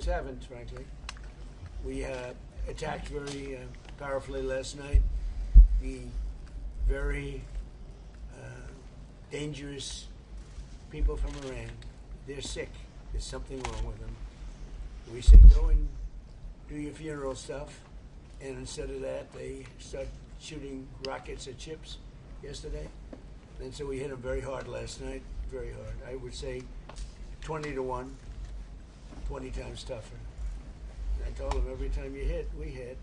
Americans haven't, frankly. We attacked very powerfully last night the very dangerous people from Iran. They're sick. There's something wrong with them. We said, go and do your funeral stuff. And instead of that, they start shooting rockets at ships yesterday. And so we hit them very hard last night, very hard. I would say 20 to 1, 20 times tougher. And I told them every time you hit, we hit.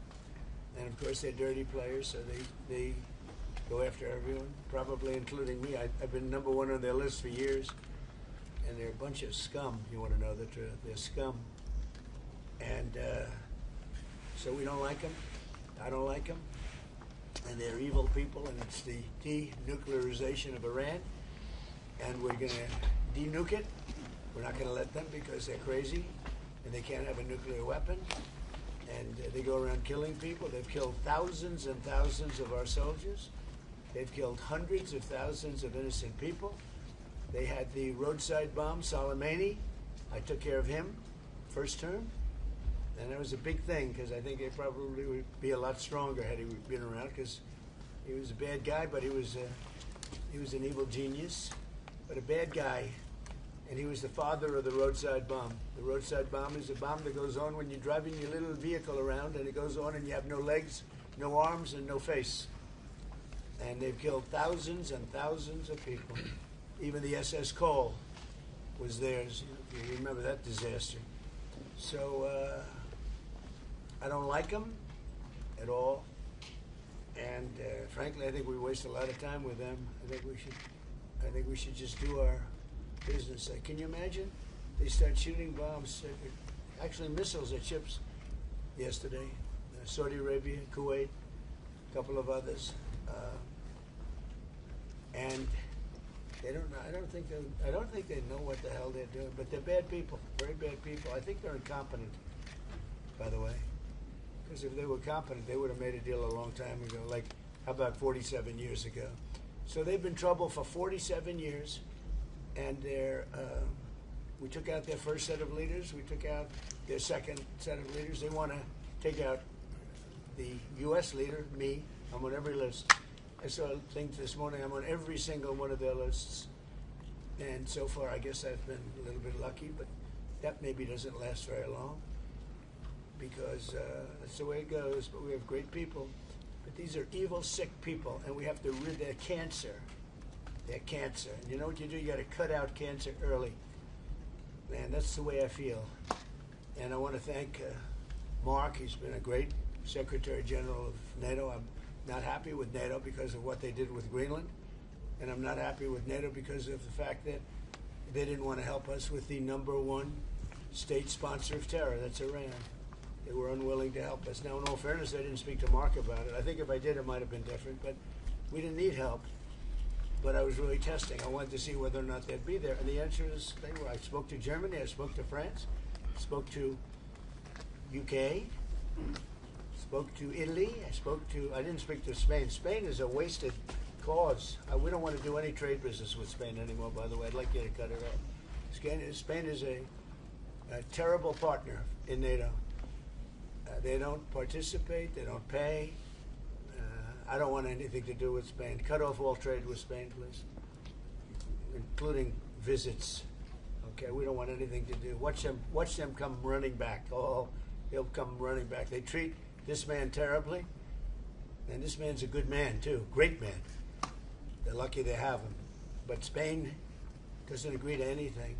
And of course, they're dirty players, so they go after everyone, probably including me. I've been number one on their list for years. And they're a bunch of scum, you want to know the truth. They're scum. And so we don't like them. I don't like them. And they're evil people, and it's the denuclearization of Iran. And we're going to denuke it. We're not going to let them because they're crazy, and they can't have a nuclear weapon. And they go around killing people. They've killed thousands and thousands of our soldiers. They've killed hundreds of thousands of innocent people. They had the roadside bomb, Soleimani. I took care of him, first term. And that was a big thing, because I think he probably would be a lot stronger had he been around, because he was a bad guy, but he was an evil genius, but a bad guy. And he was the father of the roadside bomb. The roadside bomb is a bomb that goes on when you're driving your little vehicle around, and it goes on and you have no legs, no arms, and no face. And they've killed thousands and thousands of people. Even the SS Cole was theirs. You remember that disaster. So I don't like them at all. And frankly, I think we waste a lot of time with them. I think we should just do our business. Can you imagine? They start shooting bombs, actually missiles at ships yesterday. Saudi Arabia, Kuwait, a couple of others. And they don't know. I don't think they know what the hell they're doing. But they're bad people, very bad people. I think they're incompetent, by the way. Because if they were competent, they would have made a deal a long time ago. Like, how about 47 years ago? So they've been in trouble for 47 years, and we took out their first set of leaders. We took out their second set of leaders. They want to take out the U.S. leader, me. I'm on every list. I saw a thing this morning. I'm on every single one of their lists. And so far, I guess I've been a little bit lucky, but that maybe doesn't last very long, because that's the way it goes. But we have great people. But these are evil, sick people, and we have to rid their cancer. Their cancer. And you know what you do? You got to cut out cancer early. Man, that's the way I feel. And I want to thank Mark. He's been a great Secretary General of NATO. I'm not happy with NATO because of what they did with Greenland. And I'm not happy with NATO because of the fact that they didn't want to help us with the #1 state sponsor of terror. That's Iran. They were unwilling to help us. Now, in all fairness, I didn't speak to Mark about it. I think if I did, it might have been different. But we didn't need help. But I was really testing. I wanted to see whether or not they'd be there. And the answer is they were. I spoke to Germany. I spoke to France. I spoke to UK. Spoke to Italy. I didn't speak to Spain. Spain is a wasted cause. We don't want to do any trade business with Spain anymore, by the way. I'd like you to cut it off. Spain is a terrible partner in NATO. They don't participate. They don't pay. I don't want anything to do with Spain. Cut off all trade with Spain, please, including visits. Okay, we don't want anything to do. Watch them come running back. Oh, they'll come running back. They treat this man terribly, and this man's a good man too, great man. They're lucky they have him. But Spain doesn't agree to anything,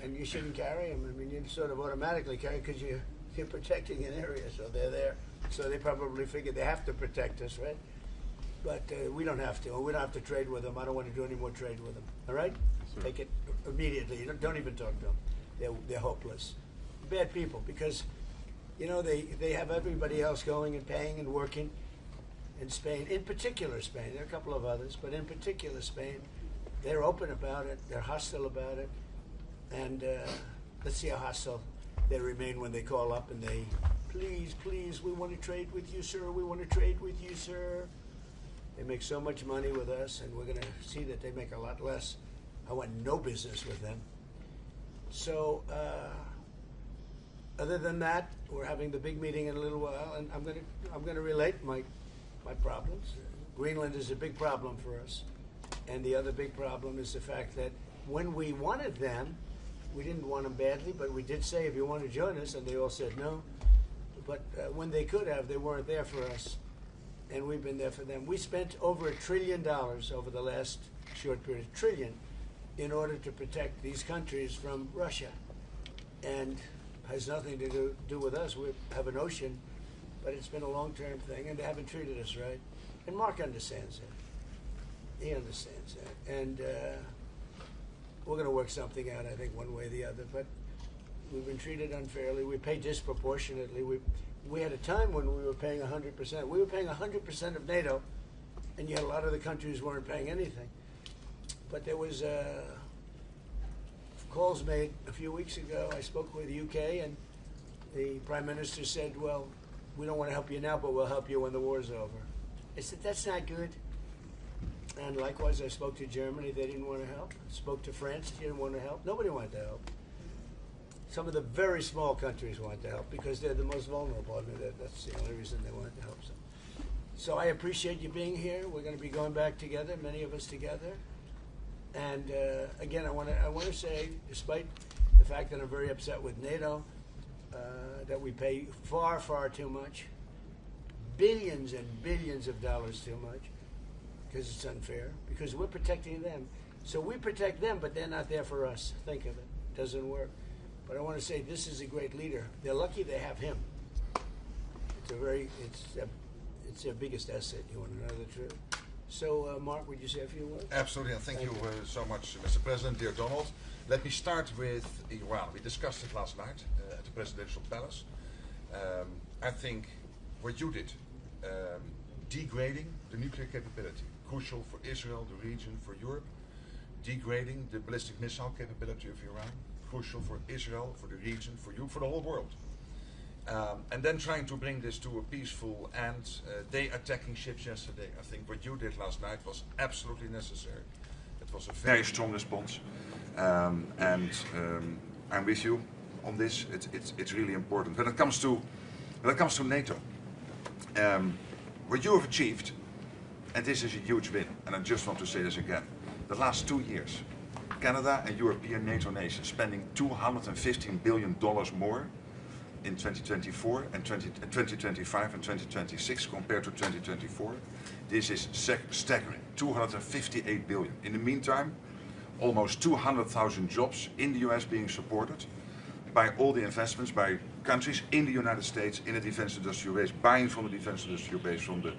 and you shouldn't carry him. I mean, you sort of automatically carry because you're protecting an area, so they're there. So they probably figured they have to protect us, right? But we don't have to. We don't have to trade with them. I don't want to do any more trade with them. All right? Yes, take it immediately. Don't even talk to them. They're hopeless. Bad people, because you know they have everybody else going and paying and working in Spain. In particular, Spain. There are a couple of others, but in particular, Spain. They're open about it. They're hostile about it. And let's see how hostile they remain when they call up and they, please, we want to trade with you, sir. We want to trade with you, sir. They make so much money with us, and we're going to see that they make a lot less. I want no business with them. So other than that, we're having the big meeting in a little while, and I'm going to relate my problems. Greenland is a big problem for us, and the other big problem is the fact that when we wanted them, we didn't want them badly, but we did say, if you want to join us, and they all said no. But when they could have, they weren't there for us, and we've been there for them. We spent over $1 trillion over the last short period, $1 trillion, in order to protect these countries from Russia, and has nothing to do with us. We have an ocean, but it's been a long-term thing, and they haven't treated us right. And Mark understands that. He understands that, and we're going to work something out, I think, one way or the other. But we've been treated unfairly. We pay disproportionately. We had a time when we were paying 100%. We were paying 100% of NATO, and yet a lot of the countries weren't paying anything. But there was calls made a few weeks ago. I spoke with the UK, and the Prime Minister said, well, we don't want to help you now, but we'll help you when the war's over. I said, that's not good. And likewise, I spoke to Germany. They didn't want to help. I spoke to France. They didn't want to help. Nobody wanted to help. Some of the very small countries want to help because they're the most vulnerable. I mean, that's the only reason they wanted to help. So I appreciate you being here. We're going to be going back together, many of us together. And again, I want to say, despite the fact that I'm very upset with NATO, that we pay far, far too much, billions and billions of dollars too much, because it's unfair, because we're protecting them. So we protect them, but they're not there for us. Think of it. Doesn't work. But I want to say this is a great leader. They're lucky they have him. It's their biggest asset, you want to know the truth. So, Mark, would you say a few words? Absolutely, and thank you so much, Mr. President, dear Donald. Let me start with Iran. We discussed it last night at the Presidential Palace. I think what you did, degrading the nuclear capability, crucial for Israel, the region, for Europe, degrading the ballistic missile capability of Iran, crucial for Israel, for the region, for you, for the whole world. And then trying to bring this to a peaceful end. They attacking ships yesterday. I think what you did last night was absolutely necessary. It was a very strong response, and I'm with you on this. It's really important. When it comes to NATO, what you have achieved, and this is a huge win. And I just want to say this again: the last 2 years, Canada and European NATO nations spending $215 billion more in 2024 and 2025 and 2026 compared to 2024. This is staggering, 258 billion. In the meantime, almost 200,000 jobs in the US being supported by all the investments by countries in the United States in the defense industrial base, buying from the defense industrial base from the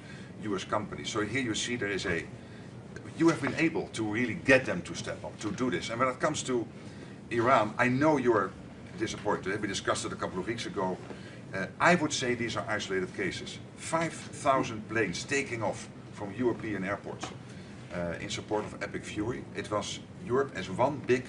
US companies. So here you see there is you have been able to really get them to step up, to do this. And when it comes to Iran, I know you're disappointed. We discussed it a couple of weeks ago. I would say these are isolated cases. 5,000 planes taking off from European airports in support of Epic Fury. It was Europe as one big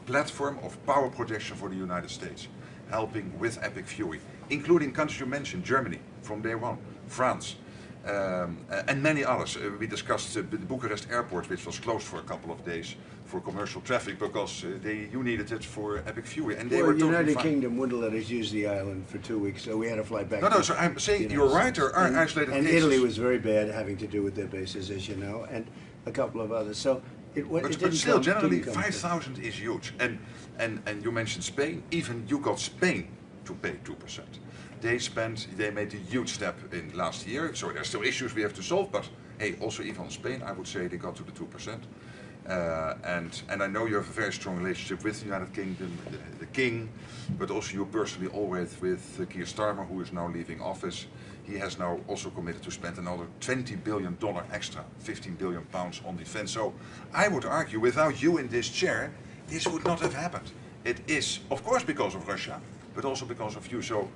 platform of power projection for the United States, helping with Epic Fury, including countries you mentioned, Germany from day one, France, and many others. We discussed the Bucharest airport, which was closed for a couple of days for commercial traffic because you needed it for Epic Fury, and they were totally fine. United Kingdom wouldn't let us use the island for 2 weeks, so we had to fly back. No, so I'm saying you're right. There are isolated cases. And Italy was very bad, having to do with their bases, as you know, and a couple of others. So but still, generally, 5,000 is huge. And you mentioned Spain. Even you got Spain to pay 2%. They made a huge step in last year. So there's still issues we have to solve. But hey, also even on Spain, I would say they got to the 2%. And I know you have a very strong relationship with the United Kingdom, the King, but also you personally always with Keir Starmer, who is now leaving office. He has now also committed to spend another $20 billion extra, 15 billion pounds on defense. So I would argue, without you in this chair, this would not have happened. It is, of course, because of Russia, but also because of you. So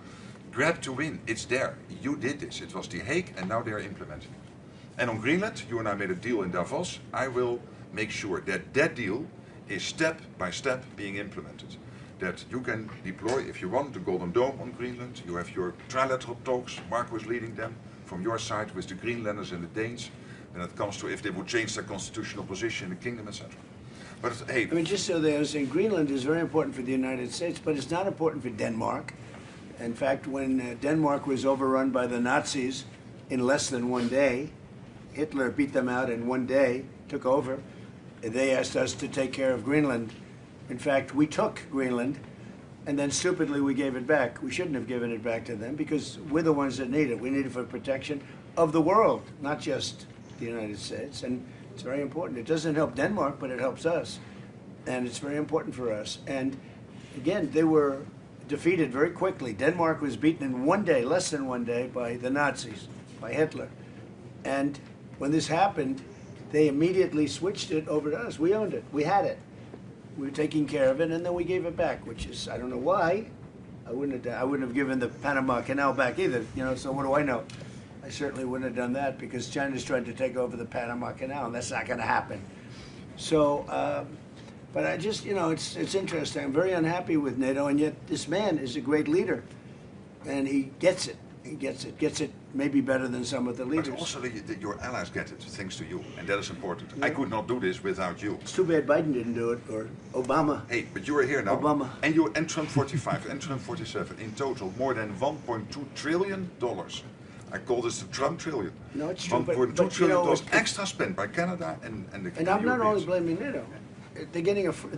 grab to win, it's there. You did this. It was The Hague, and now they are implementing it. And on Greenland, you and I made a deal in Davos. I will make sure that that deal is step by step being implemented. That you can deploy, if you want, the Golden Dome on Greenland. You have your trilateral talks, Mark was leading them, from your side with the Greenlanders and the Danes, when it comes to if they would change their constitutional position in the kingdom, etc. But hey, I mean, just so they understand, Greenland is very important for the United States, but it's not important for Denmark. In fact, when Denmark was overrun by the Nazis in less than one day, Hitler beat them out in one day, took over. They asked us to take care of Greenland. In fact, we took Greenland, and then stupidly we gave it back. We shouldn't have given it back to them because we're the ones that need it. We need it for protection of the world, not just the United States. And it's very important. It doesn't help Denmark, but it helps us. And it's very important for us. And again, they were defeated very quickly. Denmark was beaten in one day, less than one day, by the Nazis, by Hitler. And when this happened, they immediately switched it over to us. We owned it. We had it. We were taking care of it, and then we gave it back, which is, I don't know why. I wouldn't have given the Panama Canal back either, you know, so what do I know? I certainly wouldn't have done that because China's tried to take over the Panama Canal, and that's not going to happen. So, but I just, you know, it's interesting. I'm very unhappy with NATO, and yet this man is a great leader, and he gets it. He gets it maybe better than some of the leaders. But also your allies get it, thanks to you, and that is important. Yeah. I could not do this without you. It's too bad Biden didn't do it, or Obama. Hey, but you are here now. Obama. And Trump 45 and Trump 47. In total, more than $1.2 trillion. I call this the Trump trillion. No, it's true. $1.2 trillion extra spent by Canada and the And I'm not only blaming NATO. They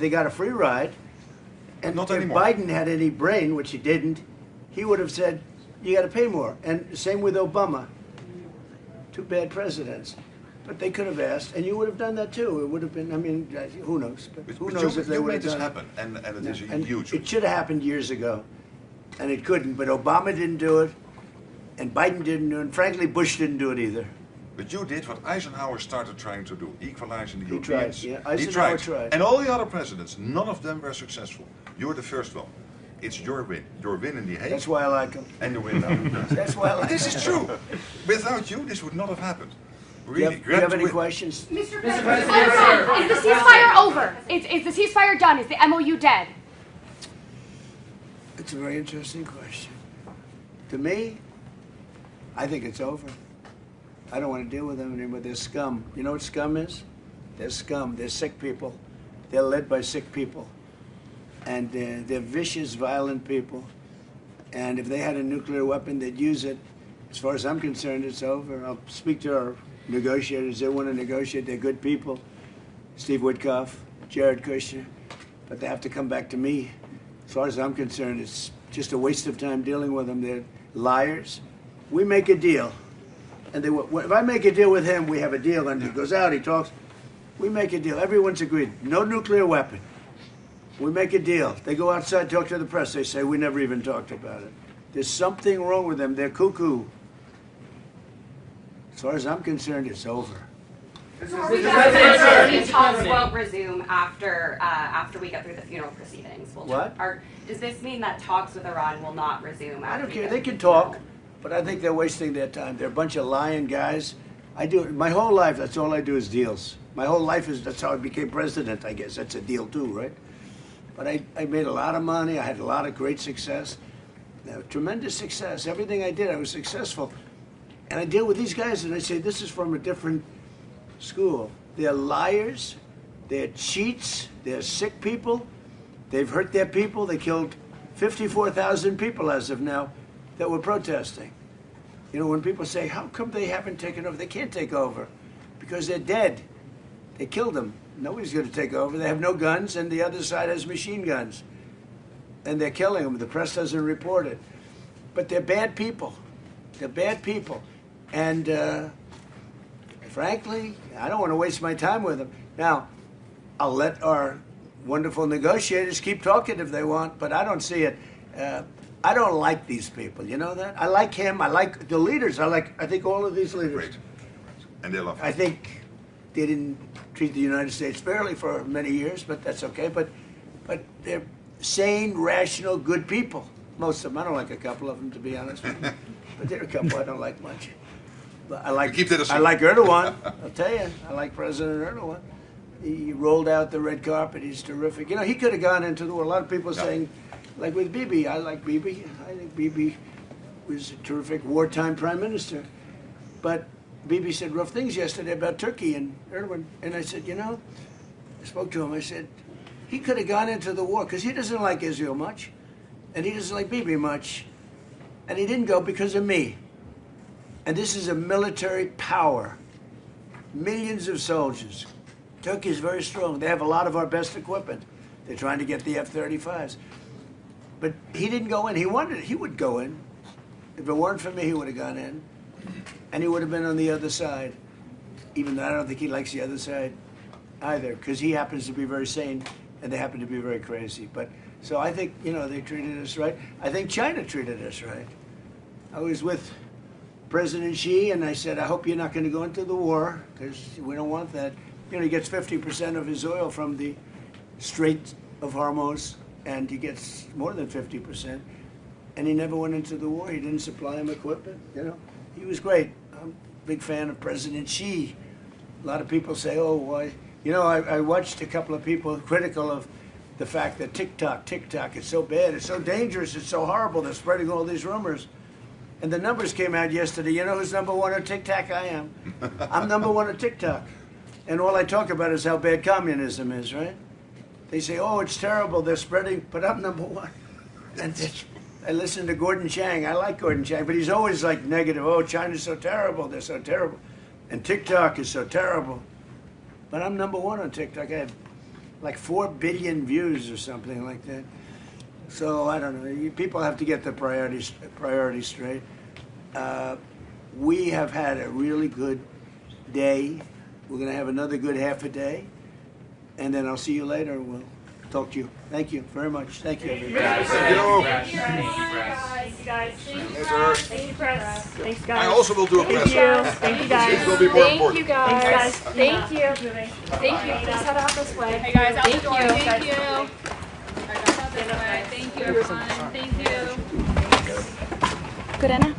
got a free ride. And not if anymore. Biden had any brain, which he didn't, he would have said, you got to pay more. And same with Obama. Two bad presidents. But they could have asked, and you would have done that too. It would have been, I mean, who knows? But who knows if they would have done it. You made this happen, and it is a huge... It should have happened years ago, and it couldn't. But Obama didn't do it, and Biden didn't do it, and frankly, Bush didn't do it either. But you did what Eisenhower started trying to do, equalizing the Europeans. He tried, yeah. Eisenhower tried. And all the other presidents, none of them were successful. You're the first one. It's your win. Your win in the Hague. That's why I like him. And the win now. That's why I like him. This is true. Without you, this would not have happened. Really. Do you have any questions? Mr. President, is the ceasefire over? Is the ceasefire done? Is the MOU dead? It's a very interesting question. To me, I think it's over. I don't want to deal with them anymore. They're scum. You know what scum is? They're scum. They're sick people. They're led by sick people. And they're vicious, violent people. And if they had a nuclear weapon, they'd use it. As far as I'm concerned, it's over. I'll speak to our negotiators. They want to negotiate. They're good people. Steve Witkoff, Jared Kushner. But they have to come back to me. As far as I'm concerned, it's just a waste of time dealing with them. They're liars. We make a deal. And if I make a deal with him, we have a deal. And he goes out, he talks. We make a deal. Everyone's agreed. No nuclear weapon. We make a deal. They go outside, talk to the press. They say, we never even talked about it. There's something wrong with them. They're cuckoo. As far as I'm concerned, it's over. These talks won't resume after we get through the funeral proceedings. Does this mean that talks with Iran will not resume? I don't care. They can talk, but I think they're wasting their time. They're a bunch of lying guys. I do my whole life. That's all I do is deals. My whole life that's how I became president. I guess that's a deal too, right? But I made a lot of money. I had a lot of great success, tremendous success. Everything I did, I was successful. And I deal with these guys, and I say, this is from a different school. They're liars. They're cheats. They're sick people. They've hurt their people. They killed 54,000 people as of now that were protesting. You know, when people say, how come they haven't taken over? They can't take over because they're dead. They killed them. Nobody's going to take over. They have no guns, and the other side has machine guns. And they're killing them. The press doesn't report it. But they're bad people. They're bad people. And frankly, I don't want to waste my time with them. Now, I'll let our wonderful negotiators keep talking if they want, but I don't see it. I don't like these people. You know that? I like him. I like the leaders. I think all of these leaders. Great. And they love him. I think they didn't treat the United States fairly for many years, but that's okay. But they're sane, rational, good people. Most of them. I don't like a couple of them, to be honest with you. But there are a couple I don't like much. But I like Erdogan. I'll tell you. I like President Erdogan. He rolled out the red carpet. He's terrific. You know, he could have gone into the world. A lot of people saying, like with Bibi, I like Bibi. I think Bibi was a terrific wartime prime minister. But Bibi said rough things yesterday about Turkey and Erdogan. And I said, you know, spoke to him. I said, he could have gone into the war because he doesn't like Israel much, and he doesn't like Bibi much, and he didn't go because of me. And this is a military power. Millions of soldiers. Turkey is very strong. They have a lot of our best equipment. They're trying to get the F-35s. But he didn't go in. He wanted it. He would go in. If it weren't for me, he would have gone in. And he would have been on the other side. Even though I don't think he likes the other side either, because he happens to be very sane and they happen to be very crazy. But so I think, you know, they treated us right. I think China treated us right. I was with President Xi and I said, I hope you're not going to go into the war because we don't want that. You know, he gets 50% of his oil from the Strait of Hormuz, and he gets more than 50%. And he never went into the war. He didn't supply him equipment. You know, he was great. I'm a big fan of President Xi. A lot of people say, oh, why? You know, I watched a couple of people critical of the fact that TikTok is so bad, it's so dangerous, it's so horrible. They're spreading all these rumors. And the numbers came out yesterday. You know who's number one on TikTok? I am. I'm number one on TikTok. And all I talk about is how bad communism is, right? They say, oh, it's terrible, they're spreading, but I'm number one. And I listen to Gordon Chang. I like Gordon Chang, but he's always like negative. Oh, China's so terrible, they're so terrible. And TikTok is so terrible. But I'm number one on TikTok. I have like 4 billion views or something like that. So I don't know. People have to get the priorities straight. We have had a really good day. We're going to have another good half a day. And then I'll see you later. We'll talk to you. Thank you very much. Thank you, everybody. Thank you. Thank you, guys. Thank you, press. Thanks, guys. I also will do a press. Thank you, guys. It will be more Thank important. you, guys. Thank you. Thank you. Please head out this way. Hey guys, out the door. Thank Thank you. you. Thank you, everyone. Thank you. Good, Anna?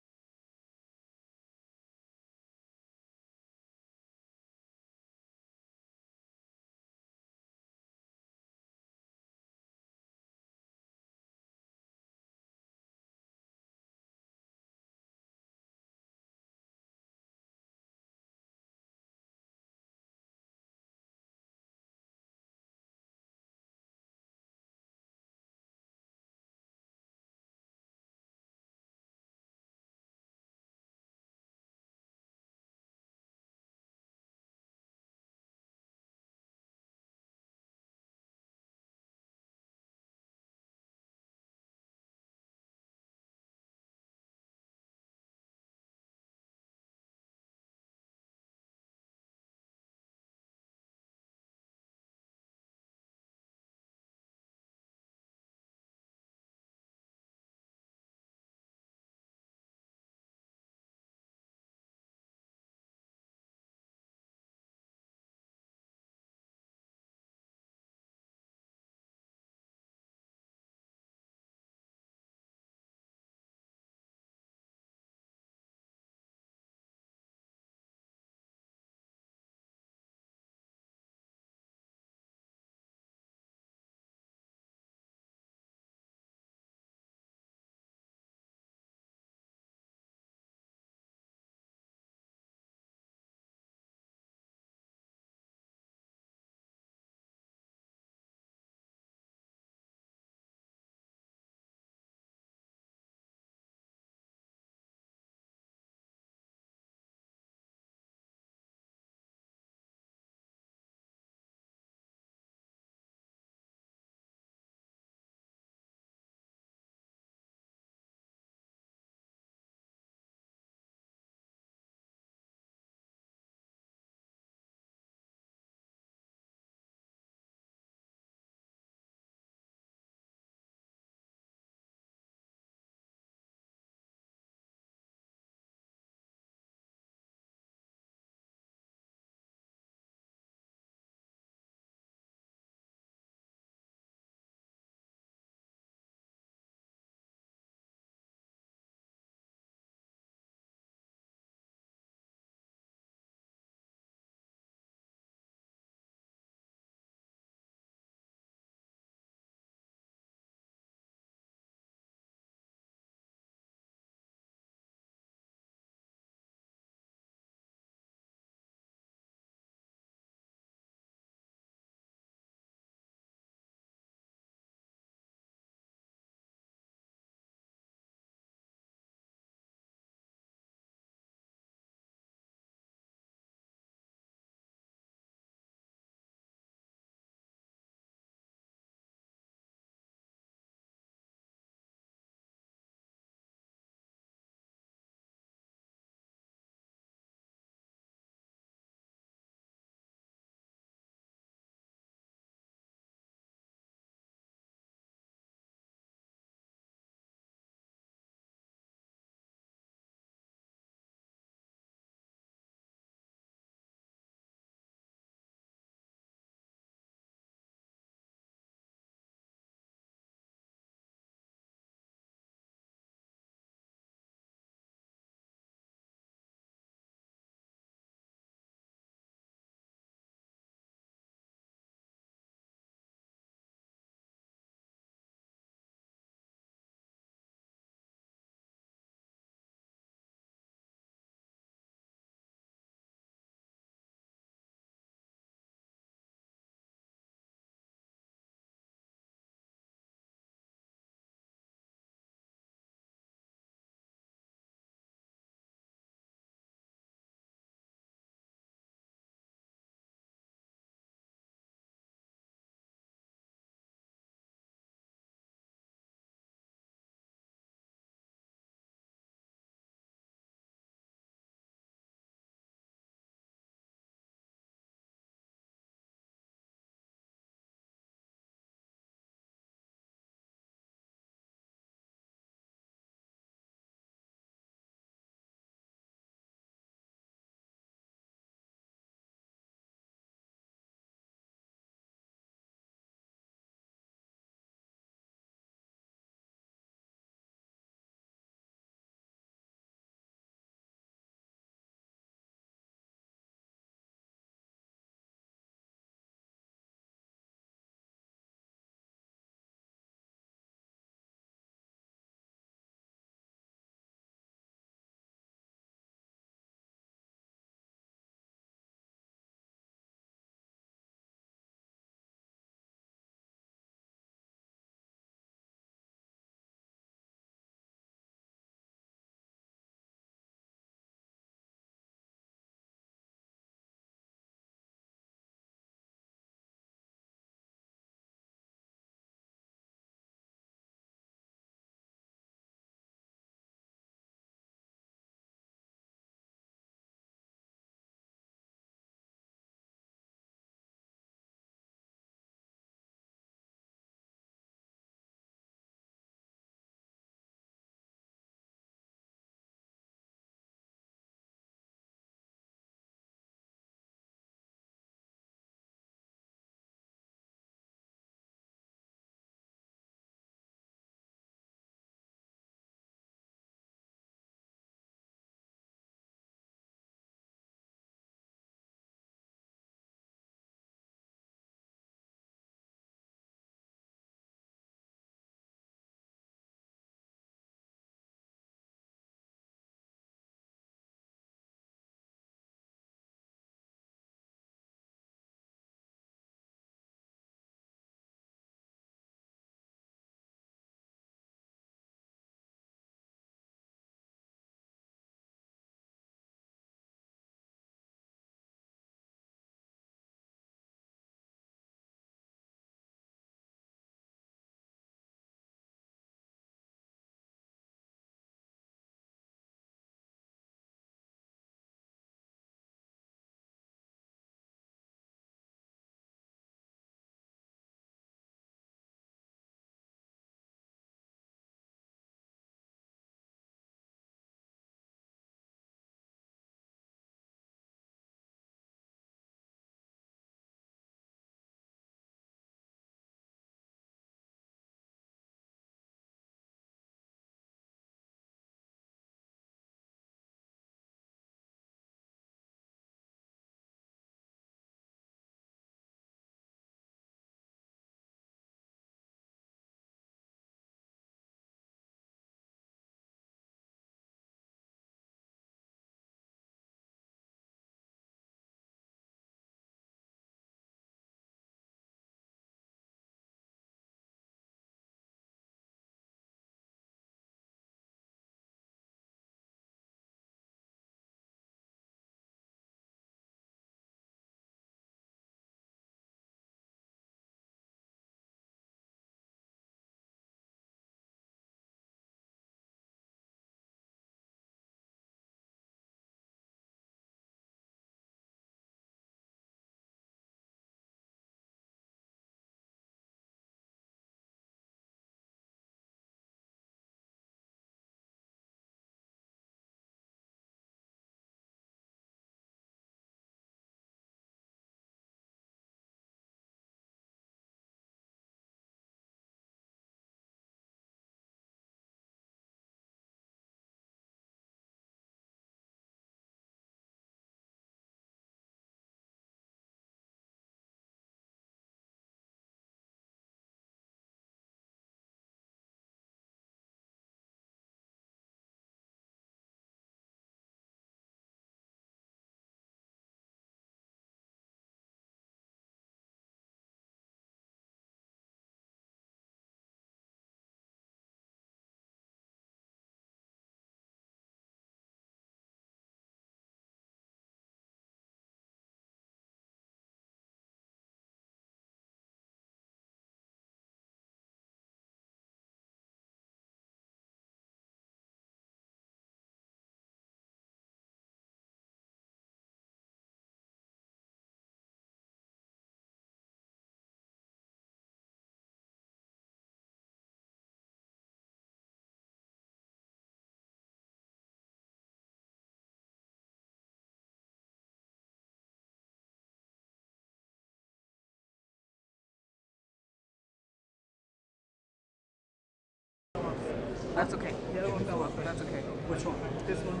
That's okay. The other one fell off, but that's okay. Which one? This one.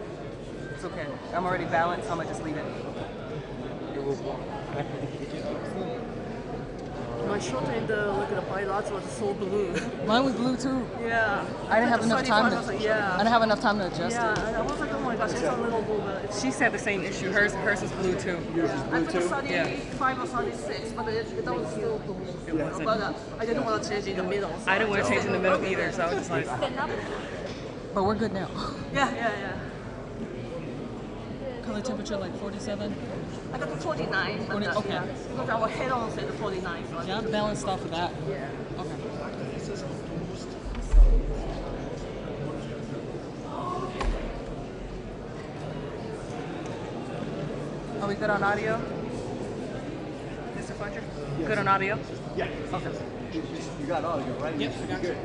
It's okay. I'm already balanced, so I'm gonna just leave it. My short and look at the pilots was so blue. Mine was blue too. Yeah. I didn't have enough time to. Yeah. I didn't have enough time to adjust Yeah, it. and I was like, oh my gosh, it's a little blue. But She said the same issue. Hers is blue too. Yours is I blue put too? 35 or 36, but it was still blue. wasn't. But I didn't want to change in the middle. So I didn't want to change in the middle either, so I was just like. Stand up. But we're good now. Yeah. Color temperature like 47. I got the 49. But 40, okay. Yeah, because our head on said the 49. So Yeah, I'm balanced off of that. Yeah. Okay. Are we good on audio? Mr. Fletcher? Yes. Good on audio? Yeah. Okay. You got audio, right? Yep, I got Good.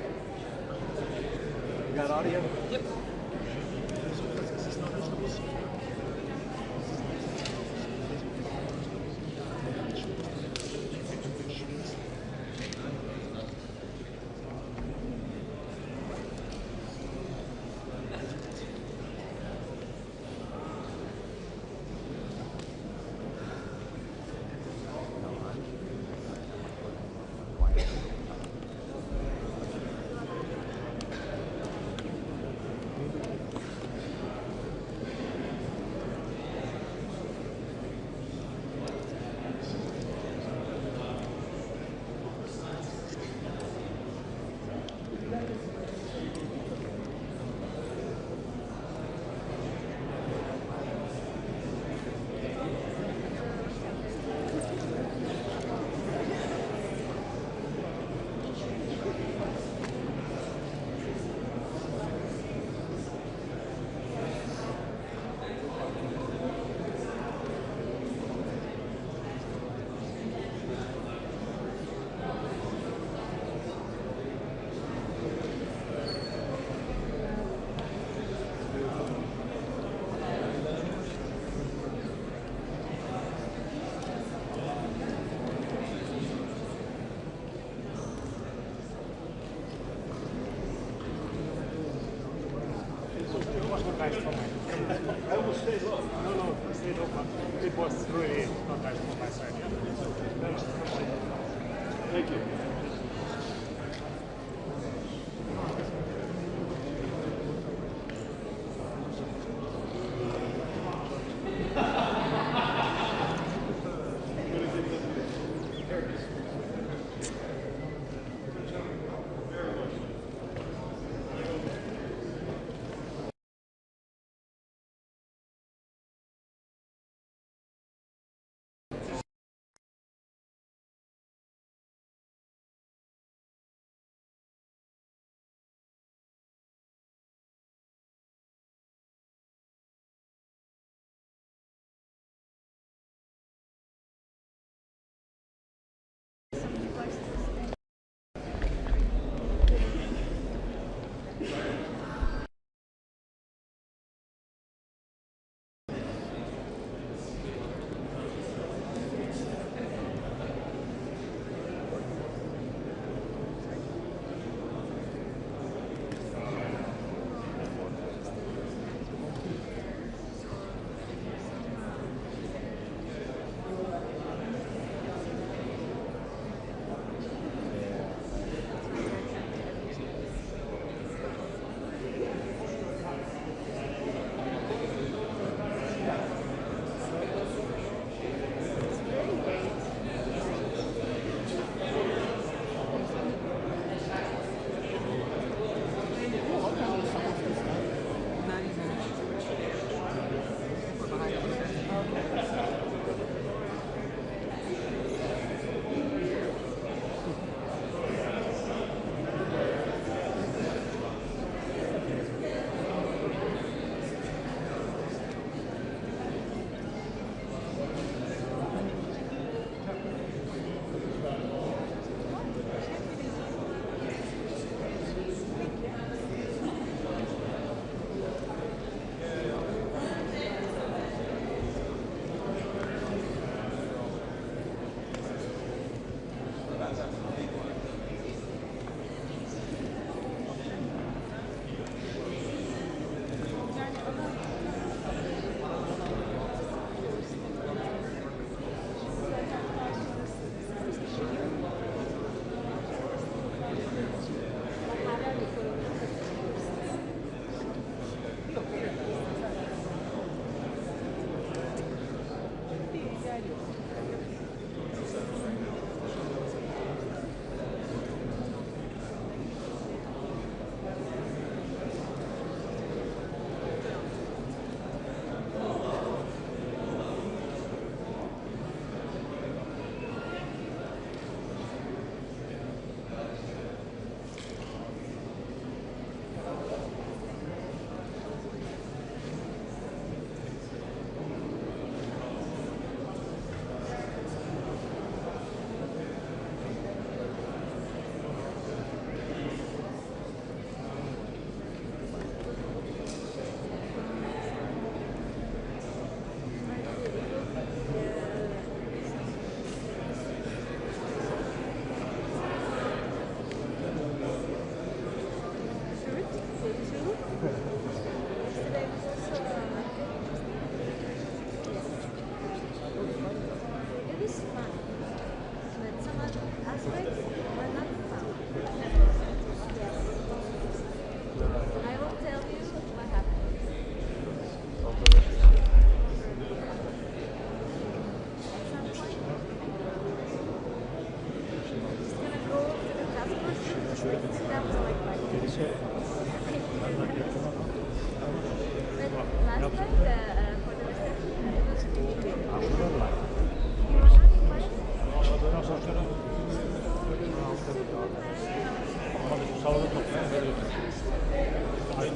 You got audio? Yep. I will stay low. No, stay low. But it was really not nice from my side. Yeah. Thank you.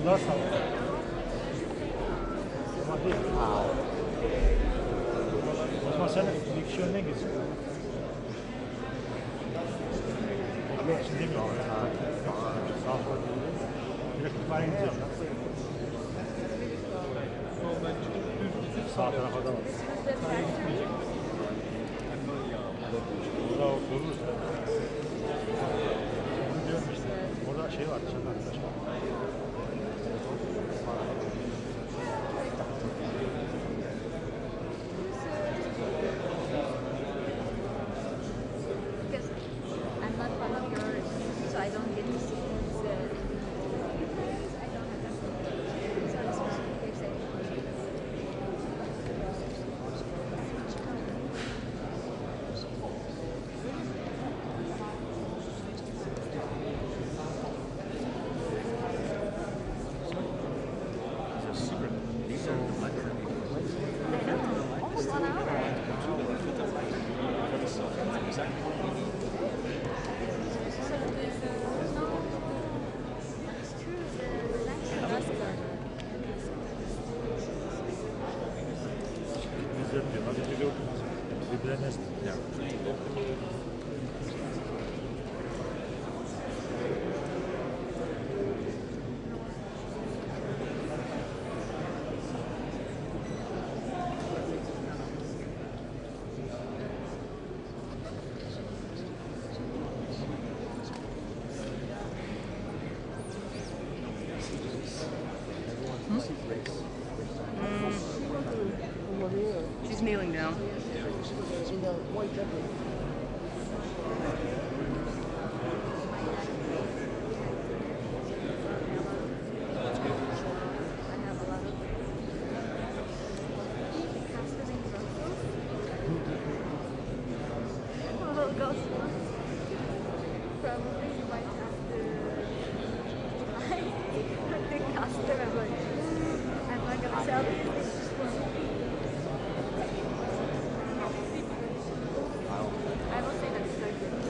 Bunlar sağlam. Ama değil. O zaman sen bir kişi önden gitsin. Yok için demiyor. Sağ sol. Direkt itibaren gideceğim. Sağ tarafa da var. Orada dururuz. Bunu diyorum işte. Orada şey var, dışarıda arkadaş var. Because I'm not part of your, so I don't get to see his, I don't have that. So this was they say. I know, almost 1 hour. Bizler diyor, hadi bir gördüm. Birbirine nesne. She's kneeling down. Probably you might have to the customer, but I'm not gonna sell this. I will say that's so good.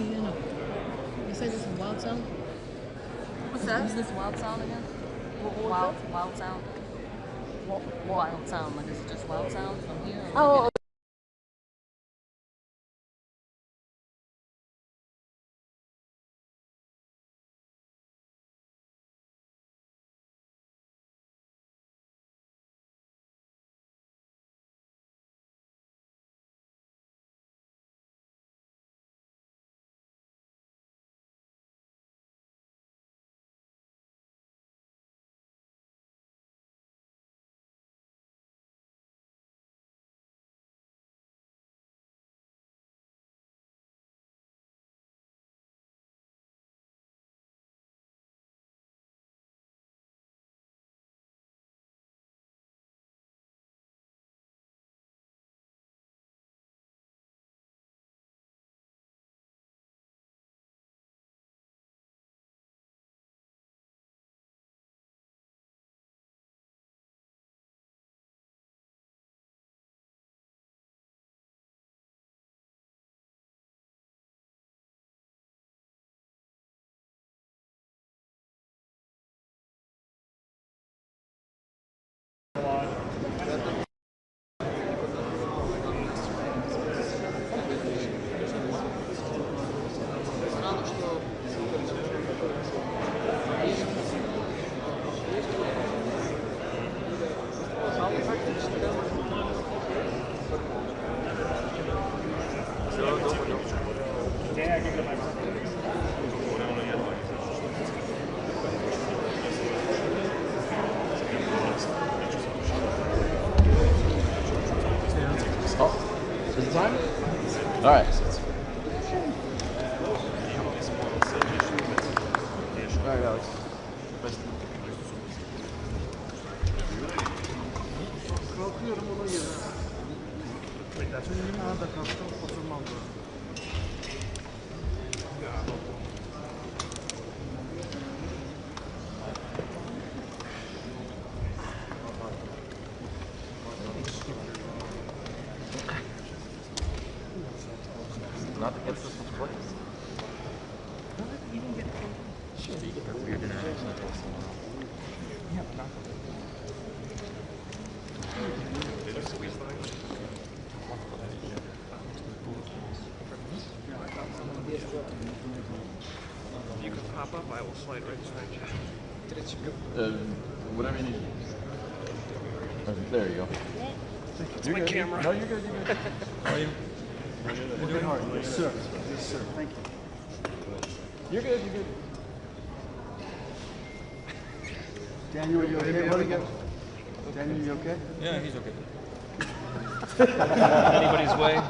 no. You said this is wild sound? What's that? Is this wild sound again? Wild sound? Wild sound, like is it just wild sounds from here? Oh. Is it time? All right. All right, Alex. Kalkıyorum ona göre. Çünkü nerede kalktım oturmam lazım. Not to get this place. You didn't get paid. Sure. That's weird. Didn't actually tell someone else. Yeah, not You can pop up, I will slide right beside you. Whatever you need. There you go. It's my camera. No, you're good. You're good. How are you? Working hard. Yes, sir. Yes, sir. Thank you. You're good. You're good. Daniel, you okay, buddy? Daniel, you okay? Yeah, he's okay. Anybody's way.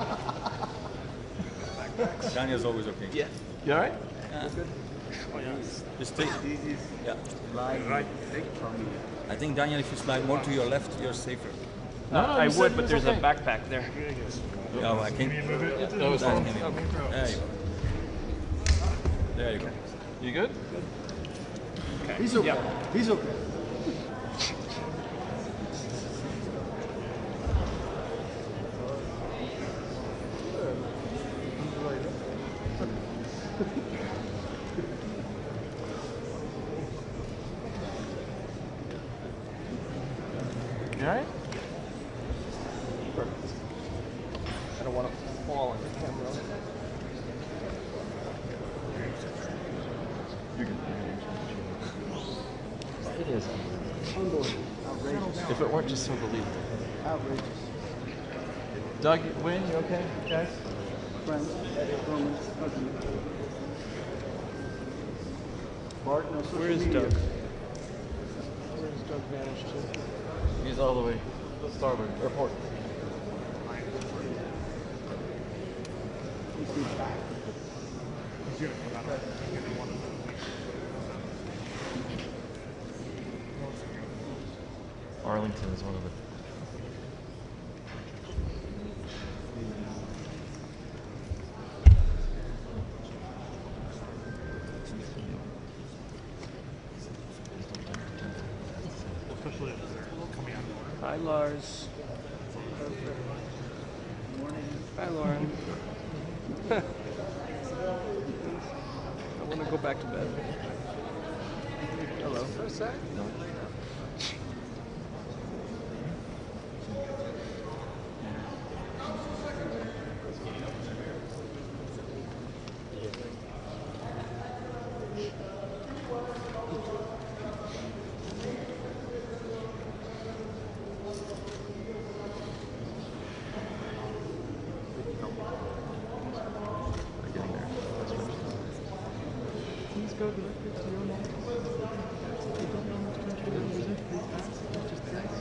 Daniel's always okay. Yeah. You all right? Yeah. Oh, yeah. Just take. This is Yeah. right from me. I think Daniel, if you slide more to your left, you're safer. No, I would, but there's a backpack there. Oh, I can. That was fine. There you go. There you go. You good? Okay. He's okay. Yeah. He's okay. You all right? Perfect. I don't want to fall on the camera. You're good. It is Unbelievable. Outrageous. If it weren't just so believable. Outrageous. Doug, Wayne, you okay, guys? Friends, Romans, husband. Bart, no social Where is media. Doug? Where is Doug vanished to? He's all the way starboard, or port. He's back. He's gonna come out. He's gonna want to. Arlington is one of the. Especially if they're coming out. Hi, Lars. Morning. Hi, Lauren. want to go back to bed. Hello. So sad. Go directly to your mom. If you don't know which country to visit, please ask. It's just guys.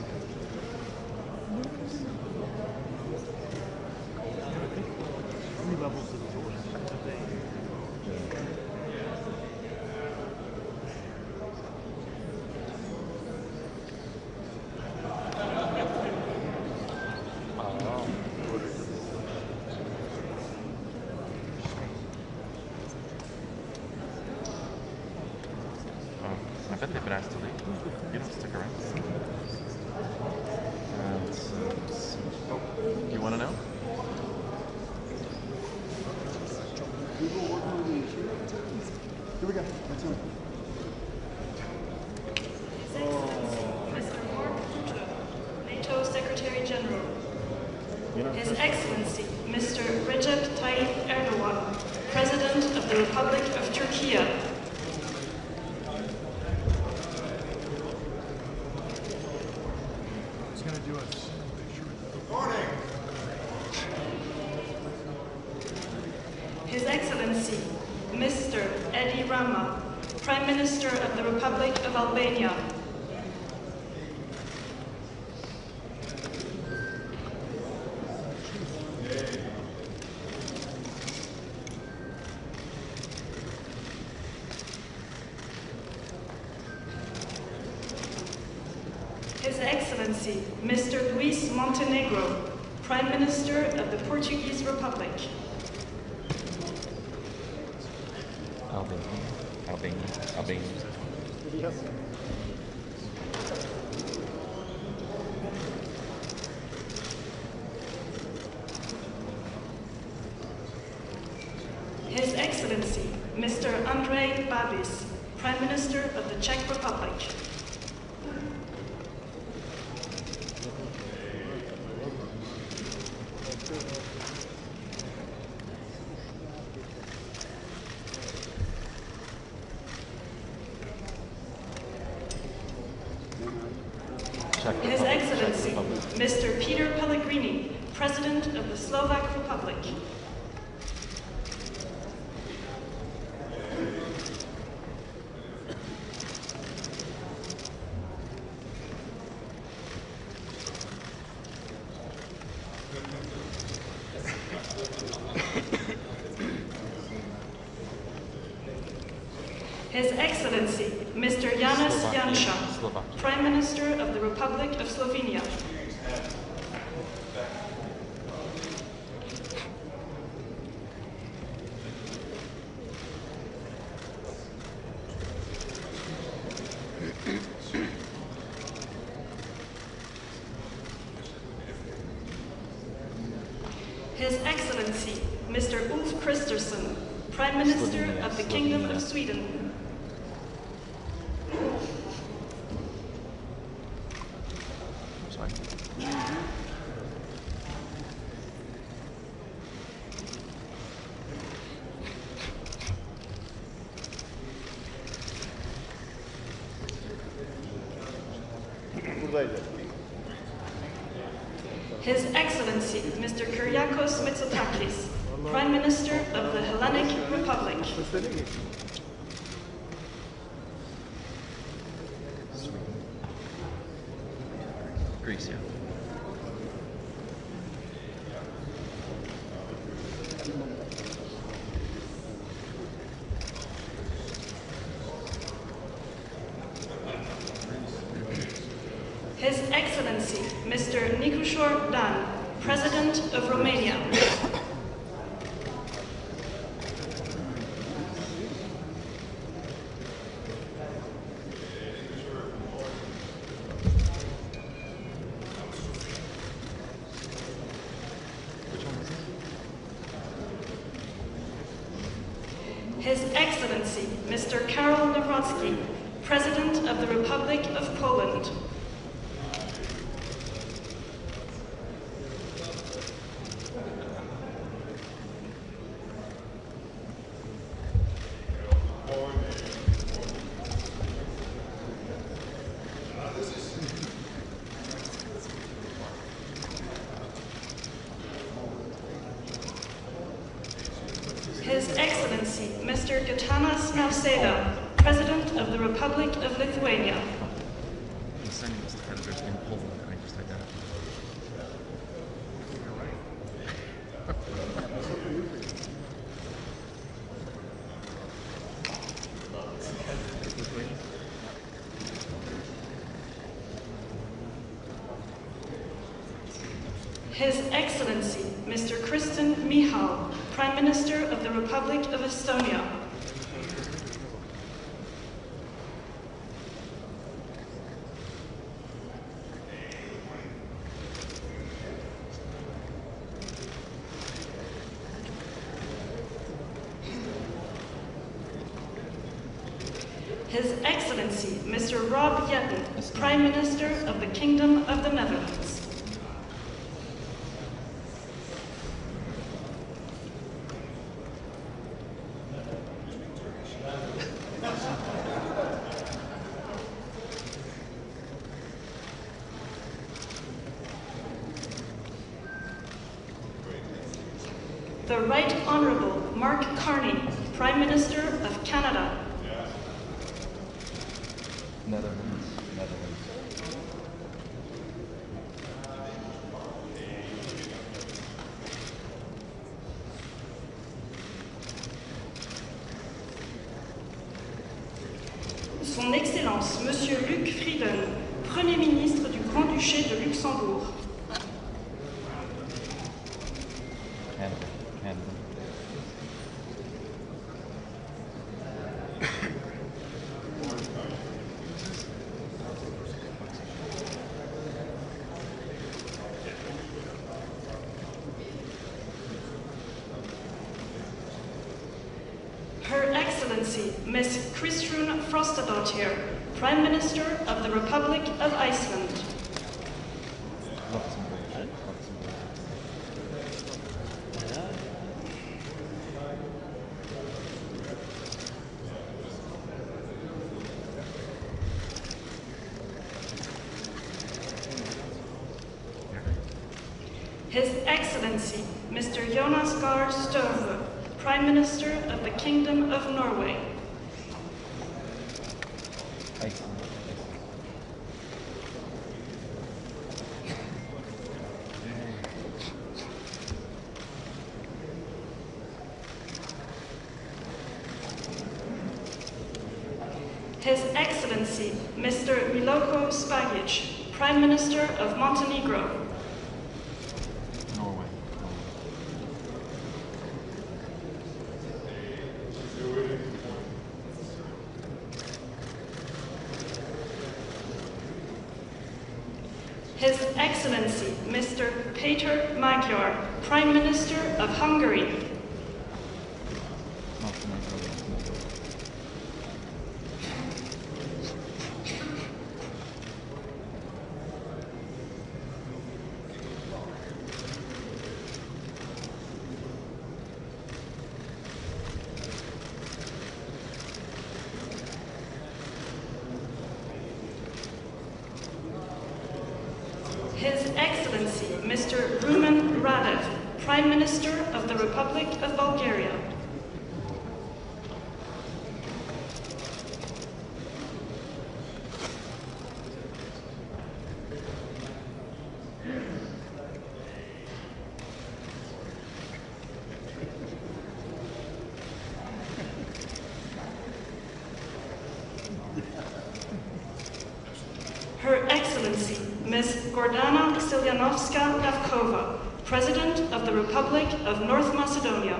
Three levels of today. I bet they've been asked to leave. You don't stick around. Do you want to know? Here we go. Let's go. His Excellency, Mr. Mark Rutte, NATO Secretary General. His Excellency, Mr. Recep Tayyip Erdogan, President of the Republic of Turkey. It's going to do us. His Excellency, Mr. Edi Rama, Prime Minister of the Republic of Albania. His Excellency, Mr. Luis Montenegro, Prime Minister of the Portuguese Republic. Albania. Yes. His Excellency, Mr. Andrej Babis, Prime Minister of the Czech Republic. His Excellency, Mr. Peter Pellegrini, President of the Slovak Republic. His Excellency, Mr. Janez Janša, Prime Minister of the Republic of Slovenia. His Excellency, Mr. Ulf Kristersson, Prime Minister of the Kingdom of Sweden. His Excellency, Mr. Kyriakos Mitsotakis, Prime Minister of the Hellenic Republic. Greece, yeah. His Excellency, Mr. Nicușor Dan, President of Romania. His Excellency Mr. Karol Nawrocki, President of the Republic of Poland. His Excellency Mr. Gitanas Nausėda, President of the Republic of Lithuania. I'm sending this to creditors in Poland, and I just identified. His Excellency Mr. Kristen Michal, Prime Minister of the Republic of Estonia. His Excellency Mr. Rob Jetten, Prime Minister of the Kingdom of the Netherlands. The Right Honourable Mark Carney, Prime Minister of Canada. Netherlands. Son Excellence Monsieur Luc Frieden, Premier ministre du Grand-Duché de Luxembourg. Canada. Her Excellency Miss Kristrún Frostadóttir, Prime Minister of the Republic of Iceland. His Excellency Mr. Jonas Gahr Støre, Prime Minister of the Kingdom of Norway. His Excellency Mr. Miloko Spagic, Prime Minister of Montenegro. Norway. His Excellency Mr. Péter Magyar, Prime Minister of Hungary. His Excellency Mr. Rumen Radev, Prime Minister of the Republic of Bulgaria. Her Excellency Ms. Gordana Siljanovska-Davkova, President of the Republic of North Macedonia.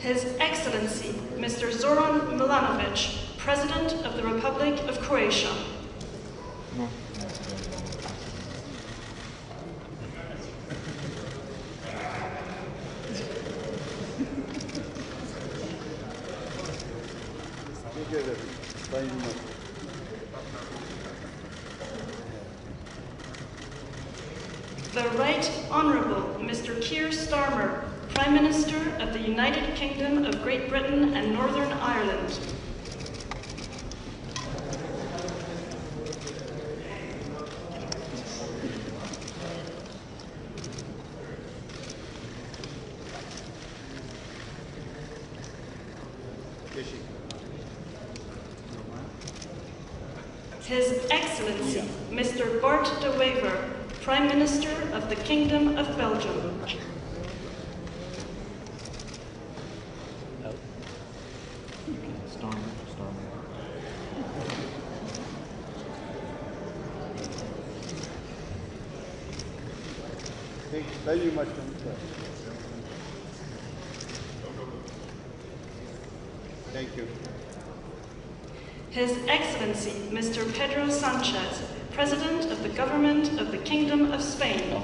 His Excellency, Mr. Zoran Milanovic, President of the Republic of Croatia. The Right Honourable Mr. Keir Starmer, Prime Minister of the United Kingdom of Great Britain and Northern Ireland. His Excellency, Mr. Bart de Wever, Prime Minister of the Kingdom of Belgium. Thank you much. Thank you. His Excellency, Mr. Pedro Sanchez, President of the Government of the Kingdom of Spain.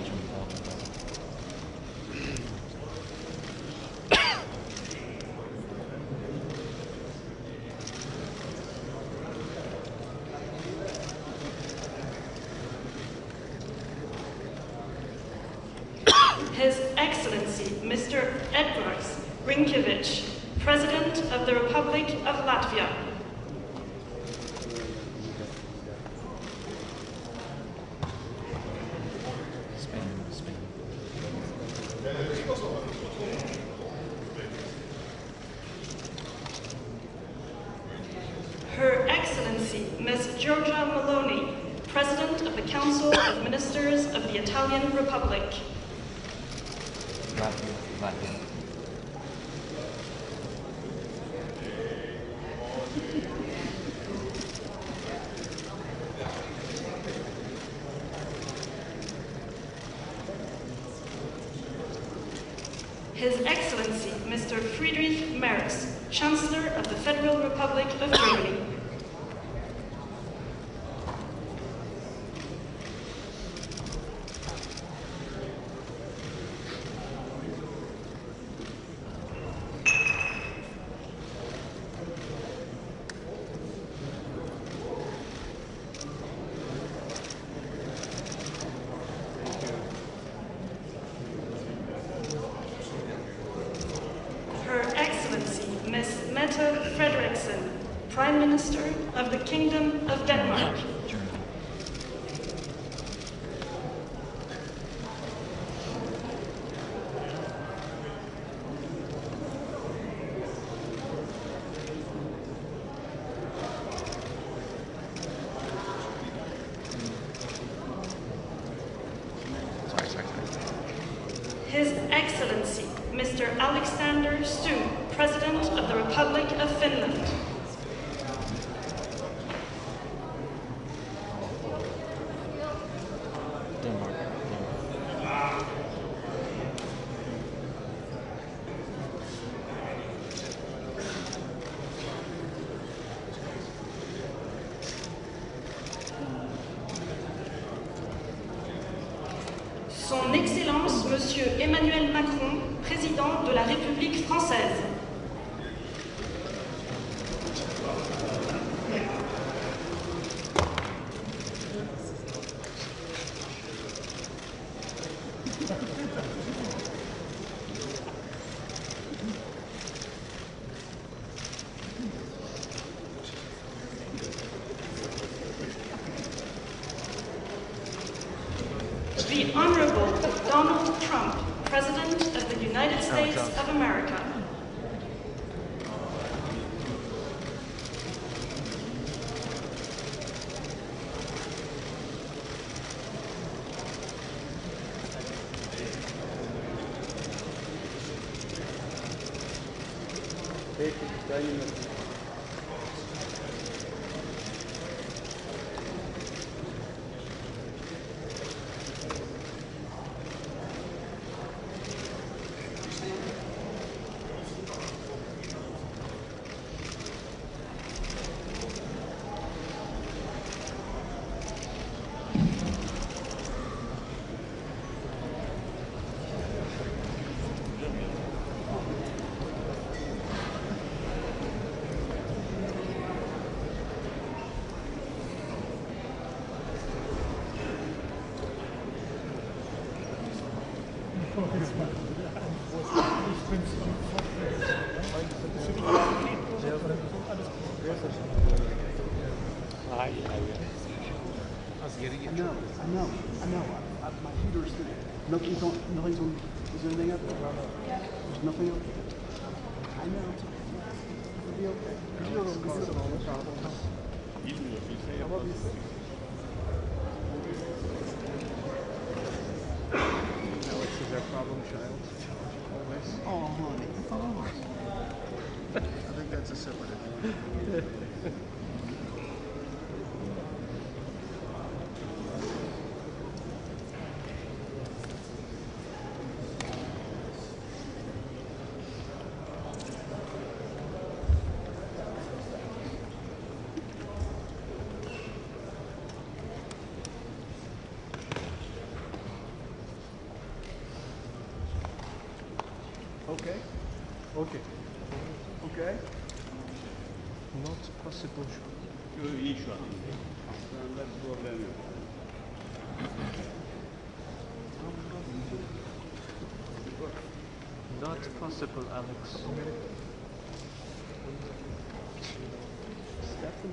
His Excellency, Mr. Edvards Rinkevic, President of the Republic of Latvia. Her Excellency, Ms. Giorgia Meloni, President of the Council of Ministers of the Italian Republic. Latvia. His Excellency, Mr. Friedrich Merz, Chancellor of the Federal Republic of Germany. Prime Minister of the Kingdom of Denmark. His Excellency, Mr. Alexander Stubb, President of the Republic of Finland. Son Excellence, Monsieur Emmanuel Macron, Président de la République française. The Honorable Donald Trump, President of the United States of America. I know. My heater's sitting. Nothing's on. Is there anything up there? There's nothing up there. I know. It'll be okay. It'll be good. No problem. I love you. Alex is our problem child. Always. Oh, honey. Oh. I think that's a separate event. Okay. Not possible. İyi şu an. Şu anda problem yok. Not possible, Alex. Stefan.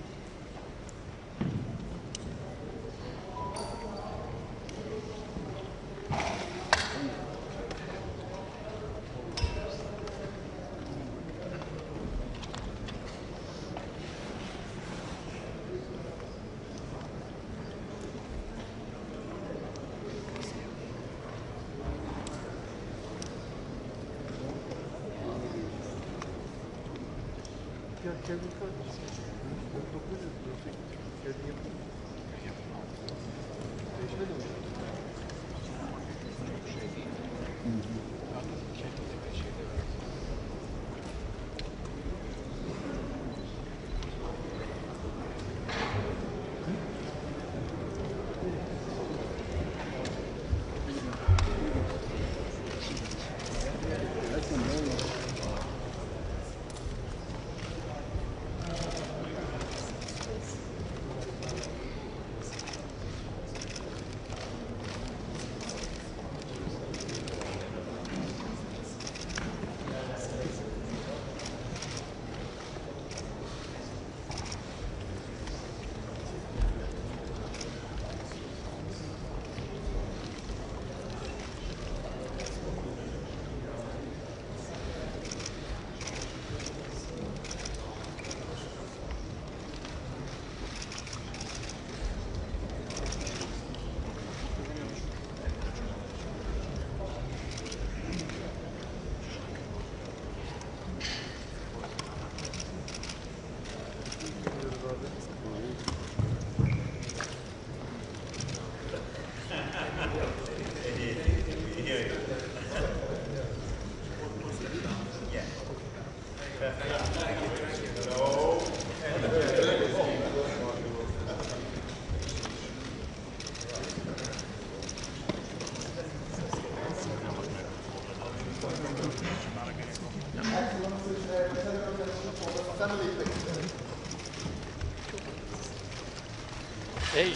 Hey.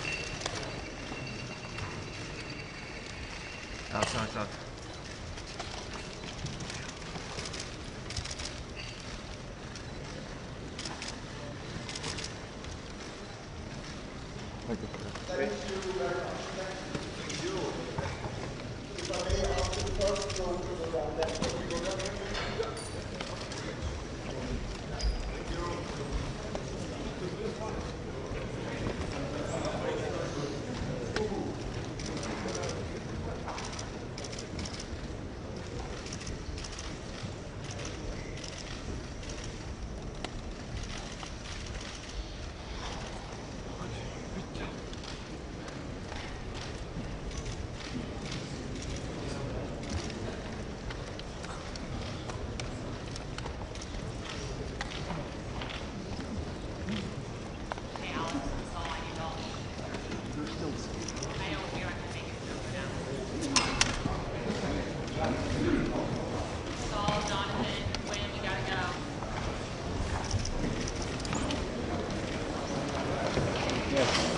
Out. Thank you. Thank you very much. Thank you. If I may ask the first one to go down there.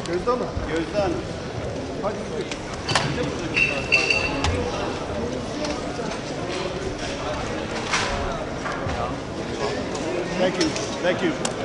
Gözde Hanım. Gözde Hanım. Hadi. Thank you. Thank you.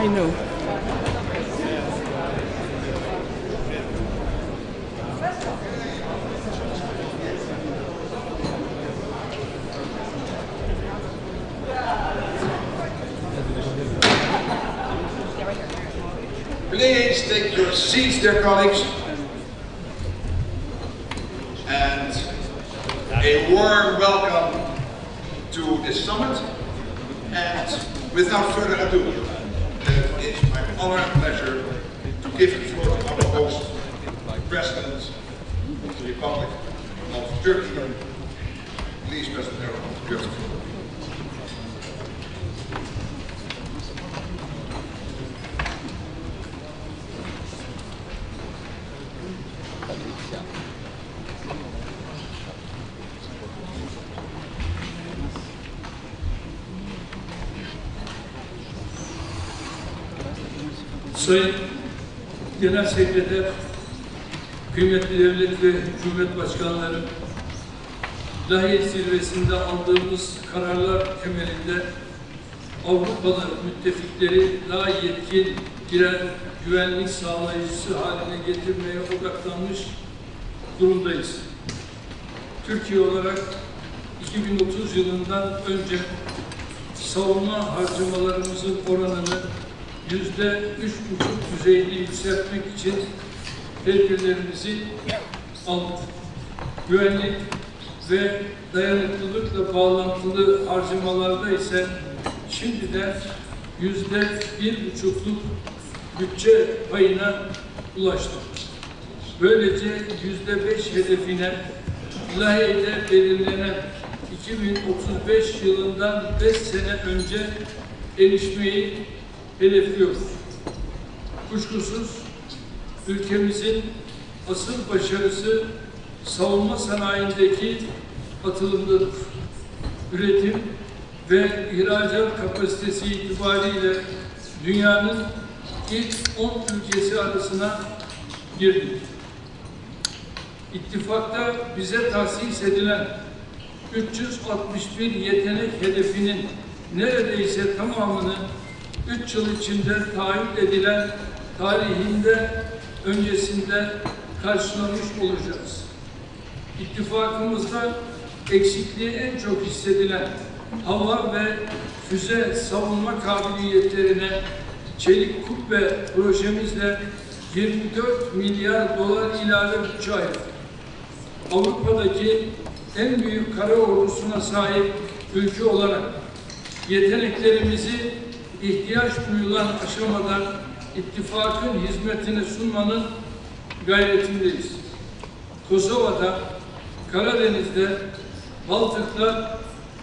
I know. Please take your seats, dear colleagues, and a warm welcome to this summit. And without further ado, it is my honor and pleasure to give the floor to our host, President of the Republic of Turkey. Please, President Erdogan, you have the floor. Sayın Genel Sekreter, kıymetli devlet ve hükümet başkanları, Lahey zirvesinde aldığımız kararlar temelinde Avrupalı müttefikleri daha yetkin birer güvenlik sağlayıcısı haline getirmeye odaklanmış durumdayız. Türkiye olarak 2030 yılından önce savunma harcamalarımızın oranını %3,5 düzeyinde yükseltmek için tedbirlerimizi aldık. Güvenlik ve dayanıklılıkla bağlantılı harcamalarda ise şimdiden %1,5'luk bütçe payına ulaştık. Böylece %5 hedefine Lahey'de belirlenen 2035 yılından 5 sene önce erişmeyi hedefliyoruz. Kuşkusuz ülkemizin asıl başarısı savunma sanayindeki atılımdadır. Üretim ve ihracat kapasitesi itibariyle dünyanın ilk 10 ülkesi arasına girdik. İttifakta bize tahsis edilen 361 yetenek hedefinin neredeyse tamamını 3 yıl içinde taahhüt edilen tarihinde öncesinde karşılamış olacağız. İttifakımızda eksikliği en çok hissedilen hava ve füze savunma kabiliyetlerine çelik kubbe projemizle 24 milyar dolar ilave bütçe ayırdık. Avrupa'daki en büyük kara ordusuna sahip ülke olarak yeteneklerimizi ihtiyaç duyulan aşamada ittifakın hizmetine sunmanın gayretindeyiz. Kosova'da, Karadeniz'de, Baltık'ta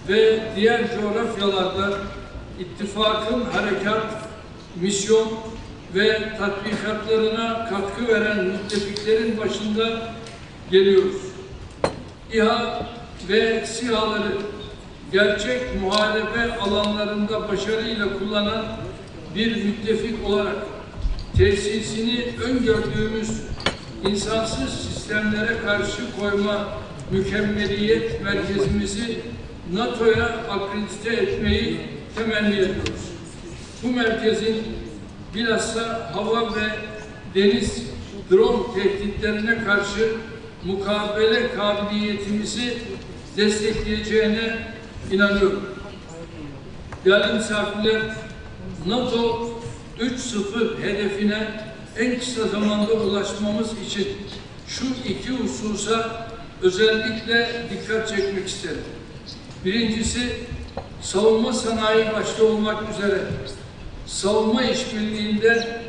ve diğer coğrafyalarda ittifakın harekat, misyon ve tatbikatlarına katkı veren müttefiklerin başında geliyoruz. İHA ve SİHA'ları gerçek muharebe alanlarında başarıyla kullanan bir müttefik olarak tesisini öngördüğümüz insansız sistemlere karşı koyma mükemmeliyet merkezimizi NATO'ya akredite etmeyi temenni ediyoruz. Bu merkezin bilhassa hava ve deniz drone tehditlerine karşı mukabele kabiliyetimizi destekleyeceğine inanıyorum. Değerli misafirler, NATO 3.0 hedefine en kısa zamanda ulaşmamız için şu iki hususa özellikle dikkat çekmek isterim. Birincisi, savunma sanayi başta olmak üzere savunma işbirliğinde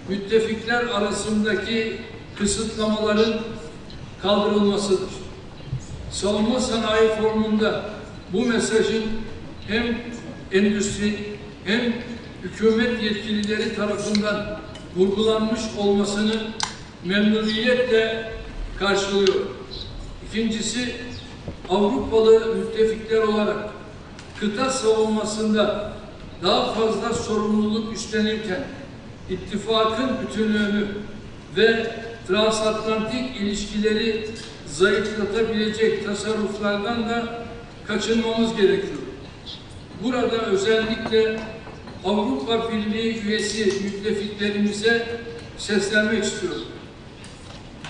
müttefikler arasındaki kısıtlamaların kaldırılmasıdır. Savunma sanayi formunda bu mesajın hem endüstri hem hükümet yetkilileri tarafından vurgulanmış olmasını memnuniyetle karşılıyor. İkincisi, Avrupalı müttefikler olarak kıta savunmasında daha fazla sorumluluk üstlenirken ittifakın bütünlüğünü ve transatlantik ilişkileri zayıflatabilecek tasarruflardan da kaçınmamız gerekiyor. Burada özellikle Avrupa Birliği üyesi müttefiklerimize seslenmek istiyorum.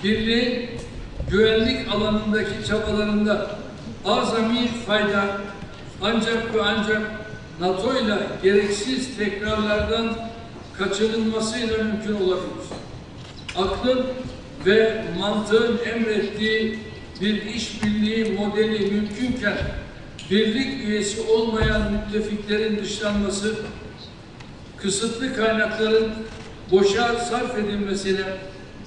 Birliğin güvenlik alanındaki çabalarında azami fayda ancak ve ancak NATO ile gereksiz tekrarlardan kaçınılmasıyla mümkün olabilir. Aklın ve mantığın emrettiği bir işbirliği modeli mümkünken birlik üyesi olmayan müttefiklerin dışlanması, kısıtlı kaynakların boşa sarf edilmesine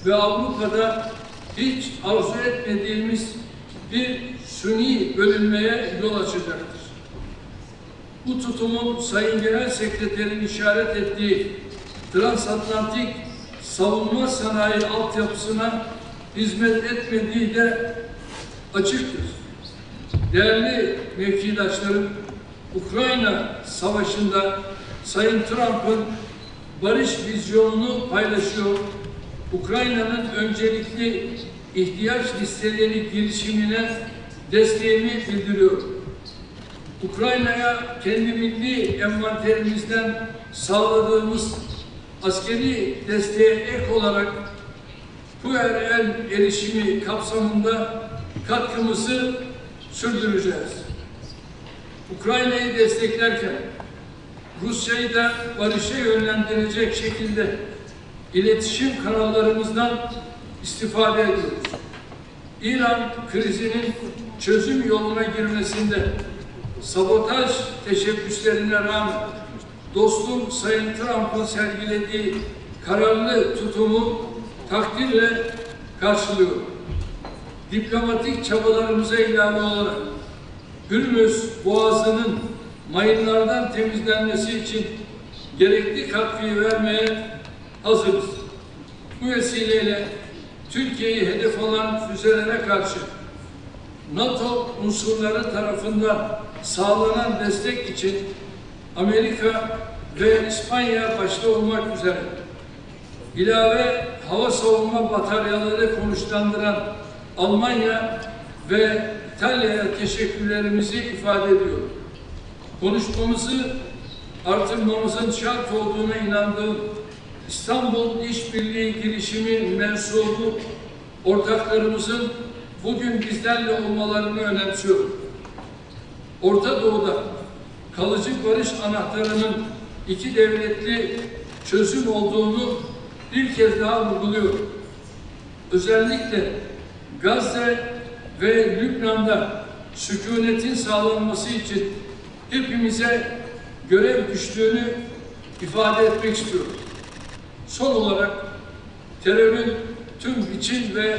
ve Avrupa'da hiç arzu etmediğimiz bir suni bölünmeye yol açacaktır. Bu tutumun Sayın Genel Sekreter'in işaret ettiği transatlantik savunma sanayi altyapısına hizmet etmediği de açıktır. Değerli mevkidaşlarım, Ukrayna Savaşı'nda Sayın Trump'ın barış vizyonunu paylaşıyor. Ukrayna'nın öncelikli ihtiyaç listeleri girişimine desteğimi bildiriyor. Ukrayna'ya kendi milli envanterimizden sağladığımız askeri desteğe ek olarak QRL erişimi kapsamında katkımızı sürdüreceğiz. Ukrayna'yı desteklerken Rusya'yı da barışa yönlendirecek şekilde iletişim kanallarımızdan istifade ediyoruz. İran krizinin çözüm yoluna girmesinde sabotaj teşebbüslerine rağmen dostum Sayın Trump'ın sergilediği kararlı tutumu takdirle karşılıyorum. Diplomatik çabalarımıza ilave olarak Hürmüz Boğazı'nın mayınlardan temizlenmesi için gerekli katkıyı vermeye hazırız. Bu vesileyle Türkiye'yi hedef alan füzelere karşı NATO unsurları tarafından sağlanan destek için Amerika ve İspanya başta olmak üzere ilave hava savunma bataryaları konuşlandıran Almanya ve İtalya'ya teşekkürlerimizi ifade ediyorum. Konuşmamızı artırmamızın şart olduğuna inandığım İstanbul İşbirliği girişimi mensubu ortaklarımızın bugün bizlerle olmalarını önemsiyorum. Orta Doğu'da kalıcı barış anahtarının iki devletli çözüm olduğunu bir kez daha vurguluyorum. Özellikle Gazze ve Lübnan'da sükunetin sağlanması için hepimize görev düştüğünü ifade etmek istiyorum. Son olarak terörün tüm biçim ve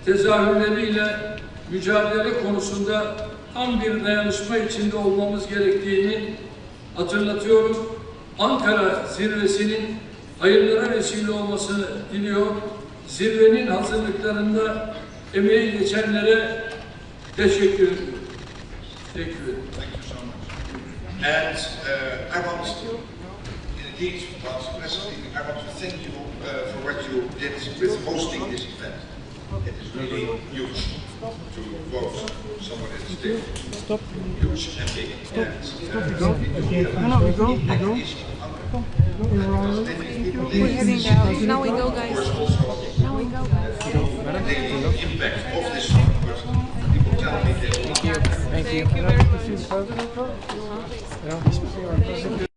tezahürleriyle mücadele konusunda tam bir dayanışma içinde olmamız gerektiğini hatırlatıyorum. Ankara zirvesinin hayırlara vesile olmasını diliyor. Zirvenin hazırlıklarında emeği geçenlere teşekkür ediyorum. Teşekkür ederim. Thank you so much. And I want to, indeed, I want to thank you for what you did with hosting this event. It is really huge to vote someone at this table. Stop. Huge and big. Stop. Stop. We go. No, we go. We go. We're heading out. Now we go, guys. Now we go, guys. The impact of this summit, but people tell me this. Thank you. Thank you. Thank you very much. See the president, though? Yeah.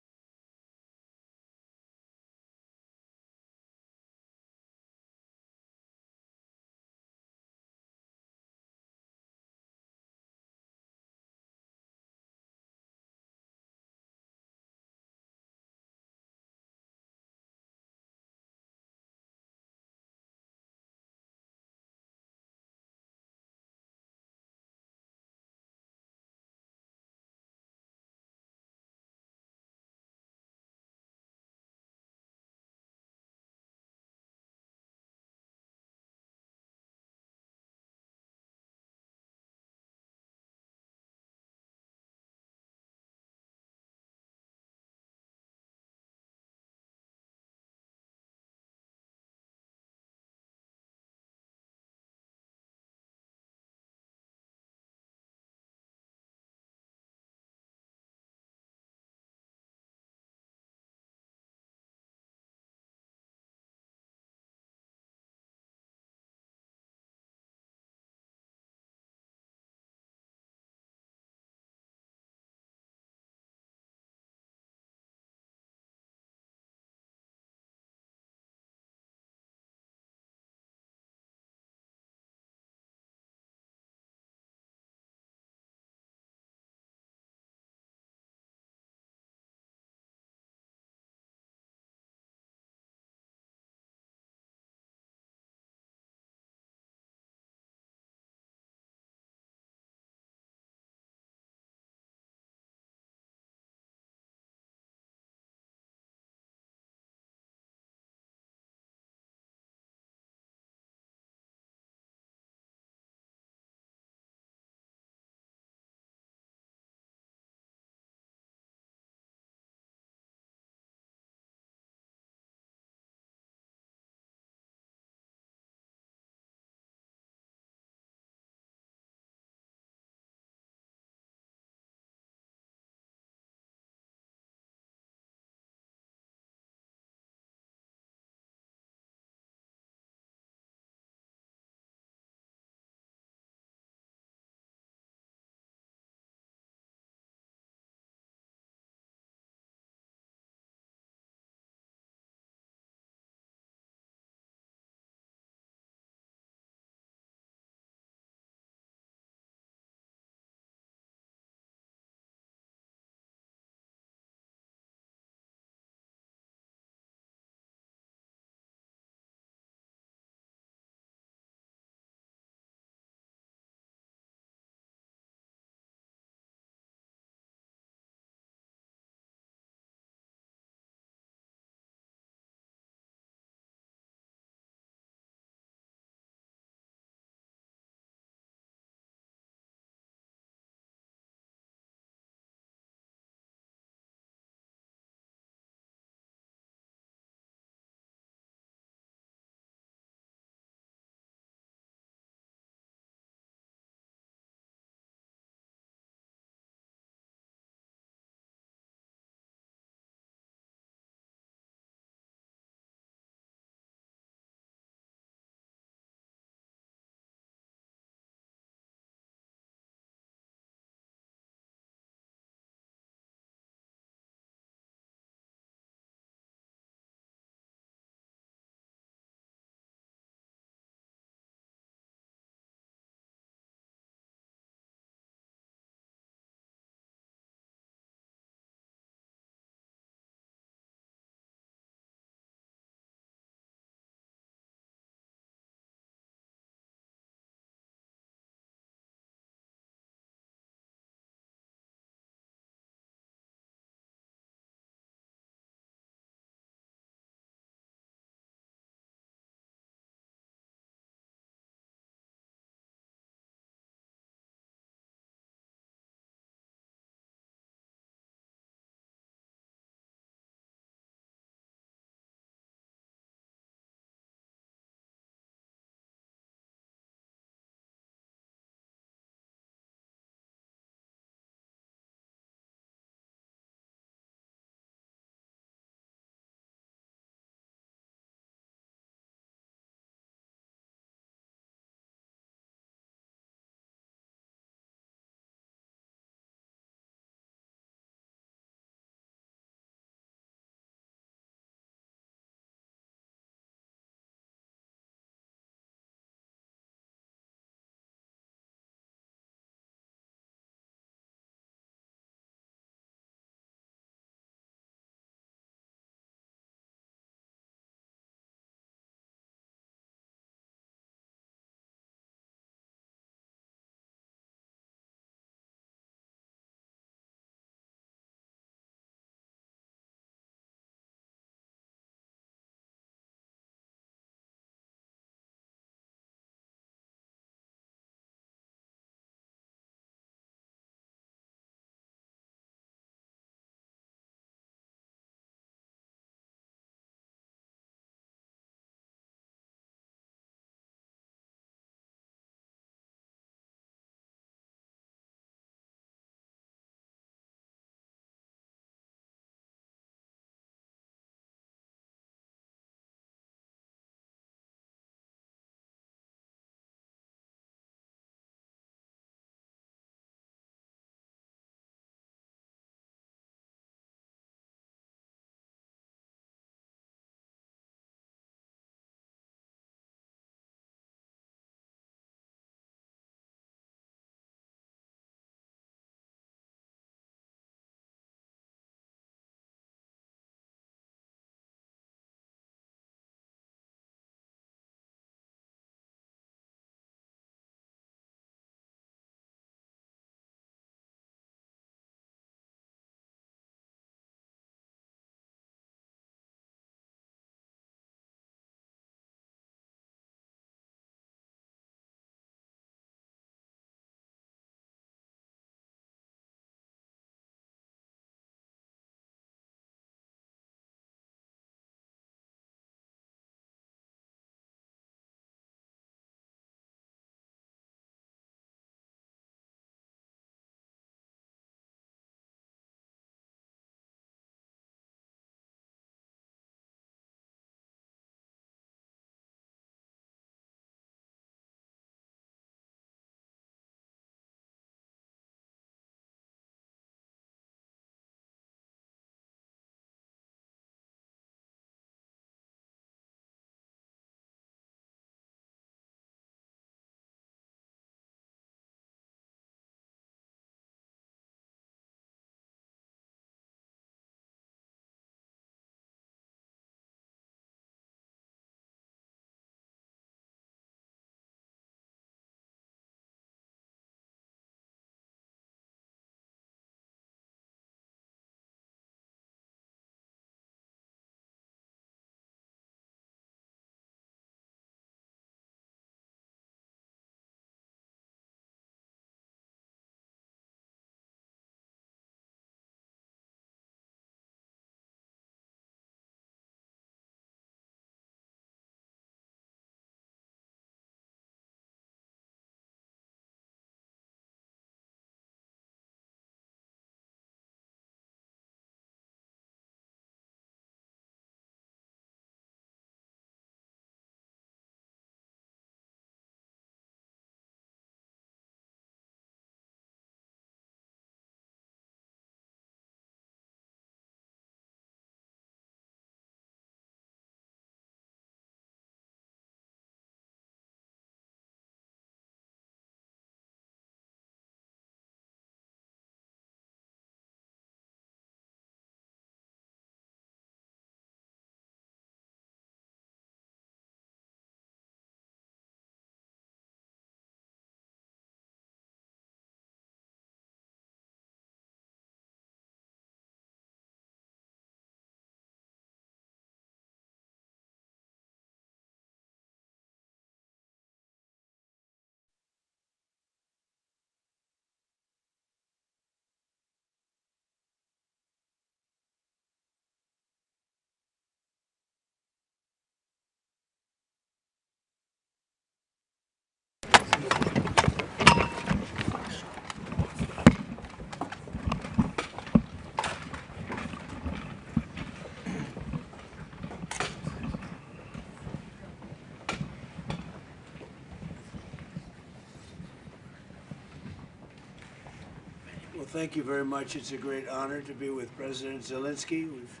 thank you very much. It's a great honor to be with President Zelensky. We've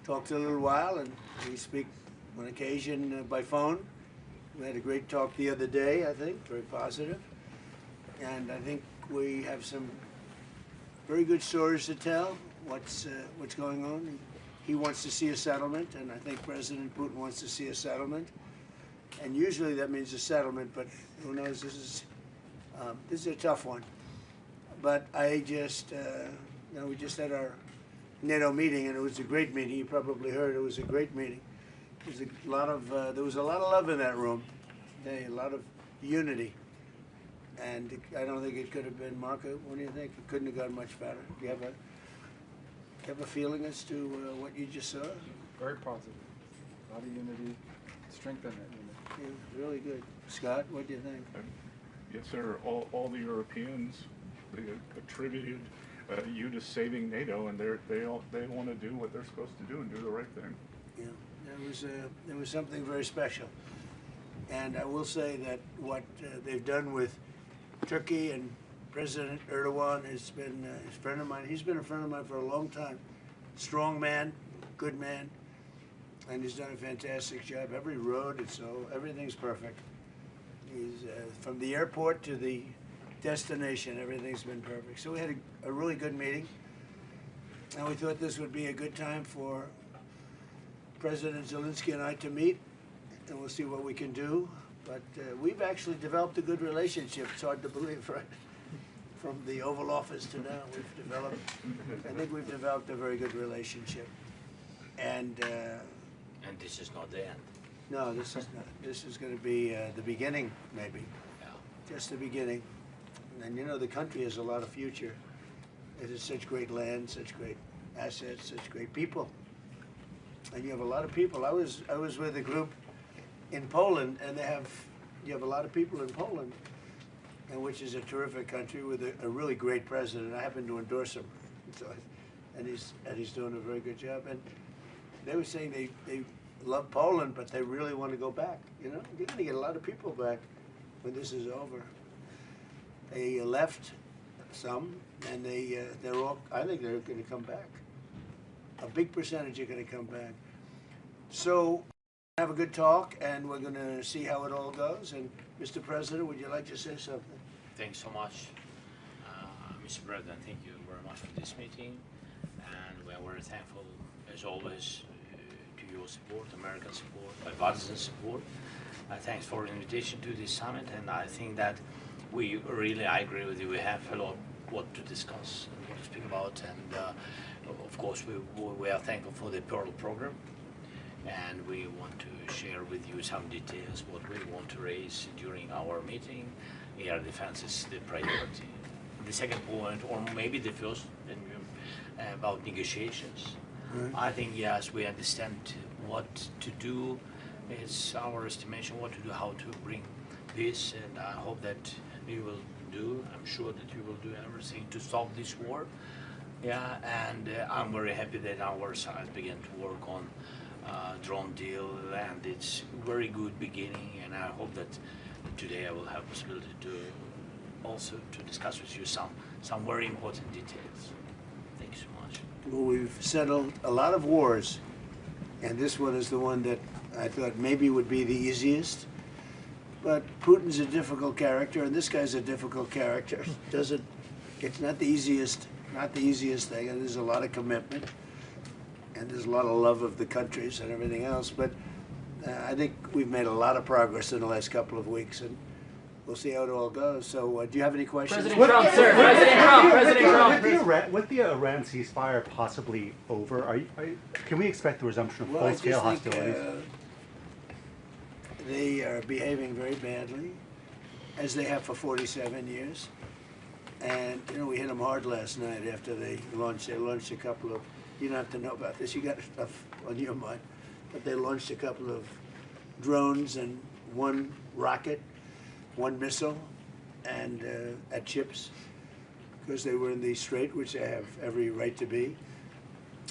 talked a little while, and we speak on occasion by phone. We had a great talk the other day, I think, very positive. And I think we have some very good stories to tell, what's going on. He wants to see a settlement, and I think President Putin wants to see a settlement. And usually that means a settlement, but who knows, this is a tough one. But I just, we just had our NATO meeting, and it was a great meeting. You probably heard it was a great meeting. There was a lot of love in that room, a lot of unity. And I don't think it could have been, Marco, what do you think? It couldn't have gone much better. Do you have a feeling as to what you just saw? Very positive. A lot of unity, strengthen that unity. Yeah, really good. Scott, what do you think? Yes, sir. All the Europeans, they attributed you to saving NATO, and they want to do what they're supposed to do and do the right thing. Yeah, there was something very special. And I will say that what they've done with Turkey and President Erdogan has been a friend of mine. He's been a friend of mine for a long time. Strong man, good man, and he's done a fantastic job. Every road, everything's perfect. He's from the airport to the destination, everything's been perfect. So we had a really good meeting, and we thought this would be a good time for President Zelensky and I to meet, and we'll see what we can do. But we've actually developed a good relationship. It's hard to believe, right? From the Oval Office to now, I think we've developed a very good relationship. And this is not the end. No, this is not. This is going to be the beginning, maybe. Yeah. Just the beginning. And you know, the country has a lot of future. It has such great land, such great assets, such great people. And you have a lot of people. I was with a group in Poland, and you have a lot of people in Poland, and which is a terrific country with a really great president. I happen to endorse him, and he's doing a very good job. And they were saying they love Poland, but they really want to go back. You know, you're going to get a lot of people back when this is over. They left some, and they're all. I think they're going to come back. A big percentage are going to come back. So have a good talk, and we're going to see how it all goes. And Mr. President, would you like to say something? Thanks so much, Mr. President. Thank you very much for this meeting, and we are very thankful, as always, to your support, American support, bipartisan support. Thanks for the invitation to this summit, and I think that I agree with you. We have a lot what to discuss and what to speak about, and of course we are thankful for the Pearl program, and we want to share with you some details what we want to raise during our meeting. Air defense is the priority. The second point, or maybe the first, about negotiations. Right. I think, yes, we understand what to do. It's our estimation what to do, how to bring peace, and I hope that you will do. I'm sure that you will do everything to stop this war. Yeah, and I'm very happy that our side began to work on drone deal, and it's a very good beginning, and I hope that today I will have possibility to also to discuss with you some very important details. Thank you so much. Well, we've settled a lot of wars, and this one is the one that I thought maybe would be the easiest. But Putin's a difficult character, and this guy's a difficult character. It's not the easiest thing, and there's a lot of commitment, and there's a lot of love of the countries and everything else. But I think we've made a lot of progress in the last couple of weeks, and we'll see how it all goes. So, do you have any questions? President Trump, sir. President Trump. With the Iran ceasefire possibly over, can we expect the resumption of full-scale hostilities? They are behaving very badly, as they have for 47 years. And, you know, we hit them hard last night after they launched a couple of, you don't have to know about this, you got stuff on your mind, but they launched a couple of drones and one rocket, one missile, and at ships, because they were in the strait, which they have every right to be.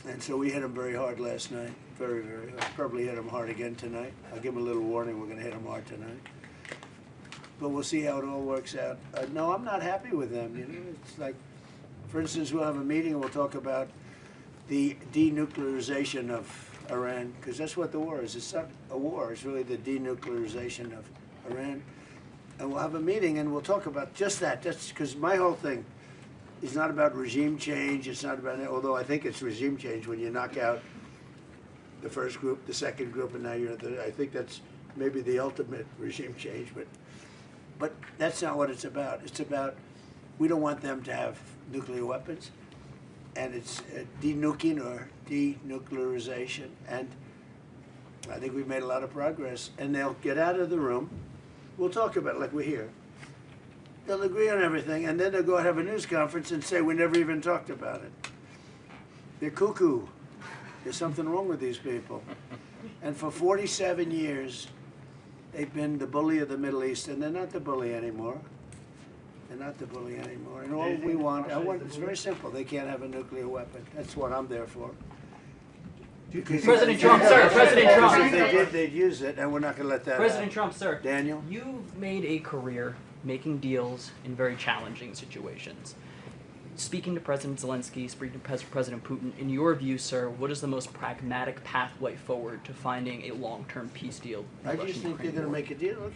And so we hit them very hard last night, very, very hard. Probably hit them hard again tonight. I'll give them a little warning, we're going to hit them hard tonight. But we'll see how it all works out. No, I'm not happy with them. You know, it's like For instance, we'll have a meeting and we'll talk about the denuclearization of Iran, because that's what the war is. It's not a war, it's really the denuclearization of Iran. And we'll have a meeting and we'll talk about just that. That's because my whole thing is not about regime change. It's not about, although I think it's regime change when you knock out the first group, the second group, and now you're I think that's maybe the ultimate regime change. But that's not what it's about. It's about, we don't want them to have nuclear weapons. And it's denuking or denuclearization. And I think we've made a lot of progress. And they'll get out of the room. We'll talk about it like we're here. They'll agree on everything, and then they'll go have a news conference and say we never even talked about it. They're cuckoo. There's something wrong with these people. And for 47 years, they've been the bully of the Middle East, and they're not the bully anymore. They're not the bully anymore. And all we want, it's very simple. They can't have a nuclear weapon. That's what I'm there for. President Trump, sir. President Trump. If they did, they'd use it, and we're not going to let that President happen. Trump, sir. Daniel? You've made a career making deals in very challenging situations. Speaking to President Zelensky, speaking to President Putin, in your view, sir, what is the most pragmatic pathway forward to finding a long-term peace deal? I just think they're going to make a deal. Look,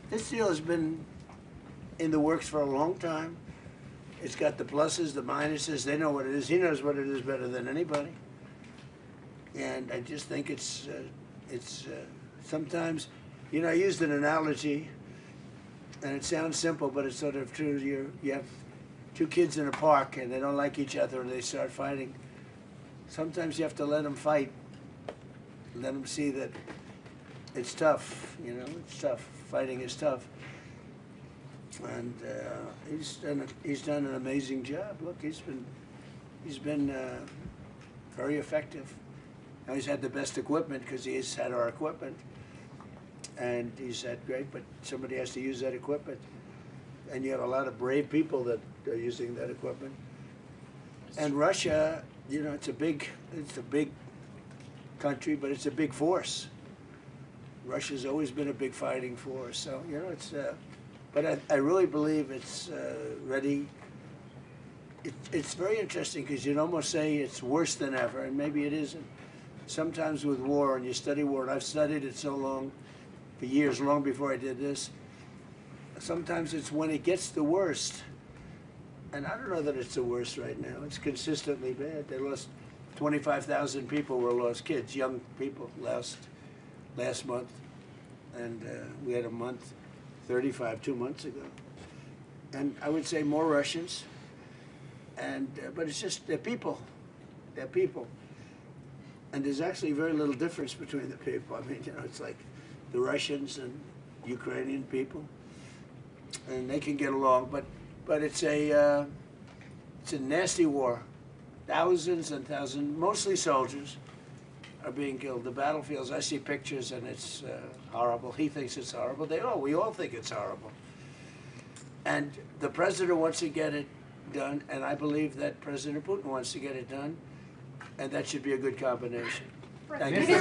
this deal has been in the works for a long time. It's got the pluses, the minuses. They know what it is. He knows what it is better than anybody. And I just think it's sometimes, you know, I used an analogy, and it sounds simple, but it's sort of true. You have two kids in a park, and they don't like each other, and they start fighting. Sometimes you have to let them fight, let them see that it's tough. You know, it's tough. Fighting is tough. And he's done an amazing job. Look, he's been very effective. Now he's had the best equipment because he's had our equipment, and he's had great. But somebody has to use that equipment, and you have a lot of brave people that are using that equipment. And Russia, you know, it's a big country, but it's a big force. Russia's always been a big fighting force. So you know, it's. But I really believe it's ready. It's very interesting because you'd almost say it's worse than ever, and maybe it isn't. Sometimes with war, and you study war, and I've studied it so long, for years, long before I did this, sometimes it's when it gets the worst. And I don't know that it's the worst right now. It's consistently bad. They lost 25,000 people were lost, kids, young people, last month. And we had a month, 35 2 months ago. And I would say more Russians. And but it's just, they're people. They're people. And there's actually very little difference between the people. I mean, you know, it's like the Russians and Ukrainian people, and they can get along. But it's a nasty war. Thousands and thousands, mostly soldiers, are being killed. The battlefields, I see pictures, and it's horrible. He thinks it's horrible. We all think it's horrible. And the president wants to get it done, and I believe that President Putin wants to get it done. And that should be a good combination. Thank you.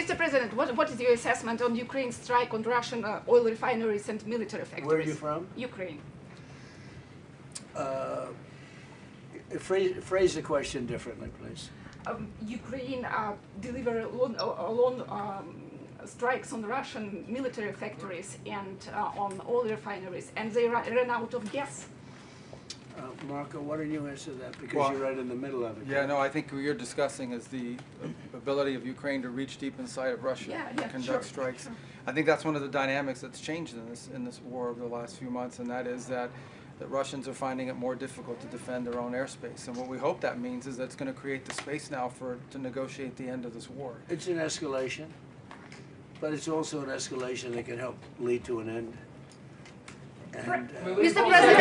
Mr. President, what is your assessment on Ukraine's strike on Russian oil refineries and military factories? Where are you from? Ukraine. Phrase the question differently, please. Ukraine delivered long strikes on Russian military factories and on oil refineries, and they ran out of gas. Marco, why don't you answer that? Because you're right in the middle of it. Yeah, no, I think what you're discussing is the ability of Ukraine to reach deep inside of Russia and conduct strikes. Sure. I think that's one of the dynamics that's changed in this war over the last few months, and that is that the Russians are finding it more difficult to defend their own airspace. And what we hope that means is that it's going to create the space now to negotiate the end of this war. It's an escalation, but it's also an escalation that can help lead to an end. And, Mr. President,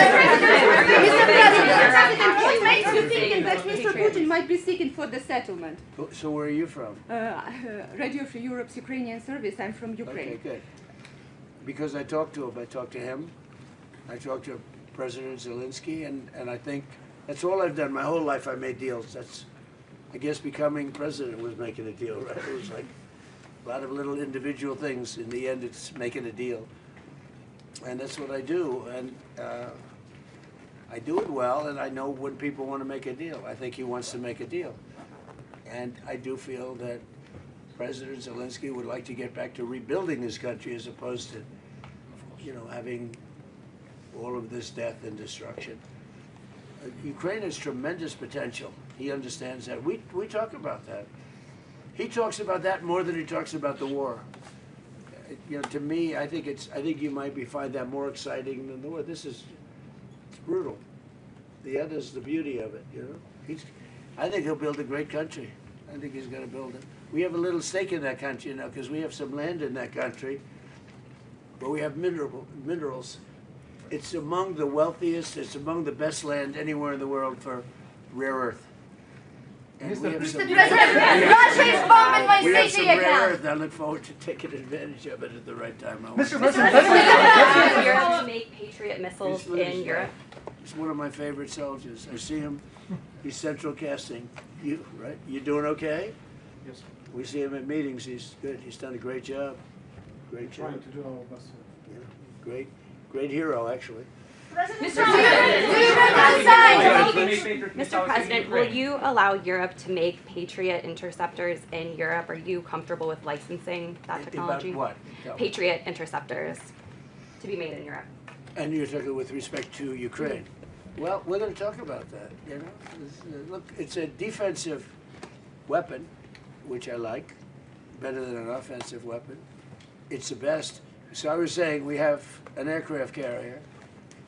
what makes you think that Mr. Putin might be seeking for the settlement? So where are you from? Radio Free Europe's Ukrainian service. I'm from Ukraine. Okay, good. Because I talked to him. I talked to him. I talked to President Zelensky, and I think that's all I've done. My whole life I made deals. That's, I guess becoming president was making a deal, right? It was like a lot of little individual things. In the end, it's making a deal. And that's what I do. And I do it well, and I know when people want to make a deal. I think he wants to make a deal. And I do feel that President Zelensky would like to get back to rebuilding his country as opposed to, having all of this death and destruction. Ukraine has tremendous potential. He understands that. We talk about that. He talks about that more than he talks about the war. To me, I think you might find that more exciting than the war. It's brutal. The other's the beauty of it. I think he'll build a great country. I think he's going to build it. We have a little stake in that country, because we have some land in that country, but we have minerals. It's among the wealthiest. It's among the best land anywhere in the world for rare earth. And we have some rare earth. I look forward to taking advantage of it at the right time. Mr. President, Europe to make Patriot missiles in Europe. He's one of my favorite soldiers. I see him. He's central casting. Right? You doing okay? Yes. We see him at meetings. He's good. He's done a great job. Great job. Trying to do our best. Yeah. Great hero, actually. Mr. President, will you allow Europe to make Patriot interceptors in Europe? Are you comfortable with licensing that technology? About what? Patriot interceptors to be made in Europe. And you're talking with respect to Ukraine. Well, we're going to talk about that. Look, it's a defensive weapon, which I like, better than an offensive weapon. It's the best. So I was saying we have an aircraft carrier,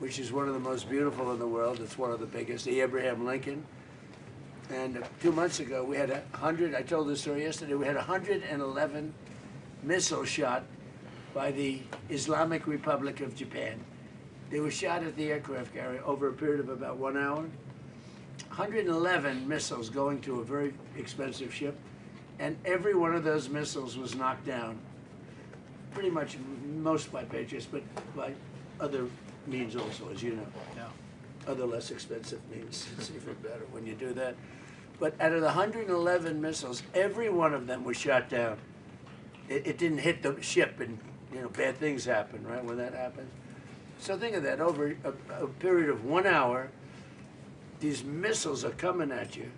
which is one of the most beautiful in the world. It's one of the biggest, the Abraham Lincoln. And 2 months ago, we had 100, I told this story yesterday, we had 111 missiles shot by the Islamic Republic of Japan. They were shot at the aircraft carrier over a period of about 1 hour. 111 missiles going to a very expensive ship, and every one of those missiles was knocked down. Pretty much most by Patriots, but by other means also, as you know. Yeah. Other less expensive means. It's even better when you do that. But out of the 111 missiles, every one of them was shot down. It didn't hit the ship, and bad things happen, right, when that happens. So think of that, over a period of 1 hour, these missiles are coming at you,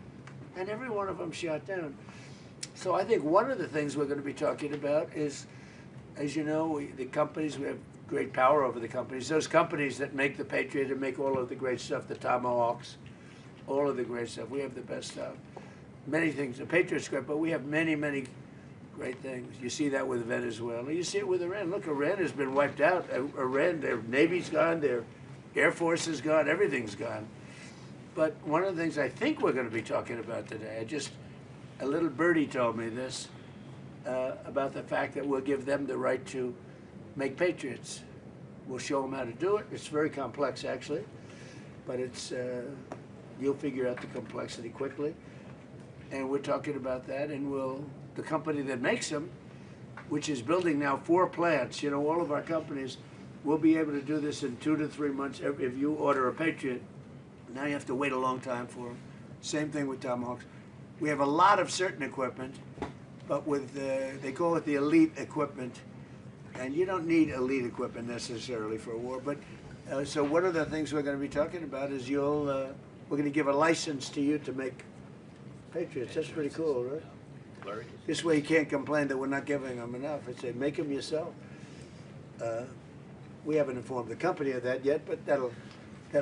and every one of them shot down. So I think one of the things we're going to be talking about is, as you know, the companies, we have great power over the companies. Those companies that make the Patriot and make all of the great stuff, the Tomahawks, all of the great stuff. We have the best stuff. Many things. The Patriot's great, but we have many, many great things. You see that with Venezuela. You see it with Iran. Look, Iran has been wiped out. Iran, their Navy's gone, their Air Force is gone, everything's gone. But one of the things I think we're going to be talking about today, a little birdie told me this, about the fact that we'll give them the right to make Patriots. We'll show them how to do it. It's very complex, actually, but you'll figure out the complexity quickly. And we're talking about that, and the company that makes them, which is building now 4 plants, all of our companies will be able to do this in 2 to 3 months. If you order a Patriot, now you have to wait a long time for them. Same thing with Tomahawks. We have a lot of certain equipment, but they call it the elite equipment, and you don't need elite equipment necessarily for a war. But so one of the things we're going to be talking about is we're going to give a license to you to make Patriots. That's pretty cool, right? This way you can't complain that we're not giving them enough. I say make them yourself. We haven't informed the company of that yet, but that'll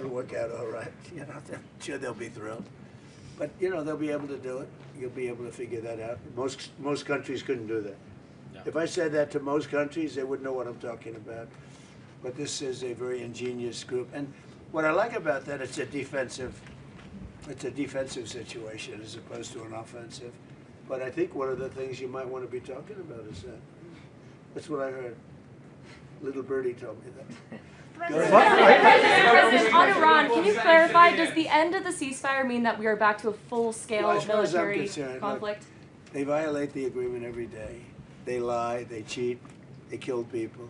work out all right. I'm sure they'll be thrilled. But they'll be able to do it. You'll be able to figure that out. Most countries couldn't do that. No. If I said that to most countries, they wouldn't know what I'm talking about. But this is a very ingenious group. And what I like about that, it's a defensive situation as opposed to an offensive. But I think one of the things you might want to be talking about is that. That's what I heard. Little birdie told me that. President, on Iran, can you clarify, does the end of the ceasefire mean that we are back to a full-scale military conflict? Look, they violate the agreement every day. They lie, they cheat, they kill people.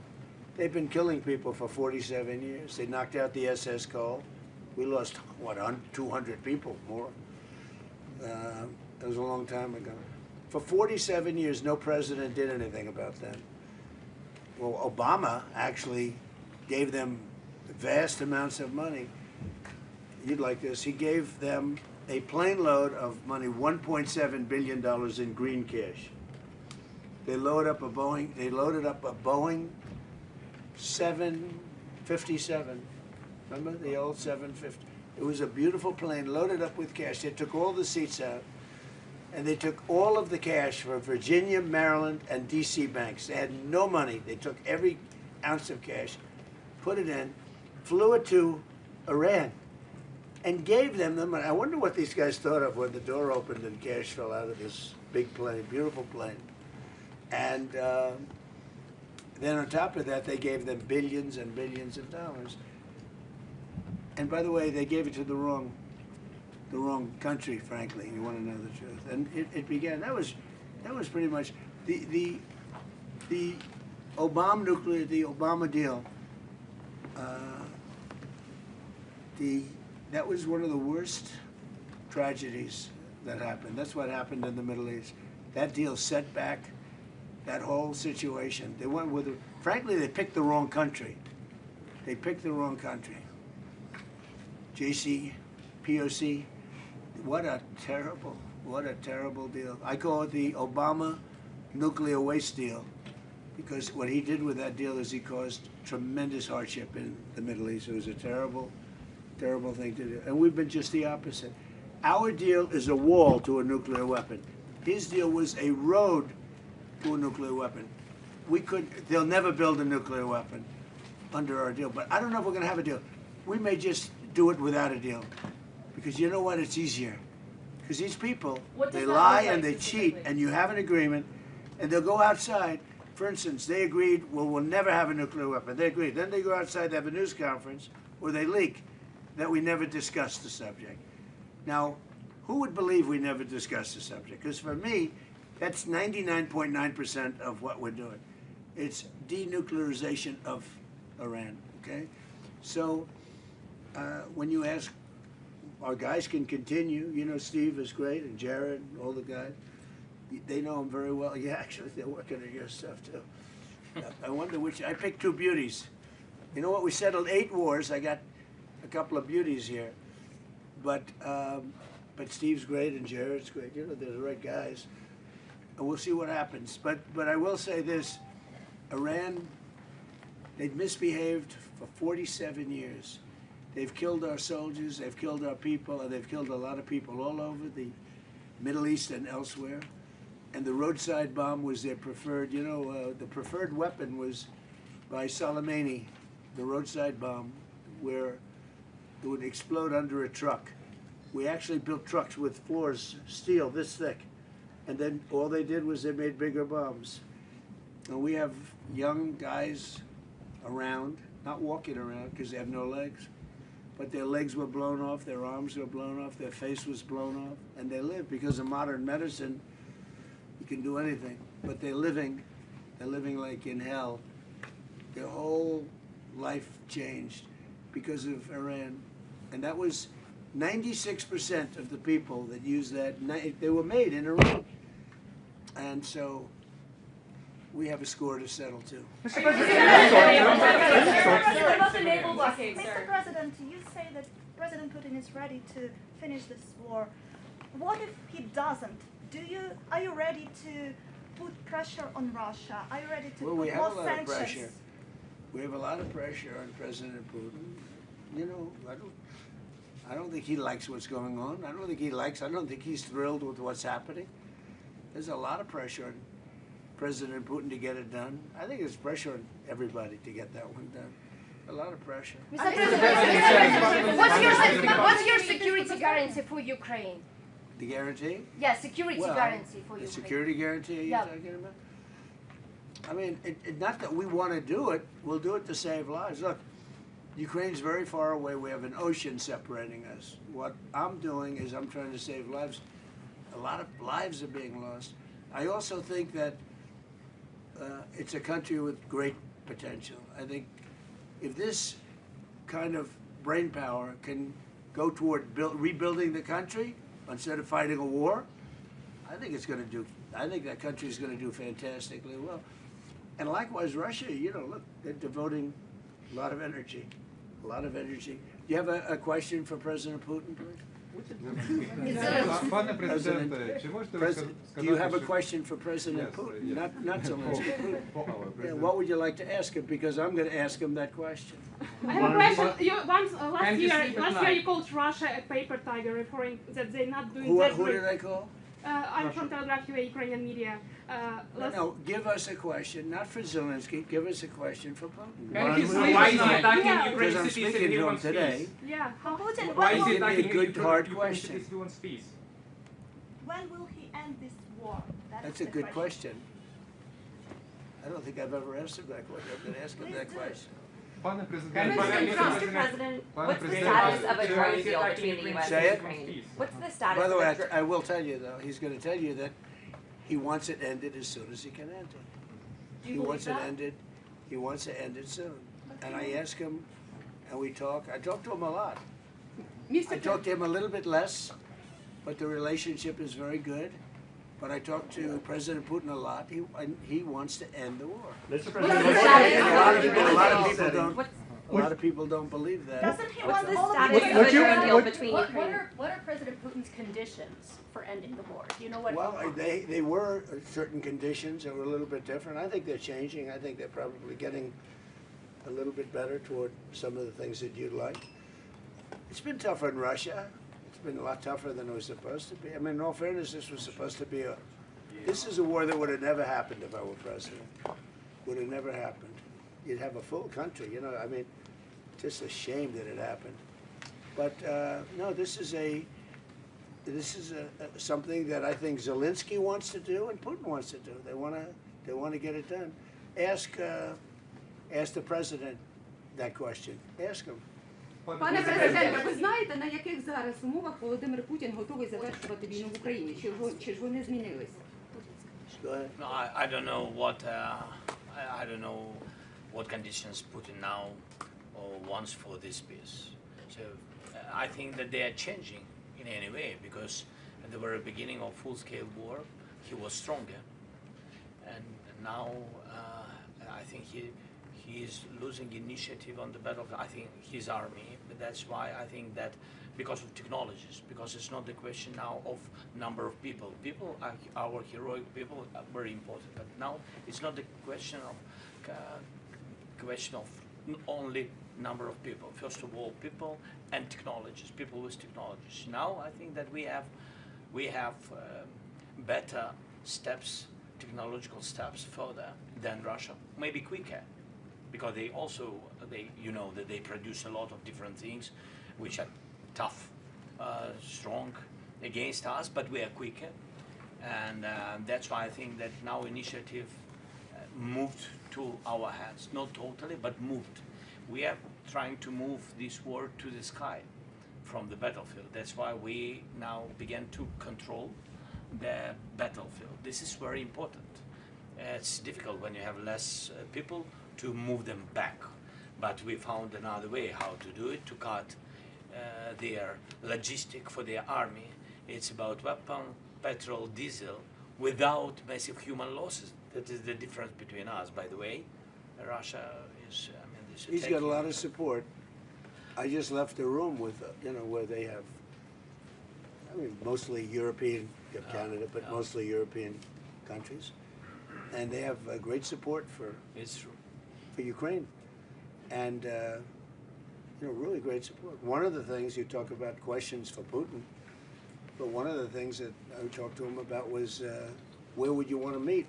They've been killing people for 47 years. They knocked out the SS Cole. We lost, 200 people more. That was a long time ago. For 47 years, no president did anything about that. Well, Obama actually gave them vast amounts of money. you'd like this. He gave them a plane load of money, $1.7 billion in green cash. They loaded up a Boeing 757. Remember the old 750? It was a beautiful plane loaded up with cash. They took all the seats out, and they took all of the cash for Virginia, Maryland, and D.C. banks. They had no money. They took every ounce of cash, put it in, flew it to Iran, and gave them the money. I wonder what these guys thought of when the door opened and cash fell out of this big plane, beautiful plane. And then on top of that, they gave them billions and billions of dollars. And by the way, they gave it to the wrong country, frankly. You want to know the truth. And it began. That was pretty much the Obama deal. That was one of the worst tragedies that happened. That's what happened in the Middle East. That deal set back that whole situation. They went with, frankly, they picked the wrong country. They picked the wrong country. POC, what a terrible deal. I call it the Obama nuclear waste deal, because what he did with that deal is he caused tremendous hardship in the Middle East. It was a terrible thing to do. And we've been just the opposite. Our deal is a wall to a nuclear weapon. His deal was a road to a nuclear weapon. They'll never build a nuclear weapon under our deal, but I don't know if we're gonna have a deal. We may just do it without a deal, because you know what, it's easier. Because these people, they lie and they cheat, and you have an agreement, and they'll go outside. For instance, they agreed, well, we'll never have a nuclear weapon. They agreed. Then they go outside, they have a news conference, or they leak that we never discussed the subject. Now, who would believe we never discussed the subject? Because for me, that's 99.9% of what we're doing. It's denuclearization of Iran, okay? So when you ask, our guys can continue. You know, Steve is great, and Jared, and all the guys. They know him very well. Yeah, actually, they're working on your stuff, too. I wonder which, I picked two beauties. You know what, we settled 8 wars. I got a couple of beauties here. But Steve's great, and Jared's great. You know, they're the right guys. And we'll see what happens. But I will say this, Iran, they've misbehaved for 47 years. They've killed our soldiers, they've killed our people, and they've killed a lot of people all over the Middle East and elsewhere. And the roadside bomb was their preferred, you know, the preferred weapon was by Soleimani, the roadside bomb, where it would explode under a truck. We actually built trucks with floors, steel this thick. And then all they did was they made bigger bombs. And we have young guys around, not walking around because they have no legs, but their legs were blown off, their arms were blown off, their face was blown off, and they live because of modern medicine. You can do anything, but they're living like in hell. Their whole life changed because of Iran. And that was 96% of the people that used that, they were made in Iran. And so we have a score to settle too. Mr. President, what about the naval blockade, sir? Mr. President, you say that President Putin is ready to finish this war. What if he doesn't? Are you ready to put pressure on Russia? Are you ready to put more sanctions? We have a lot of pressure on President Putin. You know, I don't think he likes what's going on. I don't think he's thrilled with what's happening. There's a lot of pressure on President Putin to get it done. I think there's pressure on everybody to get that one done. A lot of pressure. Mr. President, what's your security guarantee for Ukraine? The guarantee? Yeah, security guarantee for Ukraine. The security guarantee you're talking about? I mean, not that we want to do it. We'll do it to save lives. Look, Ukraine's very far away. We have an ocean separating us. What I'm doing is I'm trying to save lives. A lot of lives are being lost. I also think that it's a country with great potential. I think if this kind of brain power can go toward rebuilding the country instead of fighting a war, I think that country is going to do fantastically well. And likewise, Russia, you know, look, they're devoting a lot of energy. a lot of energy. Do you have a question for President Putin, please? Пане президенте, чи можете ви сказати, Do you have a question for President Putin? Yes. Not Zelensky. Yeah, what would you like to ask him? Because I'm going to ask him that question. I have a question. Can you Last speak year live? you called Russia a paper tiger, referring that they're not doing that Who great. did I call? I'm from Telegraph UA, Ukrainian media. No, give us a question, not for Zelensky. Give us a question for Putin. Why is he attacking Yeah. Ukraine Because I'm cities speaking and he to him wants today. peace? Yeah, how Putin, Why is he Give me a attacking good, Ukraine hard cities question. and he wants peace? when will he end this war? That's a good question. I don't think I've ever asked him that question. I'm going to ask him that question. Пане Mr. президенте, President, what's the status of a drone deal between the U.S. Say and it? Ukraine? What's the status By the of way, a drone? I will tell you, though, he's going to tell you that he wants it ended as soon as he can end it. Do you He believe wants it that? ended. He wants to end it soon. And I ask him, and we talk. I talk to him a lot. I talk to him a little bit less, but the relationship is very good. But I talk to President Putin a lot. He wants to end the war. Mr. A lot of people don't believe that. Doesn't he What's want the all of status it? of a drone deal between Ukraine? What are President Putin's conditions for ending the war? Do you know what? Well, they were certain conditions that were a little bit different. I think they're changing. I think they're probably getting a little bit better toward some of the things that you'd like. It's been tougher in Russia. It's been a lot tougher than it was supposed to be. I mean, in all fairness, this was supposed to be this is a war that would have never happened if I were president. Would have never happened. You'd have a full country, you know. I mean, just a shame that it happened. But no, this is something that I think Zelensky wants to do and Putin wants to do. They want to get it done. Ask the president that question. Ask him. Пане президенте, ви знаєте, на яких зараз умовах Володимир Путін готовий завершувати війну в Україні? Чи ж вони змінились? Go ahead. No, I don't know what I don't know what conditions Putin now wants for this peace. So I think that they are changing in any way, because at the very beginning of full-scale war, he was stronger, and now I think he is losing initiative on the battlefield. I think his army, but that's why I think that because of technologies, because it's not the question now of number of people. People are our heroic people are very important, but now it's not the question of only number of people. First of all, people and technologies, people with technologies. Now I think that we have better steps, technological steps further than Russia, maybe quicker, because you know that they produce a lot of different things which are tough, strong against us, but we are quicker, and that's why I think that now initiative moved to our hands, not totally, but moved. We are trying to move this war to the sky from the battlefield. That's why we now begin to control the battlefield. This is very important. It's difficult when you have less people to move them back, but we found another way how to do it, to cut their logistic for their army. It's about weapon, petrol, diesel, without massive human losses. That is the difference between us, by the way. Russia is, He's got a lot of support. I just left the room with, where they have, mostly European, you have Canada, but mostly European countries. And they have great support for Ukraine. And, really great support. One of the things, you talk about questions for Putin, but one of the things that I talked to him about was, where would you want to meet?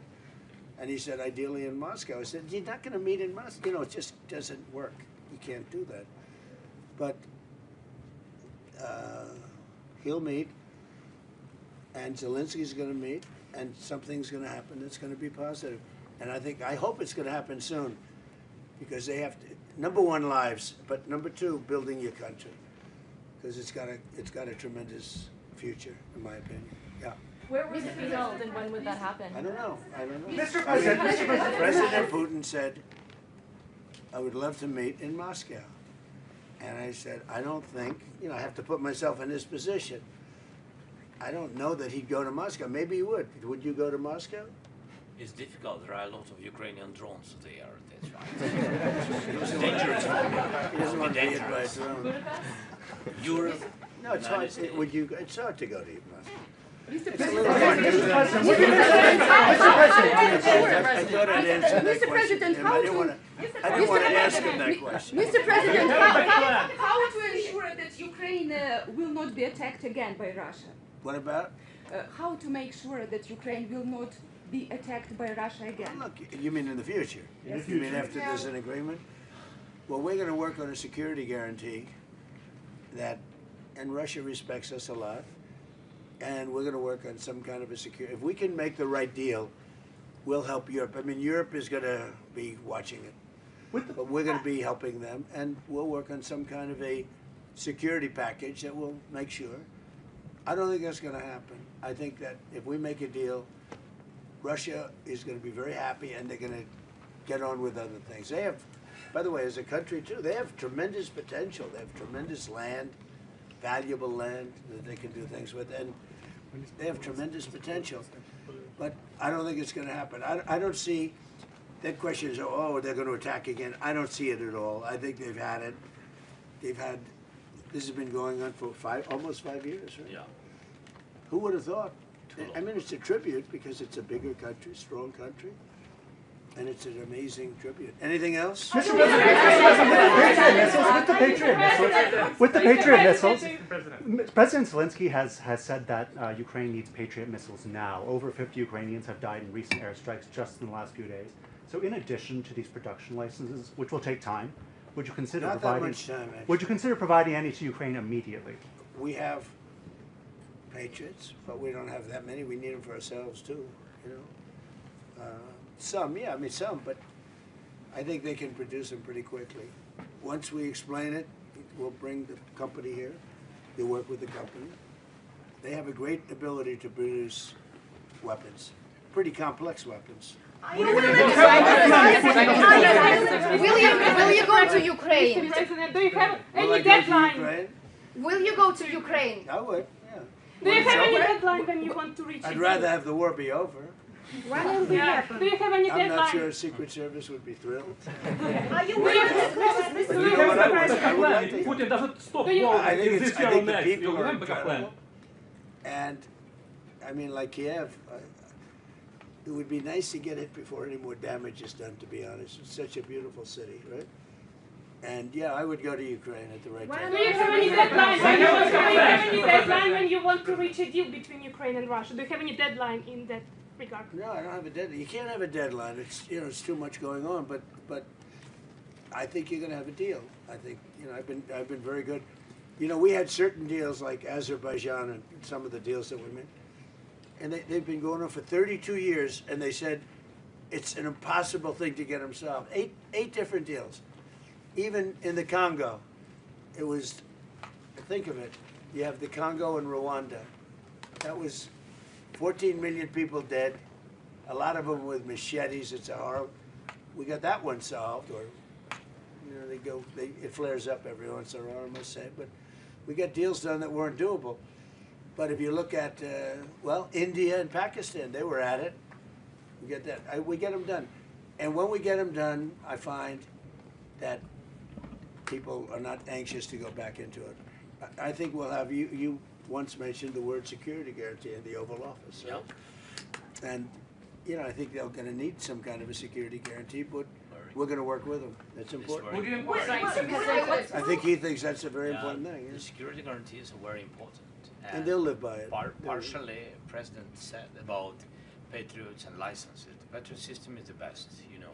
And he said, ideally in Moscow. I said, you're not going to meet in Moscow. It just doesn't work. You can't do that. But he'll meet, and Zelensky's going to meet, and something's going to happen that's going to be positive. And I hope it's going to happen soon, because they have to, number one, lives, but number two, building your country, because it's got a tremendous future, in my opinion. Yeah. Where was it held, and when would that happen? I don't know. Mr. President, President Putin said, I would love to meet in Moscow. And I said, I don't think, I have to put myself in his position. I don't know that he'd go to Moscow. Maybe he would. Would you go to Moscow? It's difficult. There are a lot of Ukrainian drones there. That's right. It's dangerous. He doesn't want to be hit by a drone. Europe. No, it's hard. It's hard to go to Moscow. Mr. President, how to ask him that question. Mr. President, how to ensure that Ukraine will not be attacked again by Russia? What about? How to make sure that Ukraine will not be attacked by Russia again? Well, look, you mean in the future? Yes. You mean after there's an agreement? Well, we're going to work on a security guarantee that, and Russia respects us a lot, and we're going to work on some kind of a security. If we can make the right deal, we'll help Europe. I mean, Europe is going to be watching it, but we're going to be helping them, and we'll work on some kind of a security package that will make sure. I don't think that's going to happen. I think that if we make a deal, Russia is going to be very happy, and they're going to get on with other things. They have, by the way, as a country too, they have tremendous potential. They have tremendous land, valuable land that they can do things with, and they have tremendous potential. But I don't think it's going to happen. I don't see, that question is, oh, they're going to attack again. I don't see it at all. I think they've had it. This has been going on for almost 5 years, right? Yeah. Who would have thought? I mean, it's a tribute because it's a bigger country, strong country, and it's an amazing tribute. Anything else? Mr. President, with the Patriot missiles, President Zelensky has said that Ukraine needs Patriot missiles now. Over 50 Ukrainians have died in recent airstrikes just in the last few days. So in addition to these production licenses, which will take time, would you consider Not that much time, actually. Would you consider providing any to Ukraine immediately? We have Patriots, but we don't have that many. We need them for ourselves too, you know. Some, yeah, I mean some, but I think they can produce them pretty quickly. Once we explain it, we'll bring the company here. You'll work with the company. They have a great ability to produce weapons, pretty complex weapons. Will you go to Ukraine? Mr. President, do you have Will I any go to deadline? Ukraine? Will you go to Ukraine? I would, yeah. Do you When it's have any over, deadline when you want to reach I'd it? rather have the war be over. When will it happen? Do you have any I'm deadline? not sure Secret Service would be thrilled. Are you willing to close? You know what I would like to- Putin doesn't stop Do you- war I think in this it's, year I or think the next. people You are have backup plan. incredible. And, I mean, like Kiev, it would be nice to get it before any more damage is done, to be honest. It's such a beautiful city, right? And yeah, I would go to Ukraine at the right time. Do you have any deadline? Do you have any deadline when you want to reach a deal between Ukraine and Russia? Do you have any deadline in that regard? No, I don't have a deadline. You can't have a deadline. It's, you know, it's too much going on. But I think you're going to have a deal. I think, you know, I've been very good. You know, we had certain deals like Azerbaijan and some of the deals that we made, and they've been going on for 32 years. And they said it's an impossible thing to get them solved. Eight different deals. Even in the Congo, it was. Think of it. You have the Congo and Rwanda. That was 14 million people dead, a lot of them with machetes. It's a horror. We got that one solved, or you know, it flares up every once in a while, I must say. But we got deals done that weren't doable. But if you look at well, India and Pakistan, they were at it. We get that. We get them done, and when we get them done, I find that people are not anxious to go back into it. I think we'll have you once mentioned the word security guarantee in the Oval Office. So. Yep. And, you know, I think they're going to need some kind of a security guarantee, but we're going to work with them. That's important. I think he thinks that's a very important thing. Yeah? The security guarantees are very important. And they'll live by it. Partially, President said about Patriots and licenses. The Patriot system is the best, you know,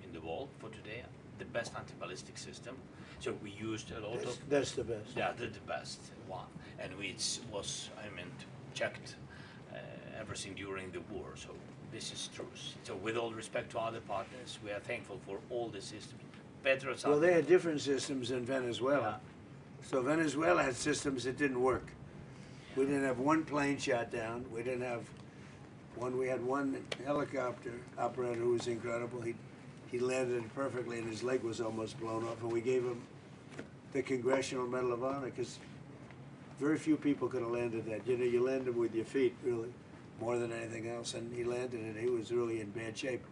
in the world for today. The best anti-ballistic system. So we used a lot of. That's the best. Yeah, the best one, and which was, I mean, checked everything during the war. So this is true. So with all respect to other partners, we are thankful for all the systems. Patriots. Well, they had different systems in Venezuela. Yeah. So Venezuela had systems that didn't work. We didn't have one plane shot down. We didn't have one. We had one helicopter operator who was incredible. He landed it perfectly, and his leg was almost blown off. And we gave him the Congressional Medal of Honor because very few people could have landed that. You know, you land them with your feet, really. more than anything else, and he landed it. He was really in bad shape.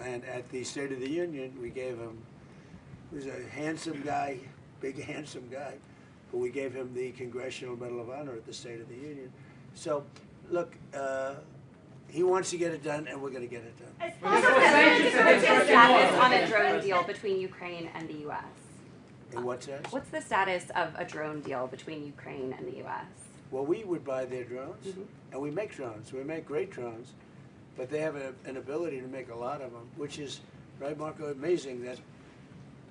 And at the State of the Union, we gave him, he was a handsome guy, big handsome guy, but we gave him the Congressional Medal of Honor at the State of the Union. So, look, he wants to get it done, and we're going to get it done. What's the status on a drone deal between Ukraine and the U.S.? And what's that? What's the status of a drone deal between Ukraine and the U.S.? Well, we would buy their drones, and we make drones. We make great drones, but they have an ability to make a lot of them, which is, right, Marco, amazing that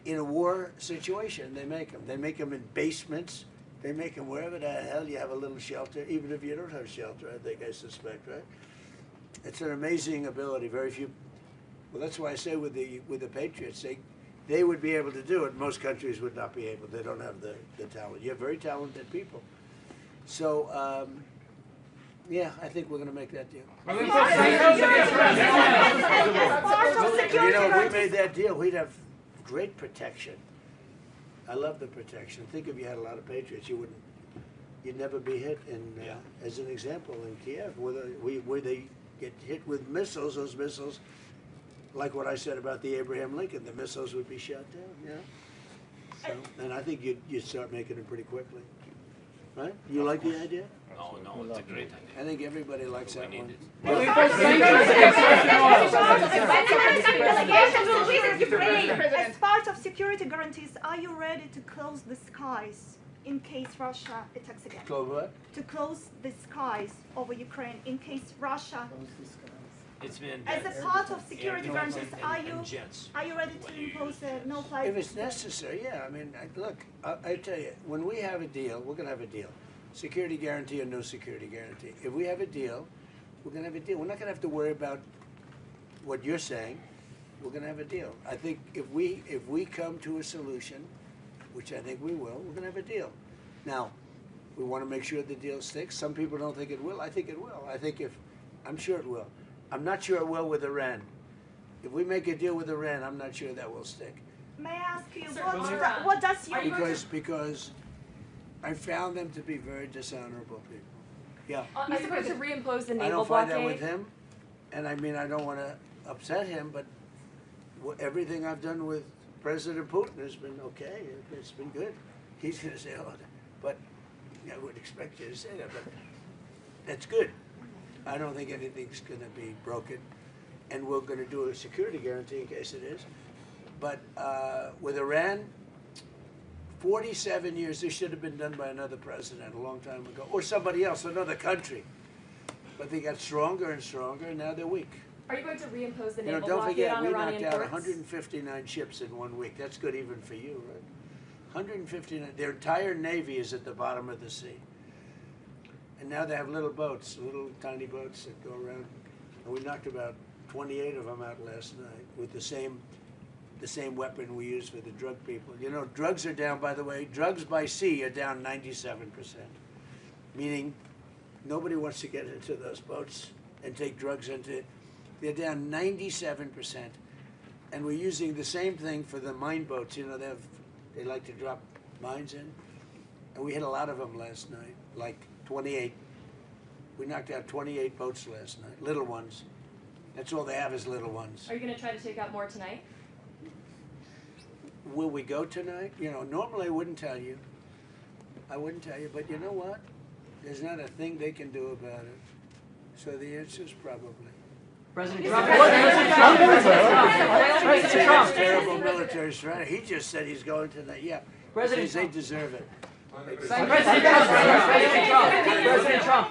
in a war situation, they make them. They make them in basements. They make them wherever the hell you have a little shelter, even if you don't have shelter, I suspect, right? It's an amazing ability. Very few. Well, that's why I say with the Patriots, they would be able to do it. Most countries would not be able. They don't have the talent. You have very talented people. So, yeah, I think we're going to make that deal. You know, if we made that deal, we'd have great protection. I love the protection. Think if you had a lot of Patriots, you'd never be hit. As an example, in Kiev, where they get hit with missiles, those missiles, like what I said about the Abraham Lincoln, the missiles would be shot down. Yeah. So, and I think you'd start making them pretty quickly. Right? You like the idea? No, it's a great idea. I think everybody likes that one. As part of security guarantees, are you ready to close the skies in case Russia attacks again? Close what? To close the skies over Ukraine in case Russia. It's been as a part of security guarantees, are you ready to impose a no-fly? If it's necessary, yeah. I mean, look, I tell you, when we have a deal, we're going to have a deal. Security guarantee or no security guarantee. If we have a deal, we're going to have a deal. We're not going to have to worry about what you're saying. We're going to have a deal. I think if we come to a solution, which I think we will, we're going to have a deal. Now, we want to make sure the deal sticks. Some people don't think it will. I think it will. I'm sure it will. I'm not sure it will with Iran. If we make a deal with Iran, I'm not sure that will stick. May I ask you, what does your Because I found them to be very dishonorable people. Yeah. Are you supposed to reimpose the naval blockade? I don't find that with him, and I mean, I don't want to upset him, but everything I've done with President Putin has been okay. It's been good. He's going to say, oh, but I would expect you to say that, but that's good. I don't think anything's going to be broken, and we're going to do a security guarantee in case it is. But with Iran, 47 years, this should have been done by another president a long time ago, or somebody else, another country. But they got stronger and stronger, and now they're weak. Are you going to reimpose the naval don't blockade forget, on we Iranian knocked out ports? 159 ships in 1 week. That's good even for you, right? 159. Their entire navy is at the bottom of the sea. And now they have little boats, little tiny boats that go around. And we knocked about 28 of them out last night with the same weapon we use for the drug people. You know, drugs are down, by the way, drugs by sea are down 97%. Meaning nobody wants to get into those boats and take drugs into it. They're down 97%. And we're using the same thing for the mine boats. You know, they like to drop mines in. And we hit a lot of them last night, like 28. We knocked out 28 boats last night, little ones. That's all they have is little ones. Are you going to try to take out more tonight? Will we go tonight? You know, normally I wouldn't tell you. But you know what? There's not a thing they can do about it. So the answer is probably. President Trump. Terrible military strategy. He just said he's going tonight. Yeah. President They deserve it.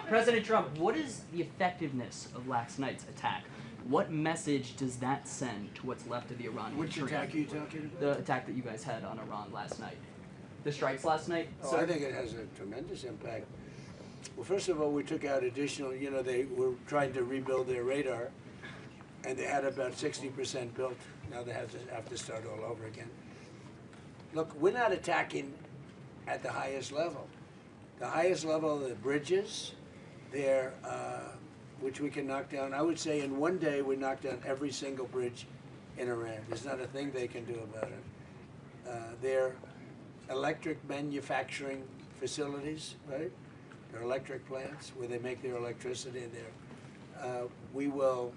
President Trump, what is the effectiveness of last night's attack? What message does that send to what's left of the Iranian Which attack are you talking about? The attack that you guys had on Iran last night. The strikes last night? I think it has a tremendous impact. Well, first of all, we took out additional, you know, they were trying to rebuild their radar, and they had about 60% built. Now they have to start all over again. Look, we're not attacking at the highest level. The highest level are the bridges, which we can knock down. I would say in one day we knocked down every single bridge in Iran. There's not a thing they can do about it. Their electric manufacturing facilities, right? their electric plants where they make their electricity there. We will,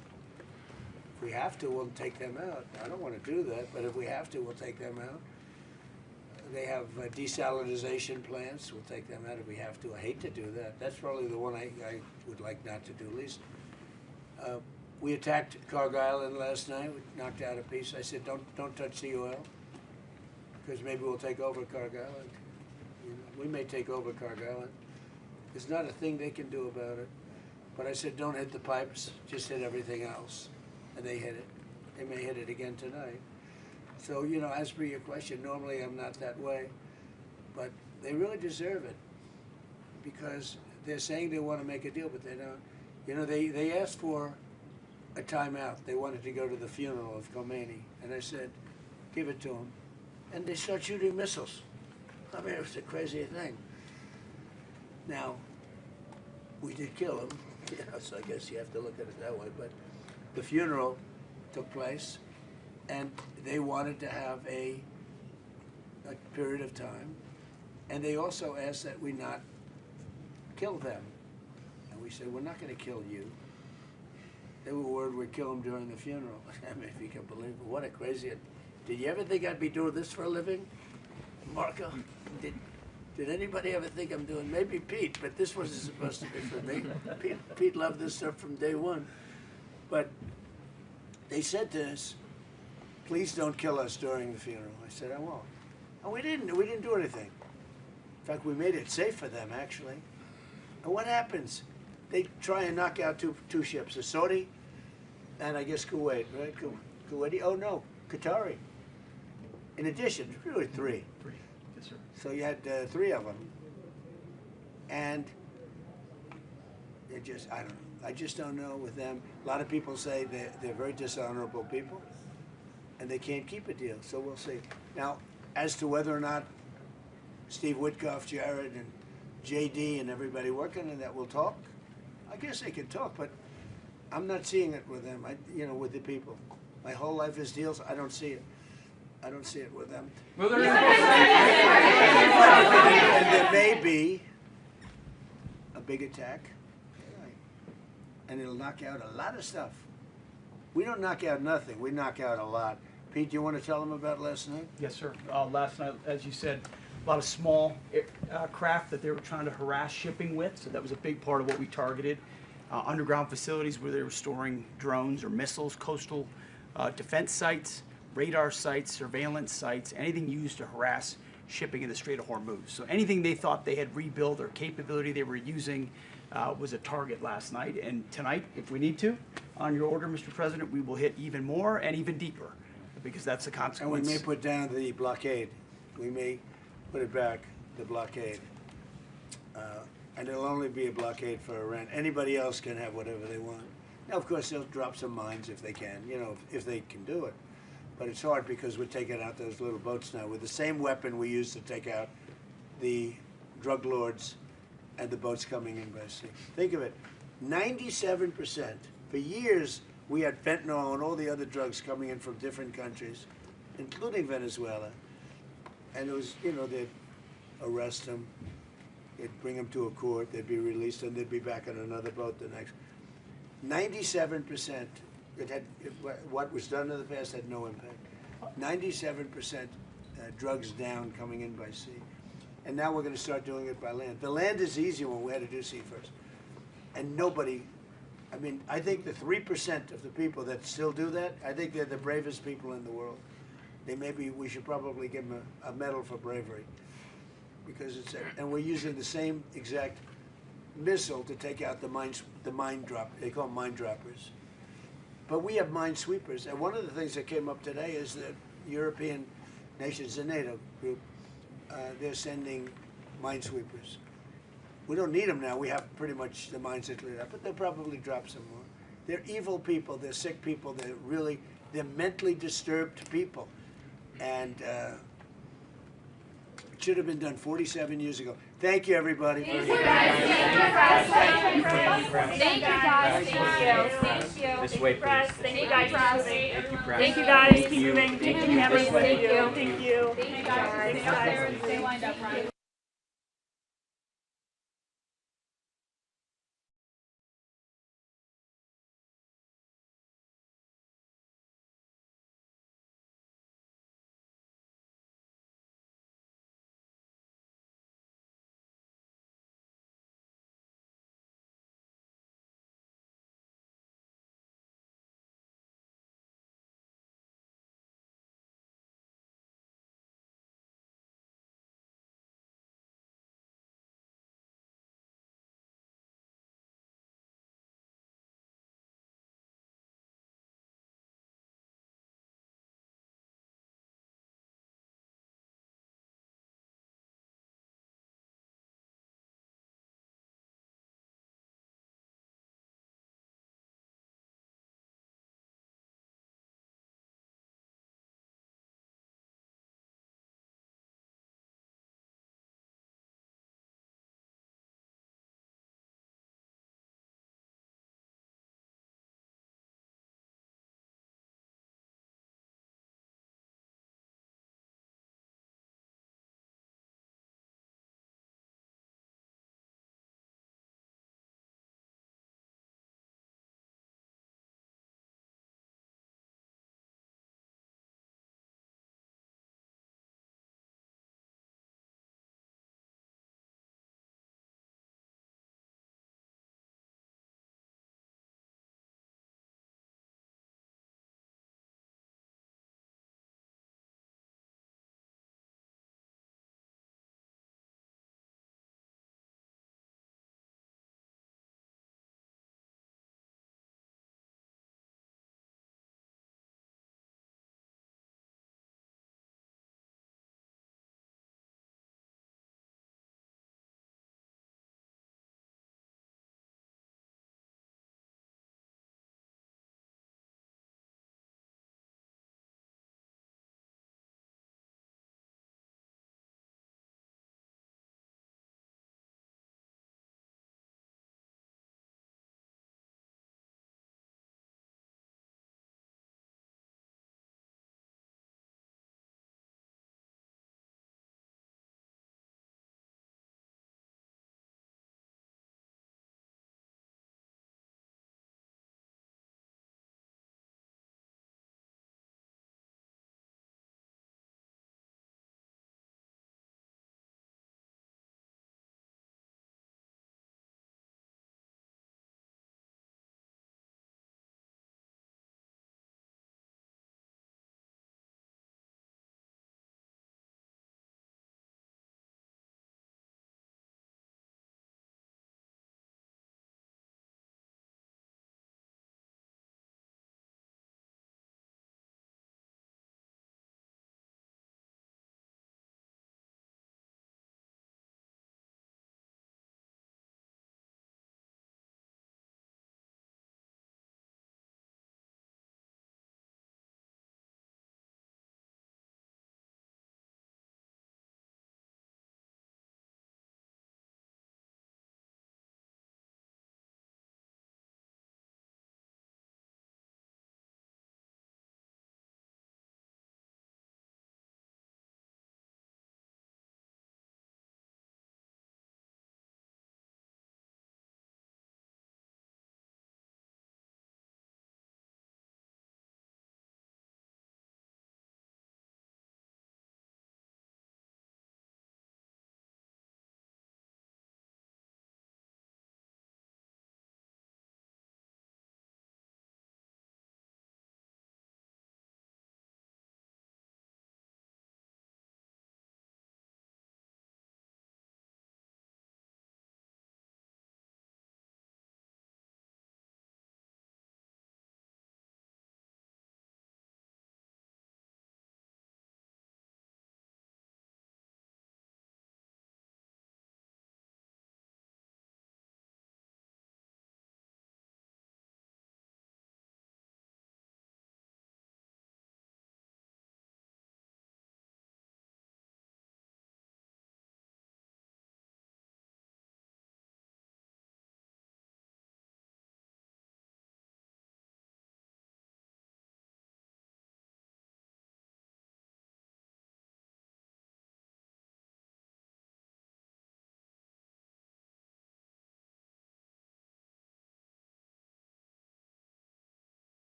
if we have to, we'll take them out. I don't want to do that, but if we have to, we'll take them out. They have desalinization plants. We'll take them out if we have to. I hate to do that. That's probably the one I would like not to do least. We attacked Cargill Island last night. We knocked out a piece. I said, don't touch the oil, because maybe we'll take over Cargill Island. You know, we may take over Cargill Island. There's not a thing they can do about it. But I said, don't hit the pipes. Just hit everything else. And they hit it. They may hit it again tonight. So, you know, as per your question, normally I'm not that way, but they really deserve it, because they're saying they want to make a deal, but they don't. You know, they asked for a timeout. They wanted to go to the funeral of Khomeini, and I said, give it to them. And they start shooting missiles. I mean, it was the craziest thing. Now, we did kill him, you know, so I guess you have to look at it that way, but the funeral took place, and they wanted to have a period of time, and they also asked that we not kill them. And we said, we're not going to kill you. They were worried we'd kill them during the funeral. I mean, if you can believe it, what a crazy... Did you ever think I'd be doing this for a living, Marco? Did anybody ever think I'm doing... Maybe Pete, but this wasn't supposed to be for me. Pete loved this stuff from day one. But they said to us, please don't kill us during the funeral. I said, I won't. And we didn't do anything. In fact, we made it safe for them, actually. And what happens? They try and knock out two ships, a Saudi and I guess Kuwait, right? Kuwaiti? Oh, no, Qatari. In addition, really three. Three, yes, sir. So you had 3 of them. And it just, I don't know. I just don't know with them. A lot of people say they're very dishonorable people, and they can't keep a deal, so we'll see. Now, as to whether or not Steve Witkoff, Jared, and JD, and everybody working on that will talk, I guess they can talk, but I'm not seeing it with them, you know, with the people. My whole life is deals, I don't see it. I don't see it with them. Well, and there may be a big attack, and it'll knock out a lot of stuff. We don't knock out nothing, we knock out a lot. Pete, do you want to tell them about last night? Yes, sir. Last night, as you said, a lot of small craft that they were trying to harass shipping with, so that was a big part of what we targeted. Underground facilities where they were storing drones or missiles, coastal defense sites, radar sites, surveillance sites, anything used to harass shipping in the Strait of Hormuz. So anything they thought they had rebuilt or capability they were using was a target last night. And tonight, if we need to, on your order, Mr. President, we will hit even more and even deeper, because that's the consequence. And we may put down the blockade. We may put it back, the blockade. And it'll only be a blockade for Iran. Anybody else can have whatever they want. Now, of course, they'll drop some mines if they can, you know, if they can do it. But it's hard because we're taking out those little boats now with the same weapon we used to take out the drug lords and the boats coming in by sea. Think of it, 97%. For years, we had fentanyl and all the other drugs coming in from different countries, including Venezuela. And it was, you know, they'd arrest them, they'd bring them to a court, they'd be released, and they'd be back on another boat the next. 97%. What was done in the past had no impact. 97% drugs down coming in by sea. And now we're going to start doing it by land. The land is easy when we had to do sea first. And nobody, I mean, I think the 3% of the people that still do that, I think they're the bravest people in the world. We should probably give them a medal for bravery. Because it's, and we're using the same exact missile to take out the mine drop. They call them mine droppers. But we have mine sweepers. And one of the things that came up today is that European nations, the NATO group, they're sending mine sweepers. We don't need them now. We have pretty much the mines that cleared up, but they'll probably drop some more. They're evil people. They're sick people. They're mentally disturbed people. And it should have been done 47 years ago. Thank you, everybody. Thank you, guys. Thank you, guys. Thank you. This way, please. Thank you, guys. Thank you, guys. Keep moving. Thank you, cameras. Thank you. Thank you. Thank you, guys. Stay lined up, Ryan.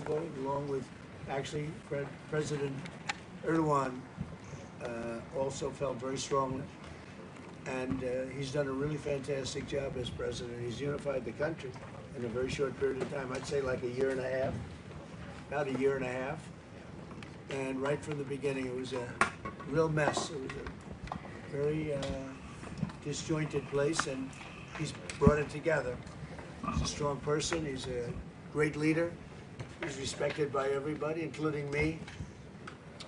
vote, along with, actually, President Erdogan also felt very strongly. And he's done a really fantastic job as president. He's unified the country in a very short period of time. I'd say like a year and a half, about a year and a half. And right from the beginning, it was a real mess. It was a very disjointed place, and he's brought it together. He's a strong person. He's a great leader. He's respected by everybody, including me.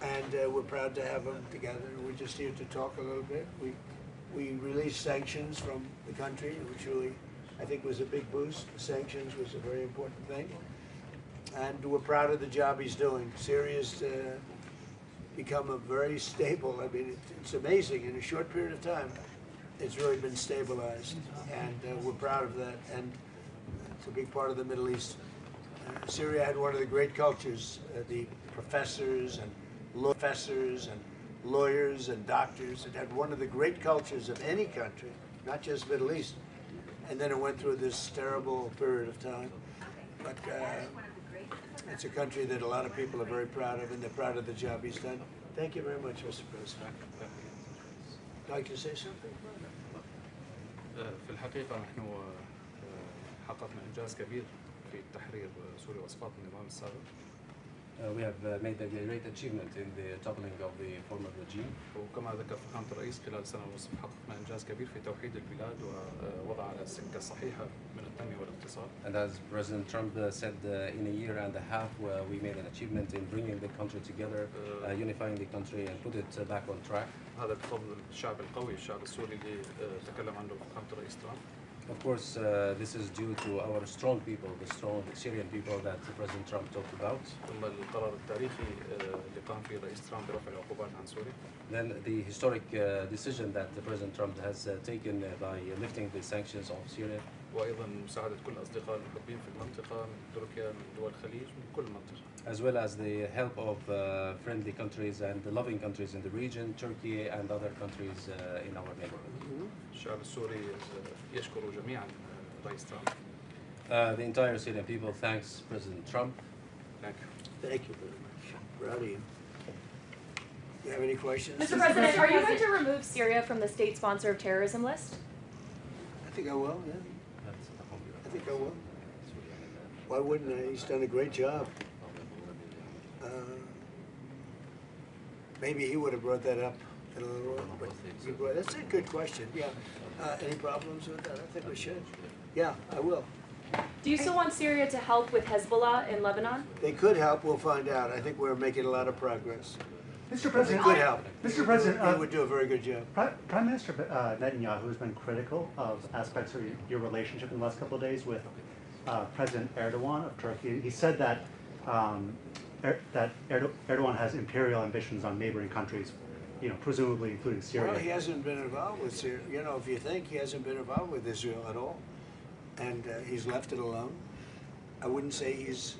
And we're proud to have him together. We're just here to talk a little bit. We released sanctions from the country, which really, I think, was a big boost. The sanctions was a very important thing. And we're proud of the job he's doing. Syria's become a very stable, I mean, it's amazing. In a short period of time, it's really been stabilized. And we're proud of that. And it's a big part of the Middle East. Syria had one of the great cultures, the professors and lawyers and doctors. It had one of the great cultures of any country, not just Middle East. And then it went through this terrible period of time. But it's a country that a lot of people are very proud of, and they're proud of the job he's done. Thank you very much, Mr. President. Like to say something? في الحقيقة نحن حققنا إنجاز كبير في تحرير سوريا وإسقاط النظام السابق. We have made a great achievement in the toppling of the former regime. وكما ذكر فخامة الرئيس خلال سنة ونصف حققنا إنجاز كبير في توحيد البلاد ووضع على السكة الصحيحة من التنمية والاقتصاد. And as President Trump said, in a year and a half, we made an achievement in bringing the country together, unifying the country, and put it back on track. هذا بفضل الشعب القوي، الشعب السوري اللي تكلم عنه فخامة الرئيس ترامب. Of course, this is due to our strong people, the strong Syrian people that President Trump talked about. Then the historic decision that President Trump has taken by lifting the sanctions of Syria. As well as the help of friendly countries and the loving countries in the region, Turkey and other countries in our neighborhood. الشعب السوري يشكر جميعا رئيس ترامب. The entire Syrian people thanks President Trump. Thank you. Thank you very much. Proud of you. Do you have any questions? Mr. President, are you going to remove Syria from the state sponsor of terrorism list? I think I will, yeah. I think I will. Why wouldn't I? He's done a great job. Maybe he would have brought that up in a little while, but that's a good question, yeah. Any problems with that? I think we should. Yeah, I will. Do you still want Syria to help with Hezbollah in Lebanon? They could help, we'll find out. I think we're making a lot of progress. Mr. President, they could help. Mr. President, they would do a very good job. Prime Minister Netanyahu has been critical of aspects of your relationship in the last couple of days with President Erdogan of Turkey. He said that Erdogan has imperial ambitions on neighboring countries, presumably including Syria. Well, he hasn't been involved with Syria. If you think, he hasn't been involved with Israel at all. And he's left it alone. I wouldn't say he's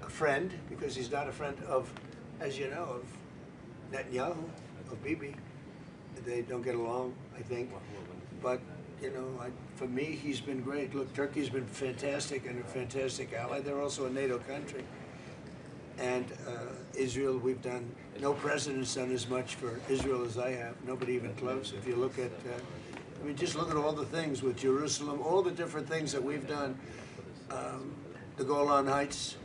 a friend, because he's not a friend of, as you know, of Netanyahu, of Bibi. They don't get along, I think. But, for me, he's been great. Look, Turkey's been fantastic and a fantastic ally. They're also a NATO country. And Israel, we've done, no president's done as much for Israel as I have. Nobody even close. If you look at, just look at all the things with Jerusalem, all the different things that we've done. The Golan Heights,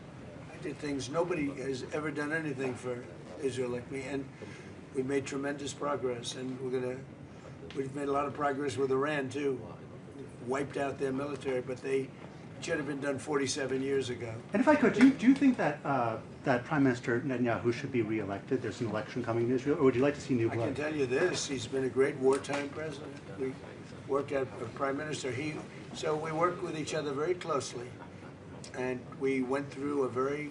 I did things, nobody has ever done anything for Israel like me. And we've made tremendous progress. And we've made a lot of progress with Iran too. Wiped out their military, but they should have been done 47 years ago. And if I could, do you think that that Prime Minister Netanyahu should be re-elected? There's an election coming in Israel, or would you like to see new blood? I can tell you this: he's been a great wartime president. We worked as Prime Minister. So we worked with each other very closely, and we went through a very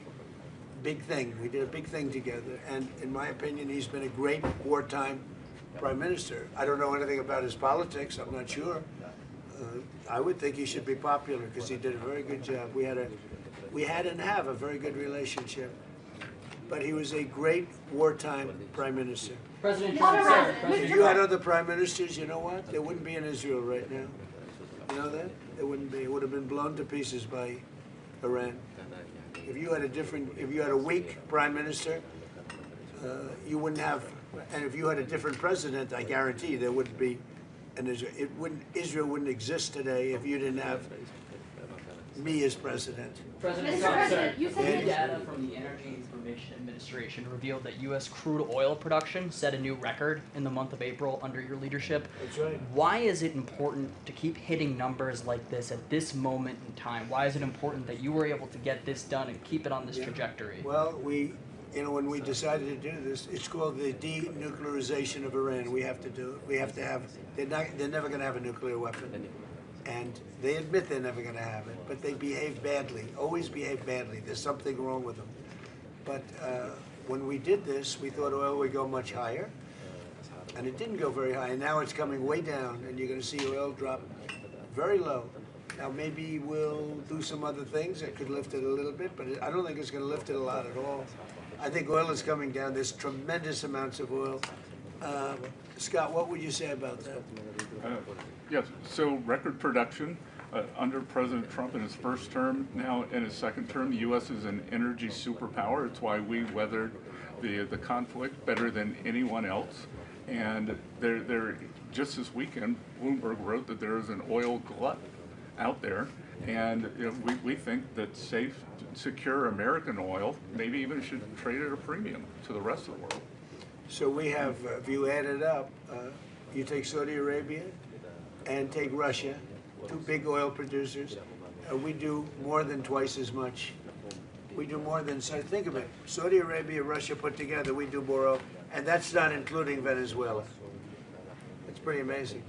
big thing. We did a big thing together, and in my opinion, he's been a great wartime Prime Minister. I don't know anything about his politics. I'm not sure. I would think he should be popular because he did a very good job. We had and have a very good relationship. But he was a great wartime prime minister. President Trump. If you had other prime ministers, you know what? There wouldn't be in Israel right now. You know that? There wouldn't be. It would have been blown to pieces by Iran. If you had a weak prime minister, you wouldn't have, and if you had a different president, I guarantee you there wouldn't be, and Israel wouldn't exist today if you didn't have me as president. President Mr. President, you said new data from the Energy Information Administration revealed that U.S. crude oil production set a new record in the month of April under your leadership. That's right. Why is it important to keep hitting numbers like this at this moment in time? Why is it important that you were able to get this done and keep it on this trajectory? Well, when we decided to do this, it's called the denuclearization of Iran. We have to do it. We have to have. They're never going to have a nuclear weapon, and they admit they're never going to have it. But they behave badly. Always behave badly. There's something wrong with them. But when we did this, we thought oil would go much higher, and it didn't go very high. And now it's coming way down, and you're going to see oil drop very low. Now maybe we'll do some other things that could lift it a little bit, but I don't think it's going to lift it a lot at all. I think oil is coming down. There's tremendous amounts of oil. Scott, what would you say about that? Yes, so record production under President Trump in his first term. Now in his second term, the U.S. is an energy superpower. It's why we weathered the conflict better than anyone else. And just this weekend, Bloomberg wrote that there is an oil glut out there. And we think that safe, secure American oil maybe even should trade at a premium to the rest of the world. So we have, if you add it up, you take Saudi Arabia and take Russia, two big oil producers, we do more than twice as much. We do more than, so think of it, Saudi Arabia, Russia put together, we do more oil, and that's not including Venezuela. It's pretty amazing.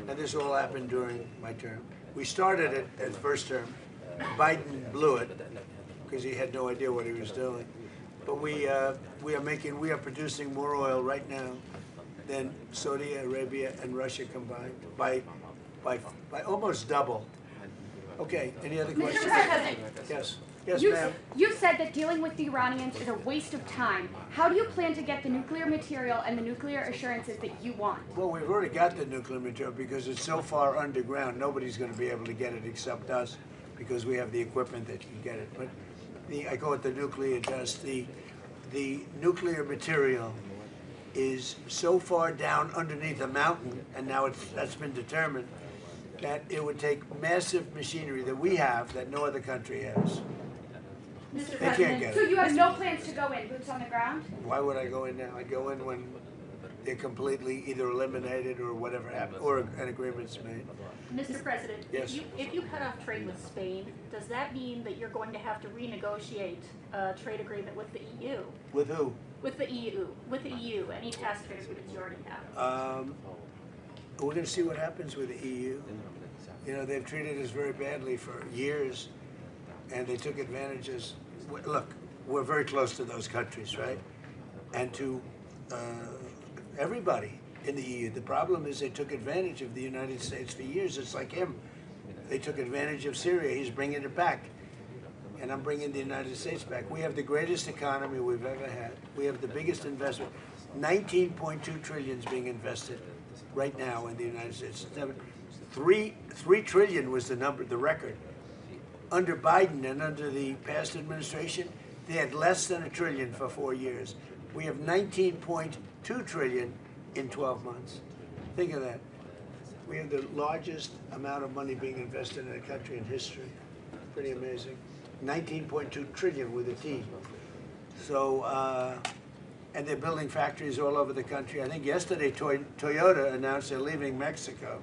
And this all happened during my term. We started it at the first term. Biden blew it because he had no idea what he was doing. But we are producing more oil right now than Saudi Arabia and Russia combined by almost double. Okay, any other questions? Mr. President. Yes. Yes, ma'am. You said that dealing with the Iranians is a waste of time. How do you plan to get the nuclear material and the nuclear assurances that you want? Well, we've already got the nuclear material because it's so far underground, nobody's going to be able to get it except us because we have the equipment that can get it. But I call it the nuclear dust. The nuclear material is so far down underneath a mountain, and now that's been determined, that it would take massive machinery that we have that no other country has. Mr. They can't get President, so it. you have no plans to go in, boots on the ground? Why would I go in now? I'd go in when they're completely either eliminated or whatever happened, or an agreement's made. Mr. President, Yes. if you cut off trade with Spain, does that mean that you're going to have to renegotiate a trade agreement with the EU? With who? With the EU, any past trade agreements you already have? We're going to see what happens with the EU. You know, they've treated us very badly for years, and they took advantages. Look, we're very close to those countries, right? And to everybody in the EU. The problem is they took advantage of the United States for years. It's like him. They took advantage of Syria. He's bringing it back. And I'm bringing the United States back. We have the greatest economy we've ever had. We have the biggest investment. 19.2 trillion is being invested right now in the United States. 3 trillion was the record. Under Biden and under the past administration, they had less than $1 trillion for 4 years. We have 19.2 trillion in 12 months. Think of that. We have the largest amount of money being invested in a country in history. Pretty amazing. 19.2 trillion with a T. So, and they're building factories all over the country. I think yesterday Toyota announced they're leaving Mexico.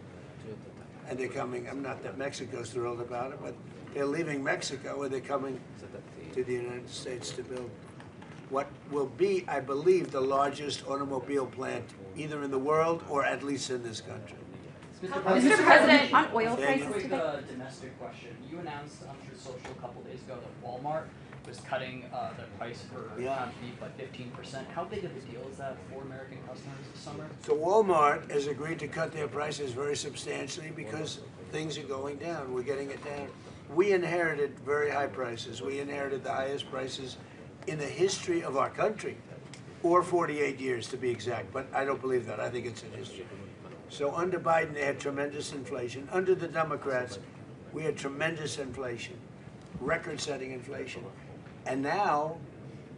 And they're coming, I'm not that Mexico's thrilled about it, but they're leaving Mexico and they're coming to the United States to build what will be, I believe, the largest automobile plant either in the world or at least in this country. Mr. President, on oil prices Quick today. domestic question. You announced on Truth Social a couple days ago that Walmart was cutting the price for ground beef by 15%. How big of a deal is that for American customers this summer? So Walmart has agreed to cut their prices very substantially because things are going down. We're getting it down. We inherited very high prices. We inherited the highest prices in the history of our country, or 48 years to be exact, but I don't believe that. I think it's in history. So under Biden, they had tremendous inflation. Under the Democrats, we had tremendous inflation, record-setting inflation. And now,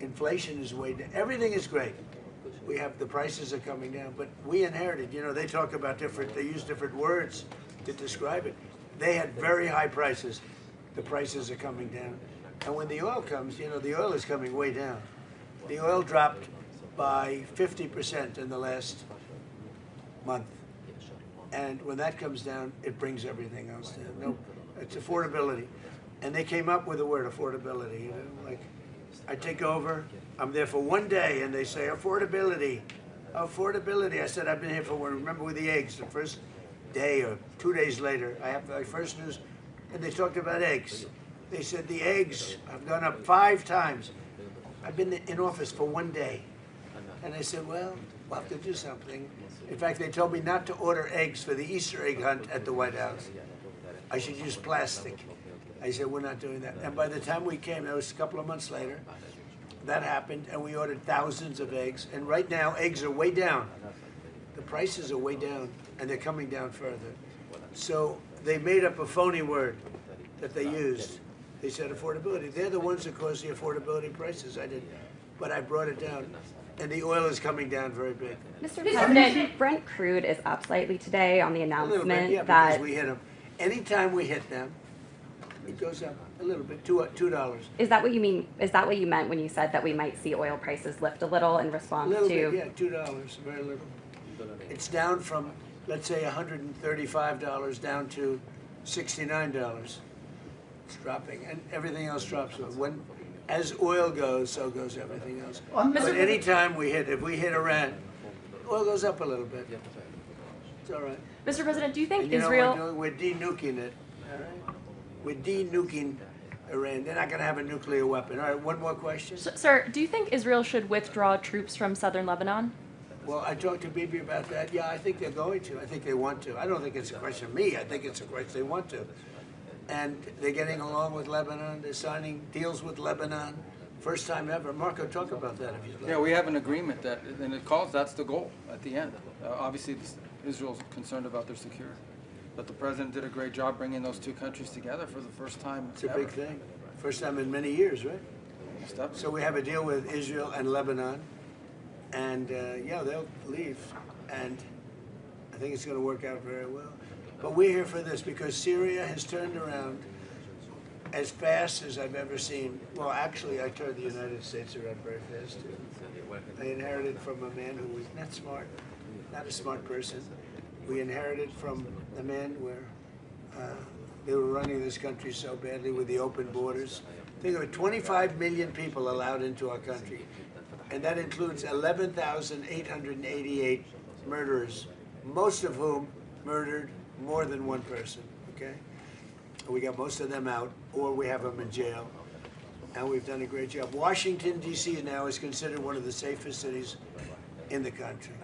inflation is way down. Everything is great. We have, the prices are coming down, but we inherited, you know, they talk about they use different words to describe it. They had very high prices. The prices are coming down. And when the oil comes, you know, the oil is coming way down. The oil dropped by 50% in the last month. And when that comes down, it brings everything else down. No, it's affordability. And they came up with the word affordability, you know, like, I take over, I'm there for one day, and they say, affordability, affordability. I said, I've been here for one. Remember with the eggs, the first day or 2 days later, I have my first news, and they talked about eggs. They said the eggs have gone up 5 times. I've been in office for one day. And I said, well, we'll have to do something. In fact, they told me not to order eggs for the Easter egg hunt at the White House. I should use plastic. I said, we're not doing that. And by the time we came, that was a couple of months later, that happened, and we ordered thousands of eggs. And right now, eggs are way down. The prices are way down, and they're coming down further. So they made up a phony word that they used. They said affordability. They're the ones that caused the affordability prices. I didn't. But I brought it down. And the oil is coming down very big. Mr. President, Brent crude is up slightly today on the announcement that because we hit them. Anytime we hit them, it goes up a little bit, $2. Is that what you mean? Is that what you meant when you said that we might see oil prices lift a little in response to? Bit, yeah, $2, very little. It's down from, let's say, $135 down to $69. It's dropping, and everything else drops. As oil goes, so goes everything else. But anytime if we hit Iran, oil goes up a little bit. It's all right. Mr. President, do you think Israel? We're de-nuking it. All right. We're de-nuking Iran. They're not going to have a nuclear weapon. All right, one more question. Sir, do you think Israel should withdraw troops from southern Lebanon? Well, I talked to Bibi about that. Yeah, I think they're going to. I think they want to. I don't think it's a question of me. I think it's a question they want to. And they're getting along with Lebanon. They're signing deals with Lebanon. First time ever. Marco, talk about that if you'd like. Yeah, we have an agreement that, and it calls, that's the goal at the end. Obviously, Israel's concerned about their security. But the president did a great job bringing those two countries together for the first time It's a big thing. First time in many years, right? So we have a deal with Israel and Lebanon. And, yeah, they'll leave. And I think it's going to work out very well. But we're here for this because Syria has turned around as fast as I've ever seen. Well, actually, I turned the United States around very fast, too. I inherited from a man who was not smart, not a smart person. We inherited from the man where they were running this country so badly with the open borders. Think of it, 25 million people allowed into our country. And that includes 11,888 murderers, most of whom murdered more than one person, okay? We got most of them out, or we have them in jail. And we've done a great job. Washington, D.C. now is considered one of the safest cities in the country.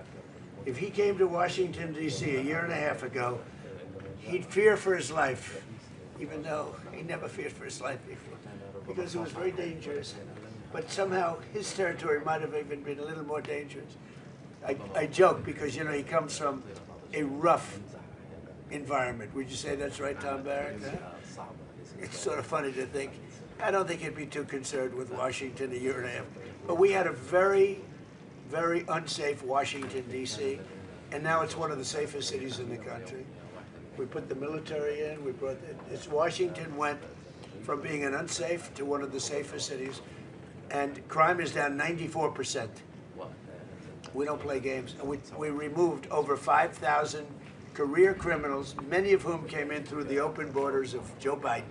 If he came to Washington, D.C. a year and a half ago, he'd fear for his life, even though he never feared for his life before, because it was very dangerous. But somehow his territory might have even been a little more dangerous. I joke because, you know, he comes from a rough environment. Would you say that's right, Tom Barrett? Huh? It's sort of funny to think. I don't think he'd be too concerned with Washington a year and a half. But we had a very, very unsafe Washington, D.C., and now it's one of the safest cities in the country. We put the military in. We brought Washington went from being an unsafe to one of the safest cities, and crime is down 94%. We don't play games. And we removed over 5,000 career criminals, many of whom came in through the open borders of Joe Biden.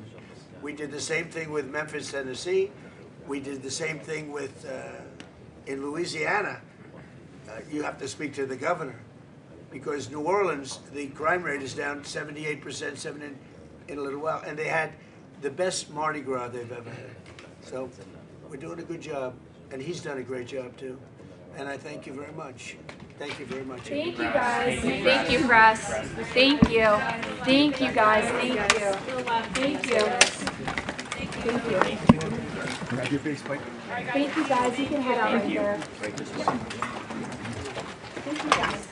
We did the same thing with Memphis, Tennessee. We did the same thing with in Louisiana. You have to speak to the governor, because New Orleans, the crime rate is down 78%, in a little while, and they had the best Mardi Gras they've ever had. So we're doing a good job, and he's done a great job too. And I thank you very much. Thank you very much. Thank you, guys. Thank you, press. Thank you. Thank you, guys. Thank you. Thank you. Thank you. Thank you, guys. You can head out right there. Thank you, guys.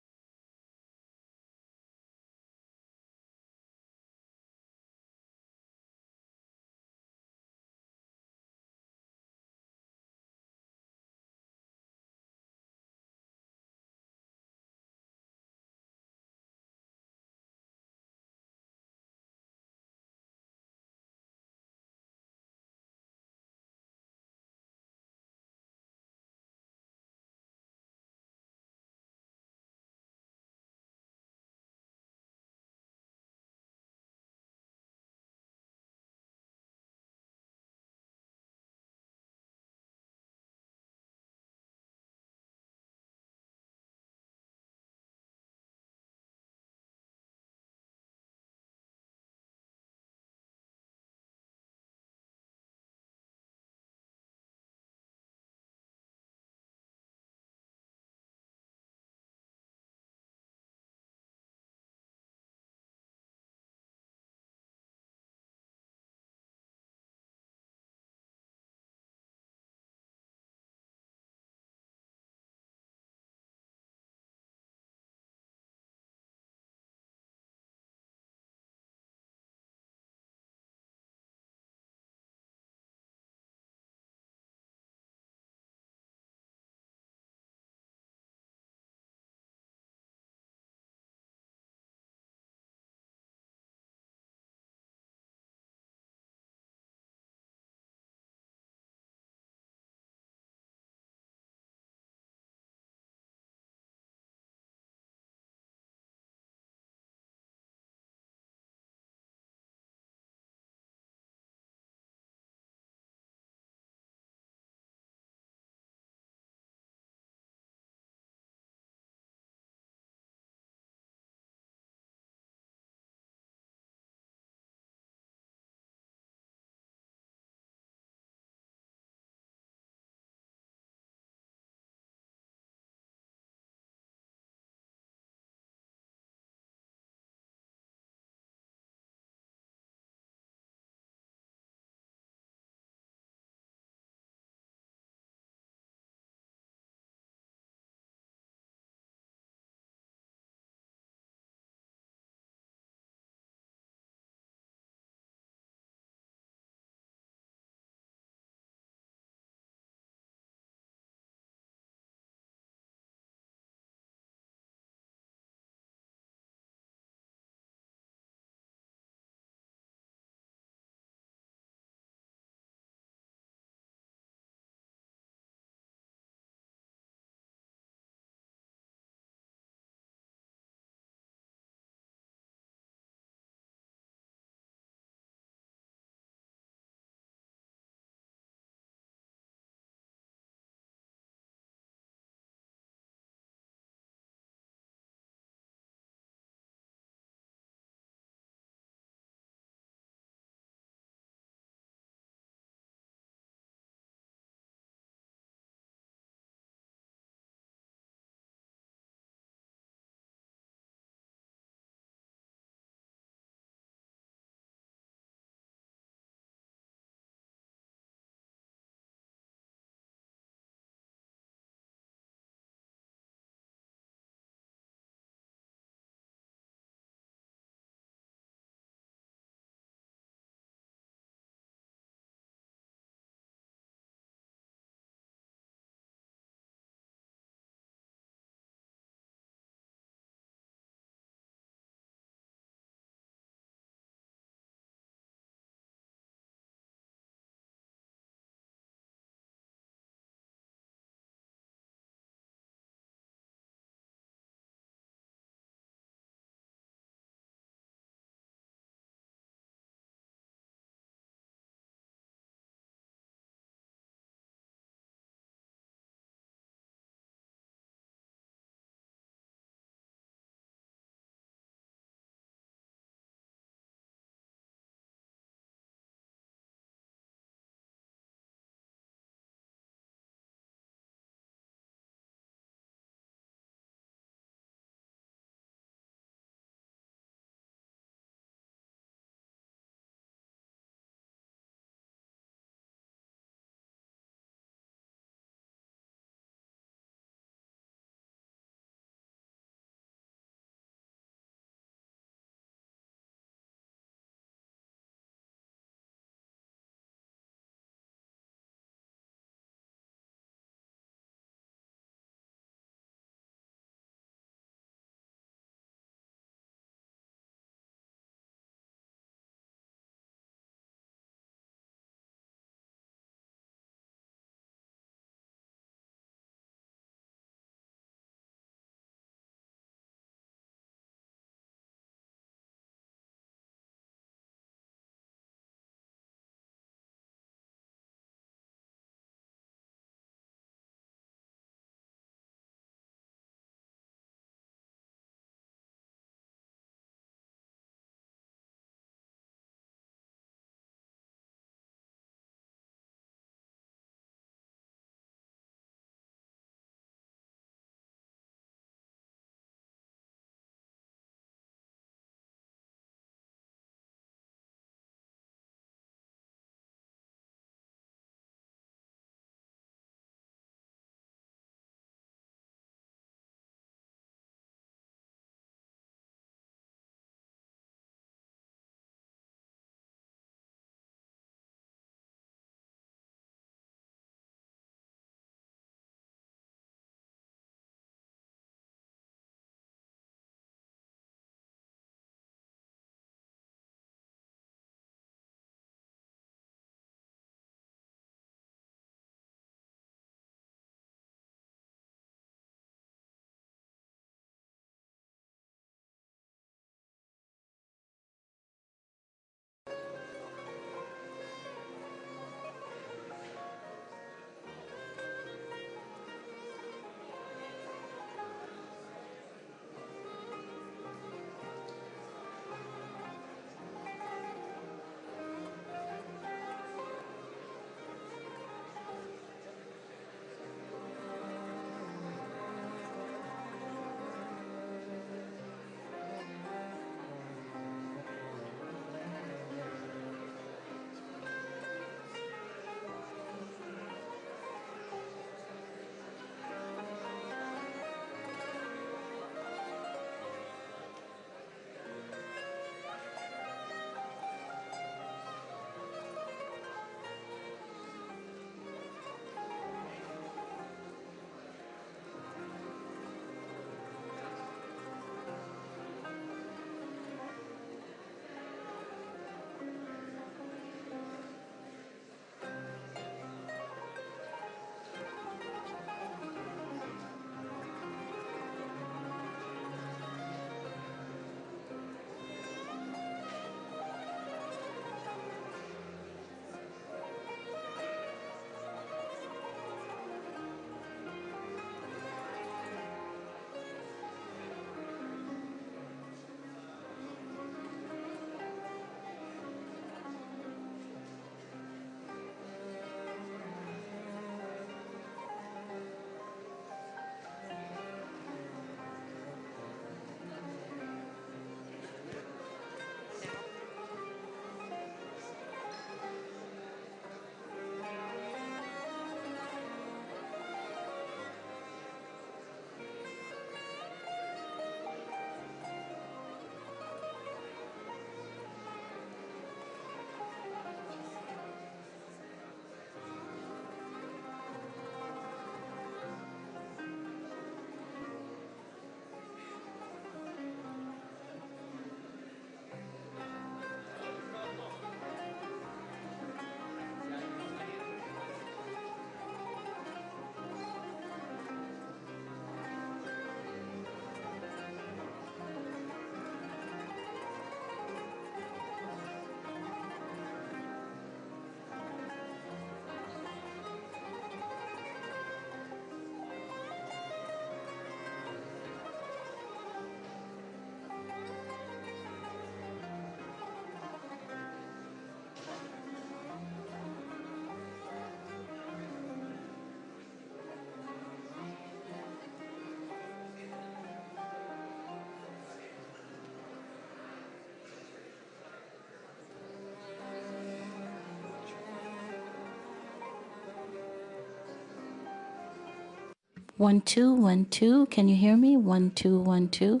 1 2 1 2. Can you hear me? 1 2 1 2.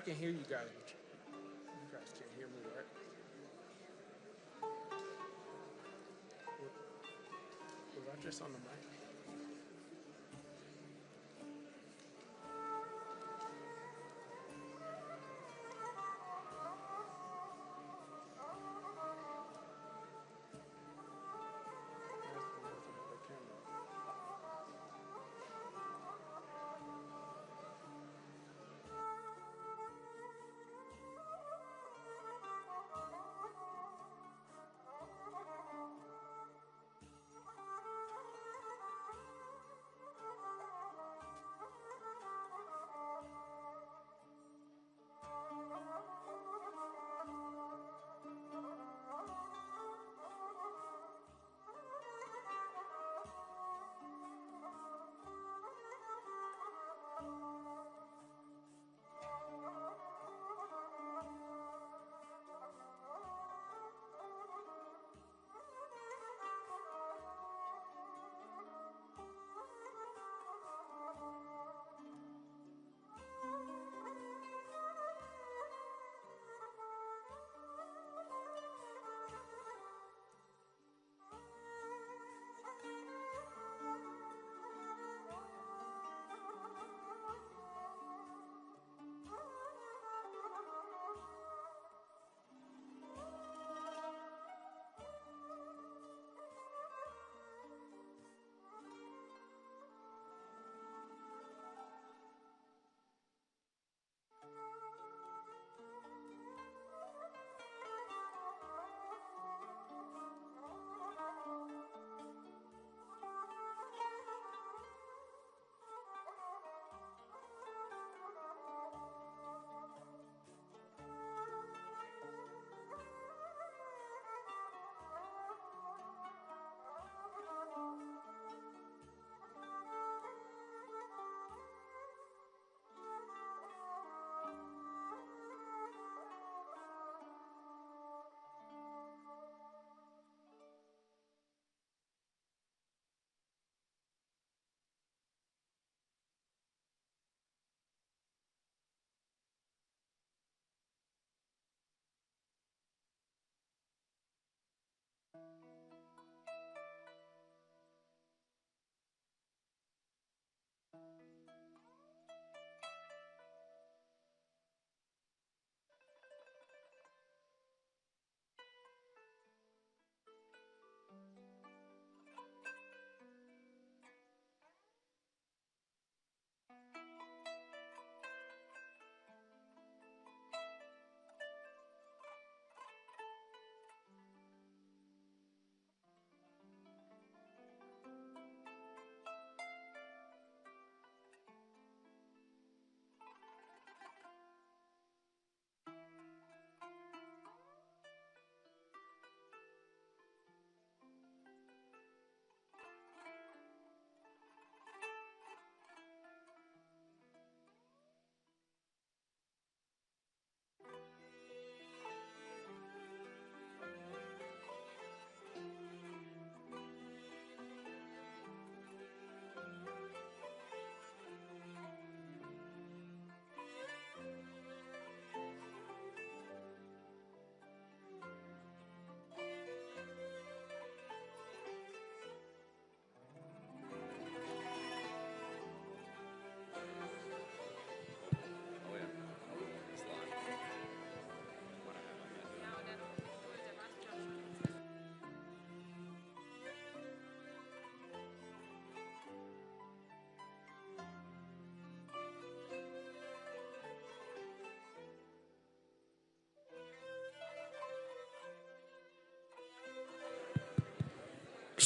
I can hear you guys, but you guys can't hear me, right? Was I just on the mic?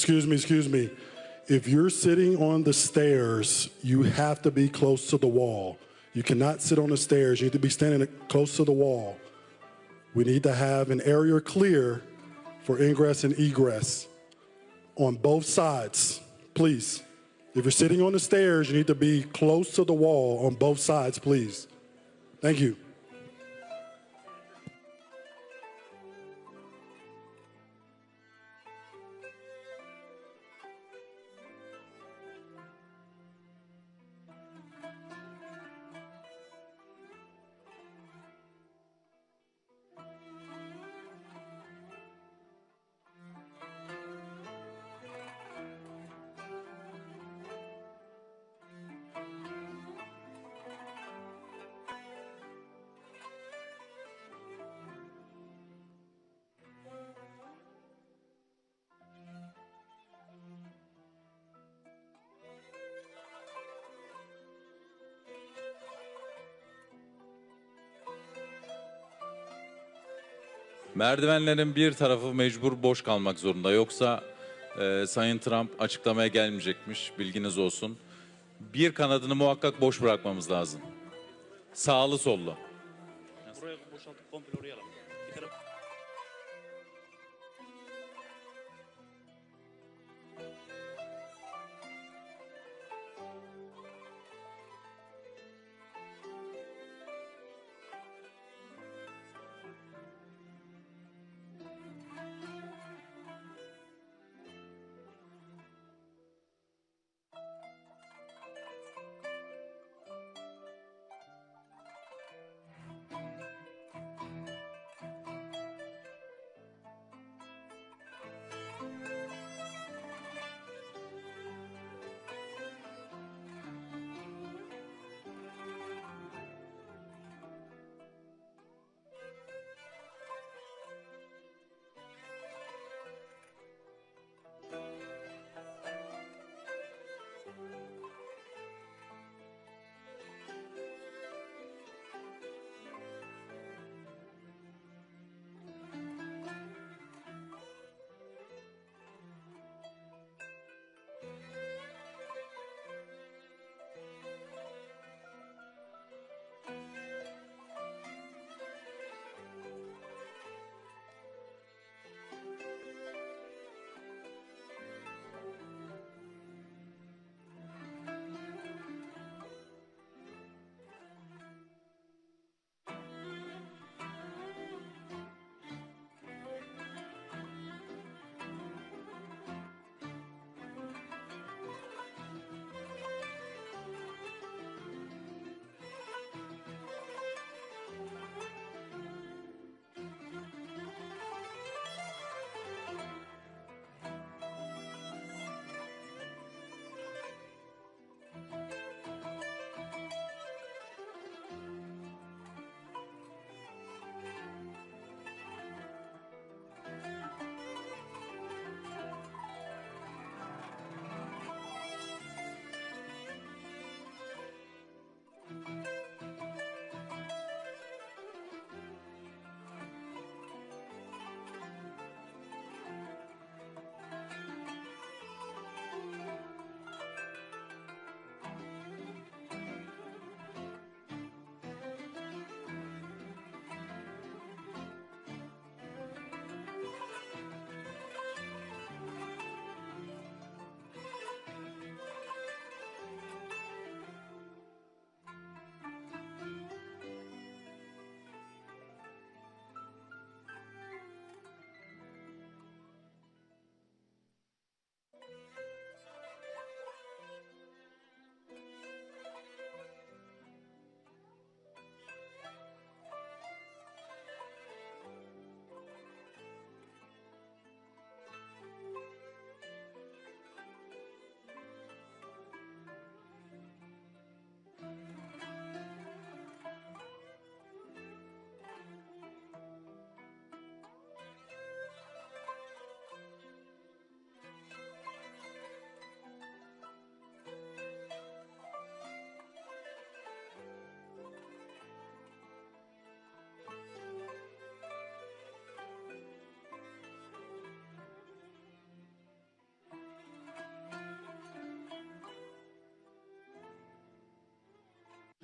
excuse me. If you're sitting on the stairs, you have to be close to the wall. You cannot sit on the stairs. You need to be standing close to the wall. We need to have an area clear for ingress and egress on both sides, please. If you're sitting on the stairs, you need to be close to the wall on both sides, please. Thank you. Merdivenlerin bir tarafı mecbur boş kalmak zorunda. Yoksa Sayın Trump açıklamaya gelmeyecekmiş. Bilginiz olsun. Bir kanadını muhakkak boş bırakmamız lazım. Sağlı sollu. Buraya boşaltıp komple oraya alalım.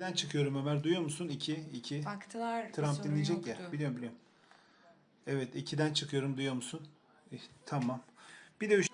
Ben çıkıyorum Ömer. Duyuyor musun? 2. Baktılar. Trump dinleyecek ya. Biliyorum. Evet 2'den çıkıyorum. Duyuyor musun? Tamam. Bir de 3.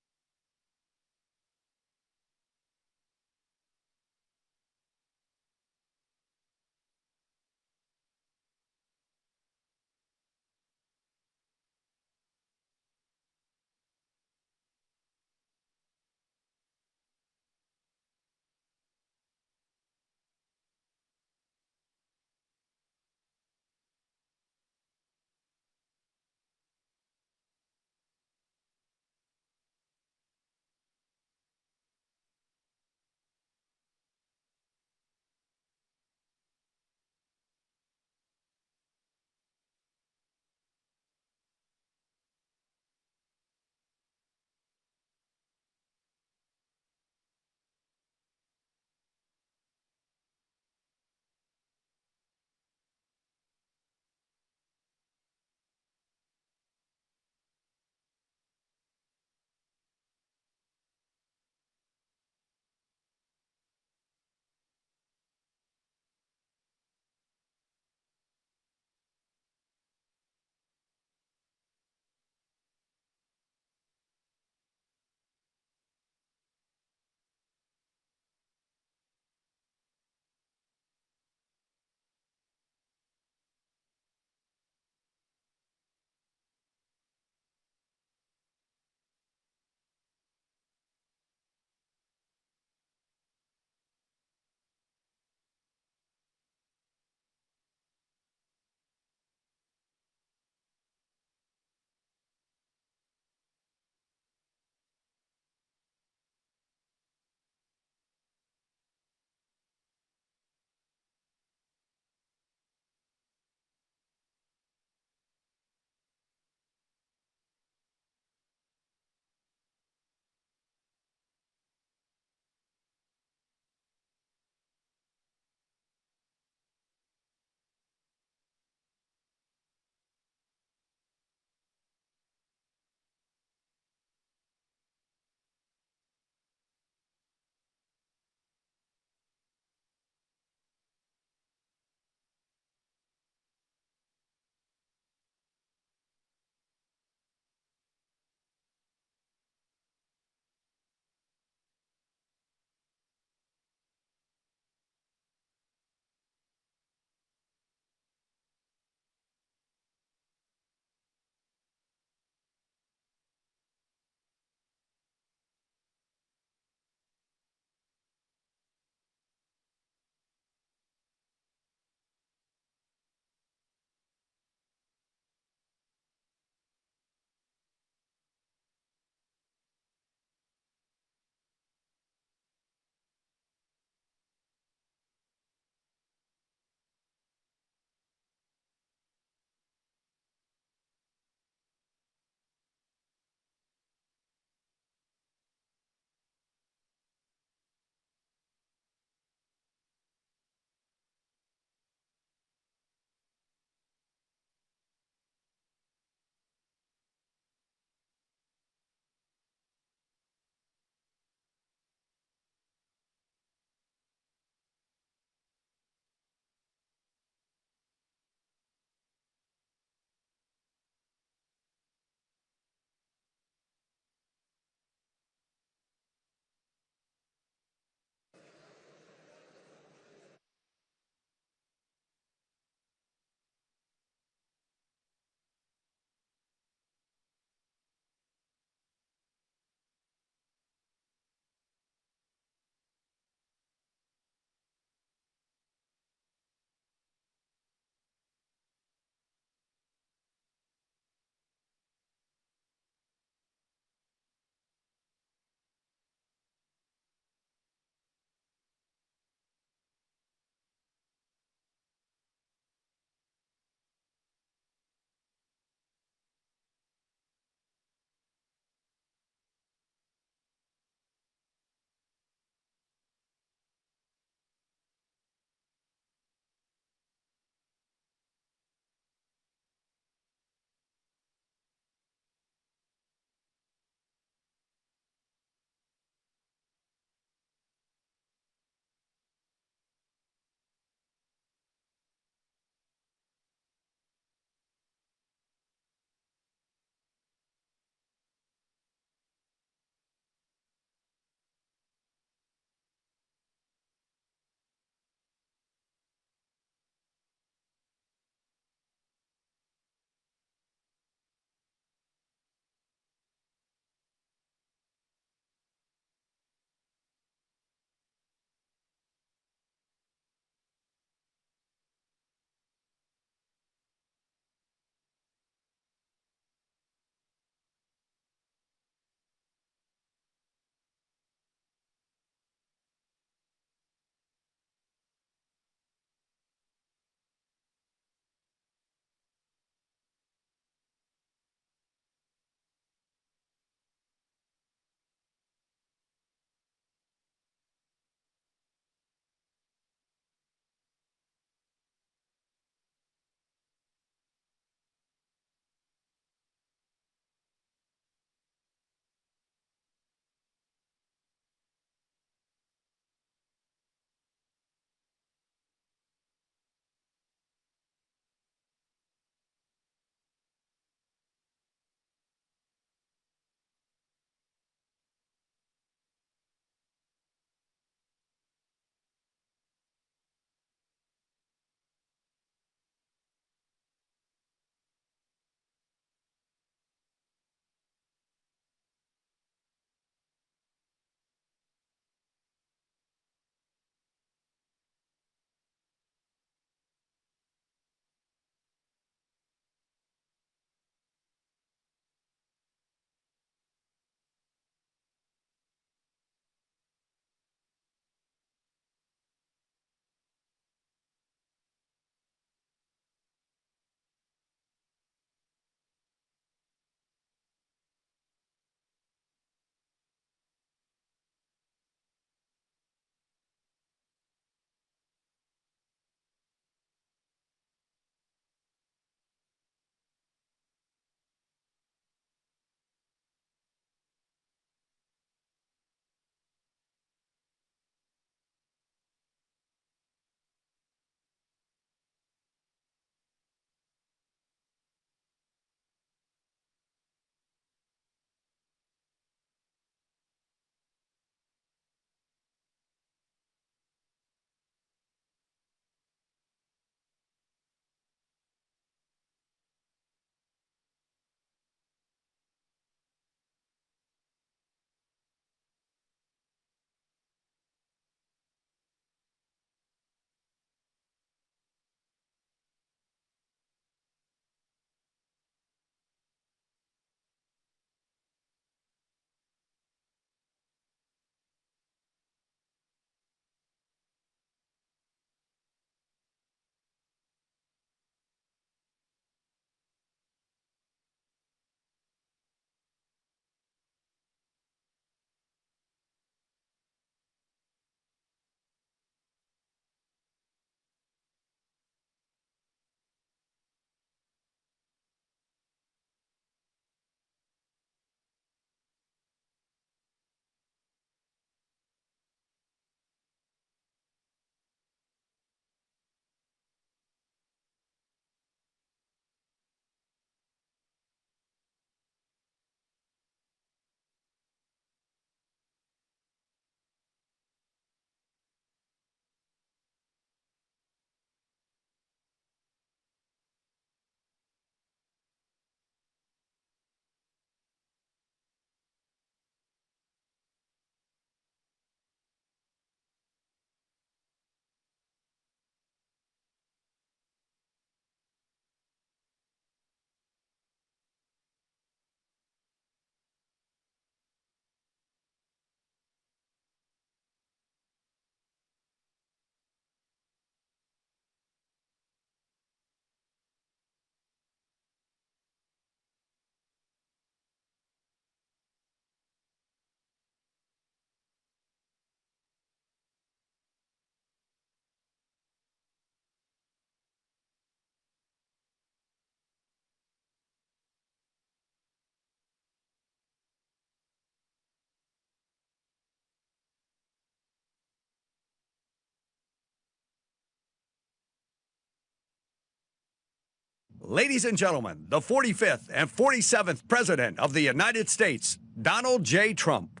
Ladies and gentlemen, the 45th and 47th President of the United States, Donald J. Trump.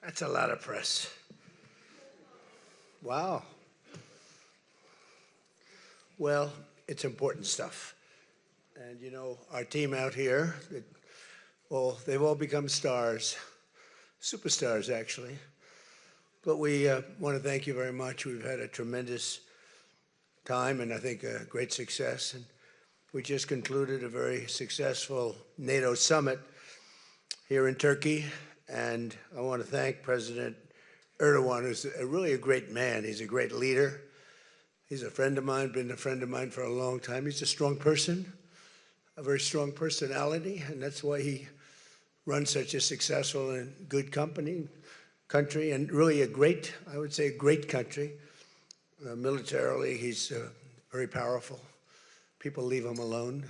That's a lot of press. Wow. Well, it's important stuff. And you know, our team out here, they've all become stars, superstars actually. But we want to thank you very much. We've had a tremendous time and I think a great success. And we just concluded a very successful NATO Summit here in Turkey. And I want to thank President Erdogan, who's really a great man. He's a great leader. He's a friend of mine, been a friend of mine for a long time. He's a strong person, a very strong personality, and that's why he runs such a successful and good country, and really a great, I would say, a great country. Militarily, he's very powerful. People leave him alone,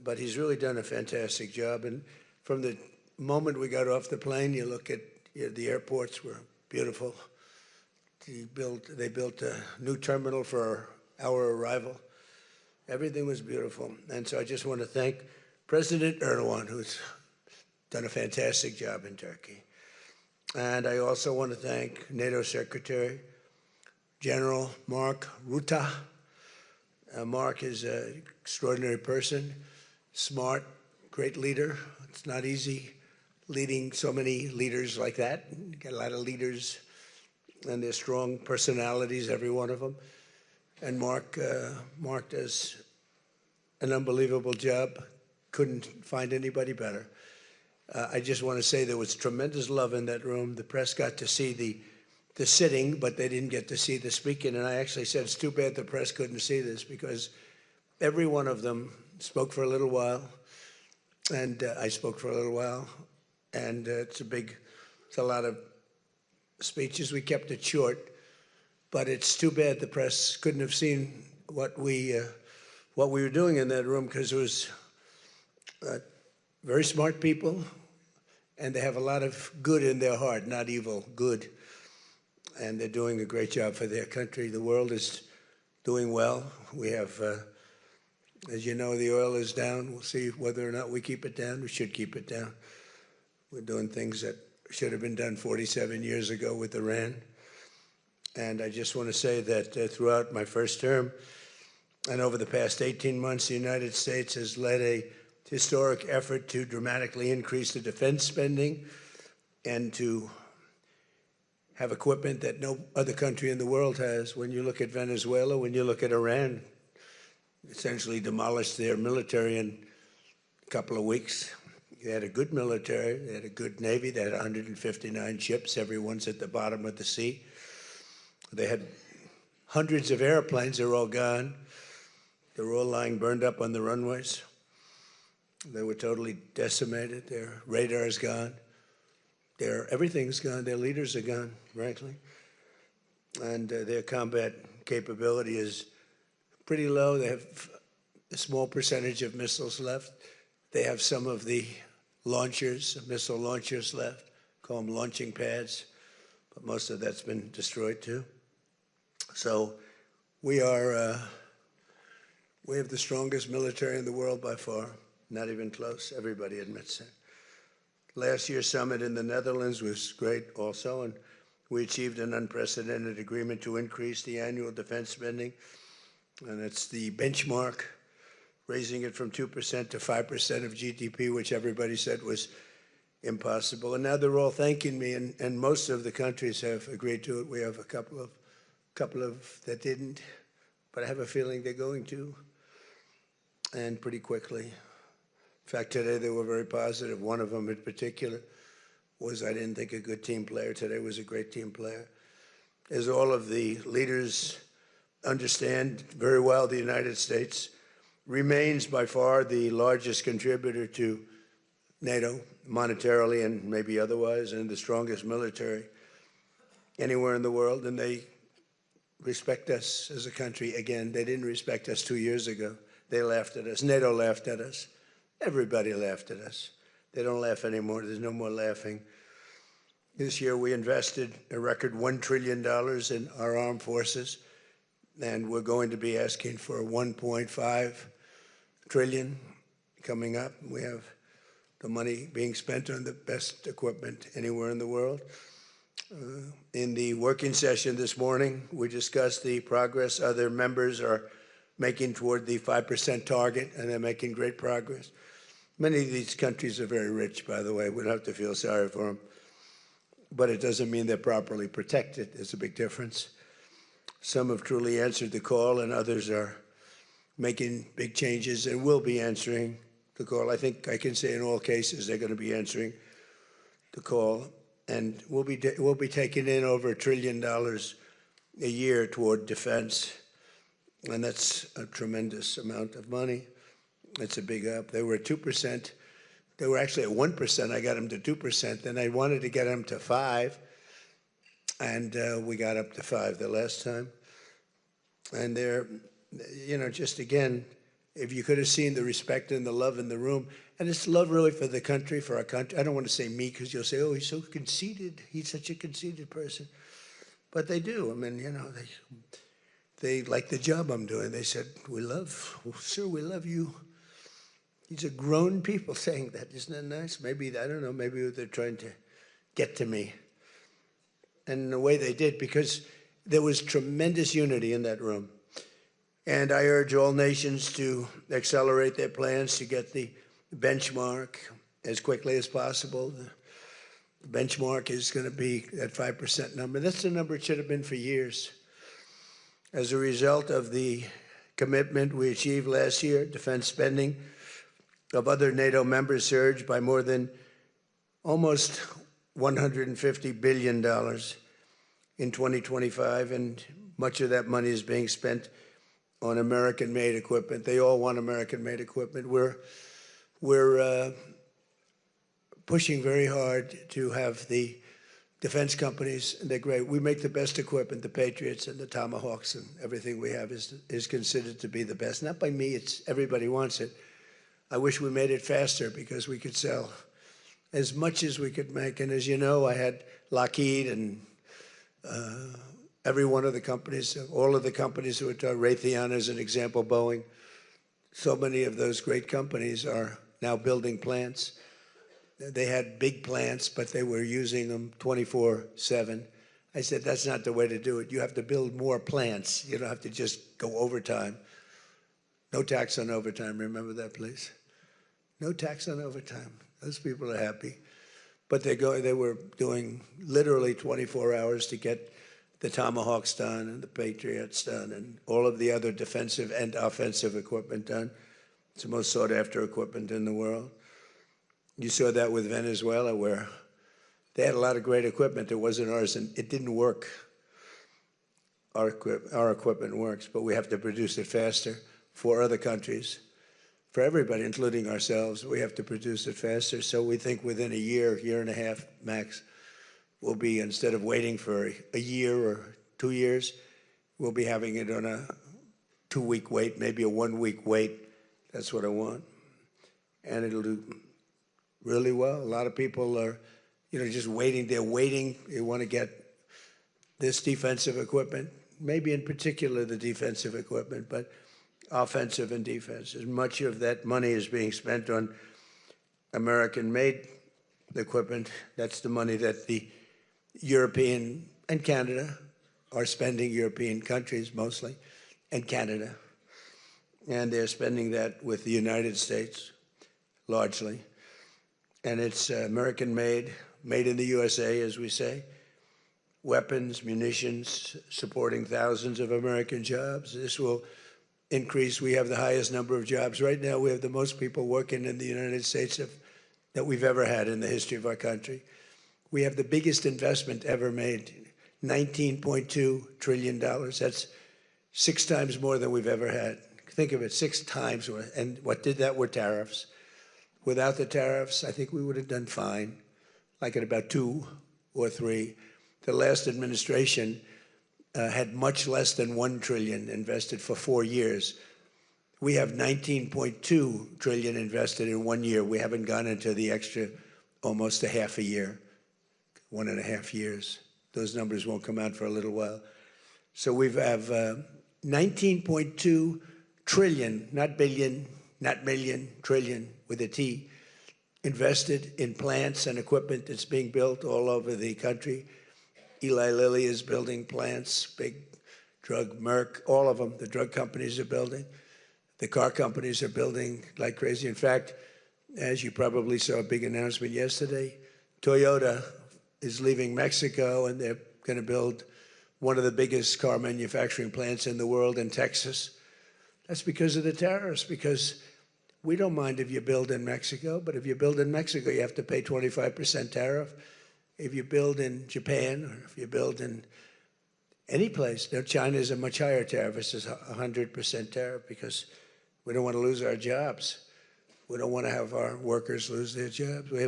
but he's really done a fantastic job. And from the moment we got off the plane, you look at the airports were beautiful. They built a new terminal for our arrival. Everything was beautiful. And so I just want to thank President Erdogan, who's done a fantastic job in Turkey. And I also want to thank NATO Secretary General Mark Rutte. Mark is an extraordinary person, smart, great leader. It's not easy leading so many leaders like that. You get a lot of leaders, and they're strong personalities, every one of them. And Mark does an unbelievable job. Couldn't find anybody better. I just want to say there was tremendous love in that room. The press got to see the sitting, but they didn't get to see the speaking. And I actually said, it's too bad the press couldn't see this, because every one of them spoke for a little while, and I spoke for a little while. And it's a lot of speeches. We kept it short, but it's too bad the press couldn't have seen what we were doing in that room, because it was very smart people, and they have a lot of good in their heart, not evil, good. And they're doing a great job for their country. The world is doing well. We have, as you know, the oil is down. We'll see whether or not we keep it down. We should keep it down. We're doing things that should have been done 47 years ago with Iran. And I just want to say that throughout my first term and over the past 18 months, the United States has led a historic effort to dramatically increase the defense spending and to have equipment that no other country in the world has. When you look at Venezuela, when you look at Iran, essentially demolished their military in a couple of weeks. They had a good military, they had a good navy, they had 159 ships, everyone's at the bottom of the sea. They had hundreds of airplanes, they're all gone. They were all lying burned up on the runways. They were totally decimated, their radar's gone. Everything's gone, their leaders are gone, frankly. And their combat capability is pretty low. They have a small percentage of missiles left. They have some of the launchers, missile launchers left, call them launching pads, but most of that's been destroyed too. So we have the strongest military in the world by far, not even close, everybody admits that. Last year's summit in the Netherlands was great also, and we achieved an unprecedented agreement to increase the annual defense spending, and it's the benchmark, raising it from 2% to 5% of GDP, which everybody said was impossible. And now they're all thanking me, and most of the countries have agreed to it. We have a couple of that didn't, but I have a feeling they're going to, and pretty quickly. In fact, today they were very positive. One of them in particular was, I didn't think, a good team player. Today was a great team player. As all of the leaders understand very well, the United States remains by far the largest contributor to NATO, monetarily and maybe otherwise, and the strongest military anywhere in the world. And they respect us as a country. Again, they didn't respect us 2 years ago. They laughed at us. NATO laughed at us. Everybody laughed at us. They don't laugh anymore. There's no more laughing. This year we invested a record $1 trillion in our armed forces, and we're going to be asking for 1.5 trillion coming up. We have the money being spent on the best equipment anywhere in the world. In the working session this morning, we discussed the progress other members are making toward the 5% target, and they're making great progress. Many of these countries are very rich, by the way. We don't have to feel sorry for them. But it doesn't mean they're properly protected. There's a big difference. Some have truly answered the call, and others are making big changes and will be answering the call. I think I can say in all cases they're going to be answering the call. And we'll be taking in over $1 trillion a year toward defense. And that's a tremendous amount of money. It's a big up. They were at 2%. They were actually at 1%. I got them to 2%. Then I wanted to get them to 5%. And we got up to 5% the last time. And they're, you know, just again, if you could have seen the respect and the love in the room, and it's love really for the country, for our country. I don't want to say me because you'll say, oh, he's so conceited. He's such a conceited person. But they do. I mean, you know, they like the job I'm doing. They said, sir, we love you. These are grown people saying that. Isn't that nice? Maybe, I don't know, maybe they're trying to get to me. And in the way they did, because there was tremendous unity in that room. And I urge all nations to accelerate their plans to get the benchmark as quickly as possible. The benchmark is going to be that 5% number. That's the number it should have been for years. As a result of the commitment we achieved last year, defense spending of other NATO members surged by more than almost $150 billion in 2025, and much of that money is being spent on American-made equipment. They all want American-made equipment. We're pushing very hard to have the defense companies, and they're great. We make the best equipment, the Patriots and the Tomahawks, and everything we have is considered to be the best. Not by me, it's everybody wants it. I wish we made it faster because we could sell as much as we could make. And as you know, I had Lockheed and every one of the companies, all of the companies who are Raytheon as an example, Boeing. So many of those great companies are now building plants. They had big plants, but they were using them 24/7. I said, that's not the way to do it. You have to build more plants. You don't have to just go overtime. No tax on overtime. Remember that, please? No tax on overtime. Those people are happy. But they were doing literally 24 hours to get the Tomahawks done and the Patriots done and all of the other defensive and offensive equipment done. It's the most sought-after equipment in the world. You saw that with Venezuela, where they had a lot of great equipment. It wasn't ours, and it didn't work. Our equipment works, but we have to produce it faster for other countries. For everybody, including ourselves, we have to produce it faster. So we think within a year and a half max, we'll be, instead of waiting for a year or 2 years, we'll be having it on a 2-week wait, maybe a 1-week wait. That's what I want. And it'll do really well. A lot of people are, just waiting. They're waiting. They want to get this defensive equipment, maybe in particular the defensive equipment, but offensive and defense. As much of that money is being spent on American-made equipment. That's the money that the European and Canada are spending, European countries mostly, and Canada. And they're spending that with the United States, largely. And it's American-made, made in the USA, as we say. Weapons, munitions, supporting thousands of American jobs. This will increase. We have the highest number of jobs. Right now, we have the most people working in the United States that we've ever had in the history of our country. We have the biggest investment ever made, $19.2 trillion. That's 6 times more than we've ever had. Think of it, 6 times more. And what did that were tariffs. Without the tariffs, I think we would have done fine, like at about 2 or 3. The last administration had much less than $1 trillion invested for 4 years. We have 19.2 trillion invested in 1 year. We haven't gone into the extra almost a half a year, 1.5 years. Those numbers won't come out for a little while. So we have 19.2 trillion, not billion, not million, trillion with a T, invested in plants and equipment that's being built all over the country. Eli Lilly is building plants, big drug, Merck, all of them, the drug companies are building. The car companies are building like crazy. In fact, as you probably saw a big announcement yesterday, Toyota is leaving Mexico and they're going to build one of the biggest car manufacturing plants in the world in Texas. That's because of the tariffs, because we don't mind if you build in Mexico, but if you build in Mexico, you have to pay 25% tariff. If you build in Japan, or if you build in any place, China is a much higher tariff. It's 100% tariff because we don't want to lose our jobs. We don't want to have our workers lose their jobs. We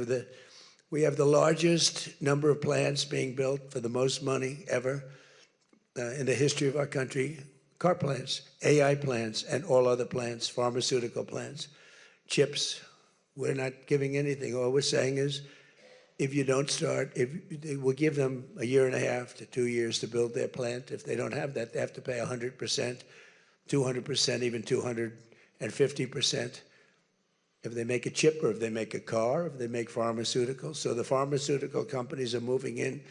have the largest number of plants being built for the most money ever in the history of our country. Car plants, AI plants, and all other plants, pharmaceutical plants, chips. We're not giving anything. All we're saying is, if you don't start, we'll give them 1.5 to 2 years to build their plant. If they don't have that, they have to pay 100%, 200%, even 250%. If they make a chip, or if they make a car, if they make pharmaceuticals. So the pharmaceutical companies are moving in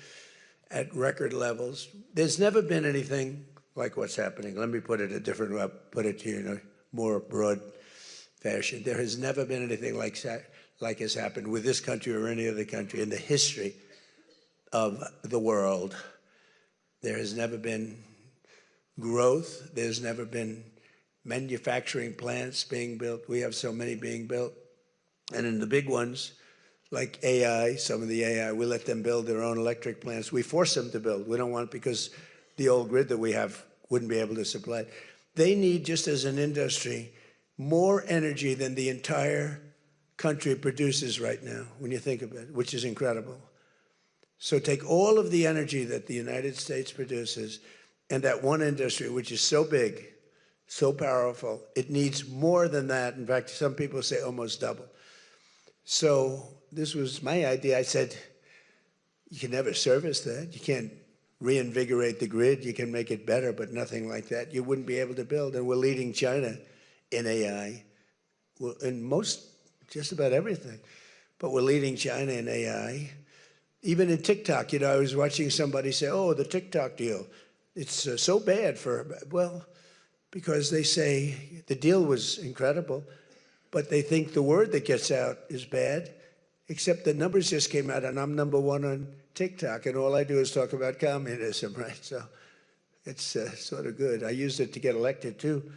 at record levels. There's never been anything like what's happening. Let me put it a different way, put it to you in a more broad fashion. There has never been anything like has happened with this country or any other country in the history of the world. There has never been growth. There's never been manufacturing plants being built. We have so many being built. And in the big ones, like AI, some of the AI, we let them build their own electric plants. We force them to build. We don't want it because the old grid that we have wouldn't be able to supply it. They need, just as an industry, more energy than the entire country produces right now, when you think of it, which is incredible. So take all of the energy that the United States produces and that one industry, which is so big, so powerful, it needs more than that. In fact, some people say almost double. So this was my idea. I said, you can never service that. You can't reinvigorate the grid. You can make it better, but nothing like that. You wouldn't be able to build. And we're leading China in AI, in just about everything. But we're leading China in AI. Even in TikTok, I was watching somebody say, oh, the TikTok deal, it's so bad well, because they say the deal was incredible, but they think the word that gets out is bad, except the numbers just came out, and I'm #1 on TikTok, and all I do is talk about communism, right? So it's sort of good. I used it to get elected, too.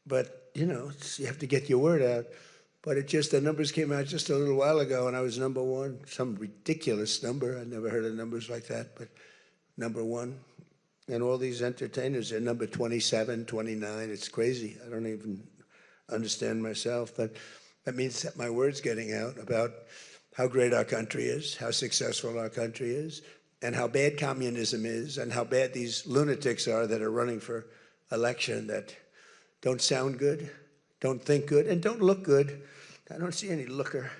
But, you have to get your word out. But the numbers came out just a little while ago, and I was #1, some ridiculous number. I never heard of numbers like that, but #1. And all these entertainers are number 27, 29. It's crazy. I don't even understand myself. But that means that my word's getting out about how great our country is, how successful our country is, and how bad communism is, and how bad these lunatics are that are running for election that don't sound good, don't think good, and don't look good. I don't see any looker.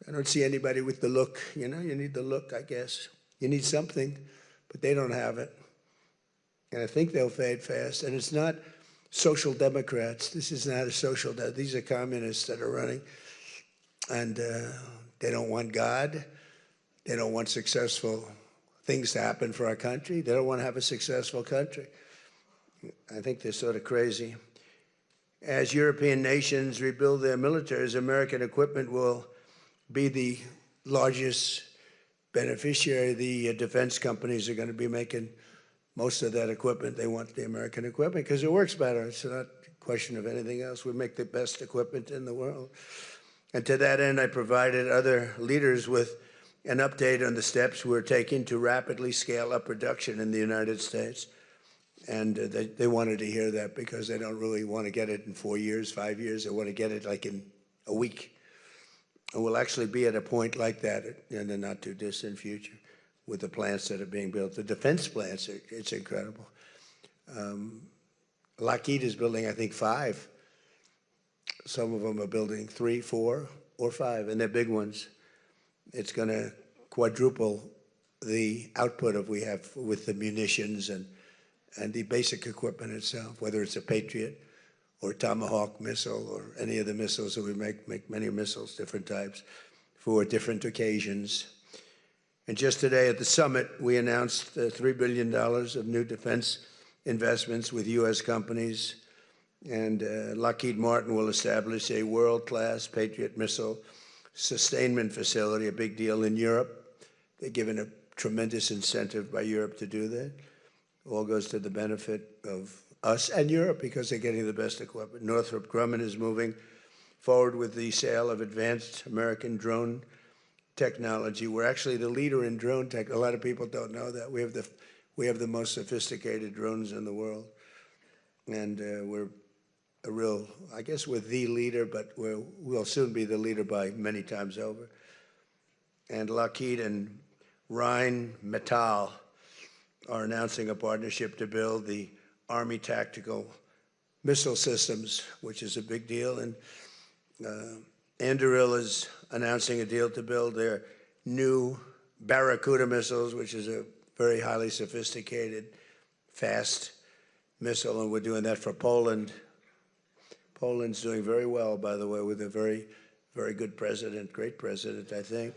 I don't see anybody with the look. You need the look, I guess. You need something, but they don't have it. And I think they'll fade fast. And it's not social democrats. This is not a social democrat. These are communists that are running. And they don't want God. They don't want successful things to happen for our country. They don't want to have a successful country. I think they're sort of crazy. As European nations rebuild their militaries, American equipment will be the largest beneficiary. The defense companies are going to be making most of that equipment. They want the American equipment because it works better. It's not a question of anything else. We make the best equipment in the world. And to that end, I provided other leaders with an update on the steps we're taking to rapidly scale up production in the United States. And they wanted to hear that because they don't really want to get it in 4 years, 5 years. They want to get it like in a week. And we'll actually be at a point like that in the not too distant future with the plants that are being built. The defense plants, it's incredible. Lockheed is building, I think, 5 Some of them are building 3, 4, or 5, and they're big ones. It's going to quadruple the output of we have with the munitions and the basic equipment itself, whether it's a Patriot or Tomahawk missile or any of the missiles that we make many missiles, different types, for different occasions. And just today at the summit, we announced $3 billion of new defense investments with U.S. companies, and Lockheed Martin will establish a world-class Patriot missile sustainment facility, a big deal in Europe. They're given a tremendous incentive by Europe to do that. All goes to the benefit of us and Europe because they're getting the best equipment. Northrop Grumman is moving forward with the sale of advanced American drone technology. We're actually the leader in drone tech. A lot of people don't know that. We have the most sophisticated drones in the world. And we're a real, I guess we're the leader, but we'll soon be the leader by many times over. And Lockheed and Rheinmetall are announcing a partnership to build the Army Tactical Missile Systems, which is a big deal. And Anduril is announcing a deal to build their new Barracuda missiles, which is a very highly sophisticated, fast missile, and we're doing that for Poland. Poland's doing very well, by the way, with a very, very good president, great president, I think.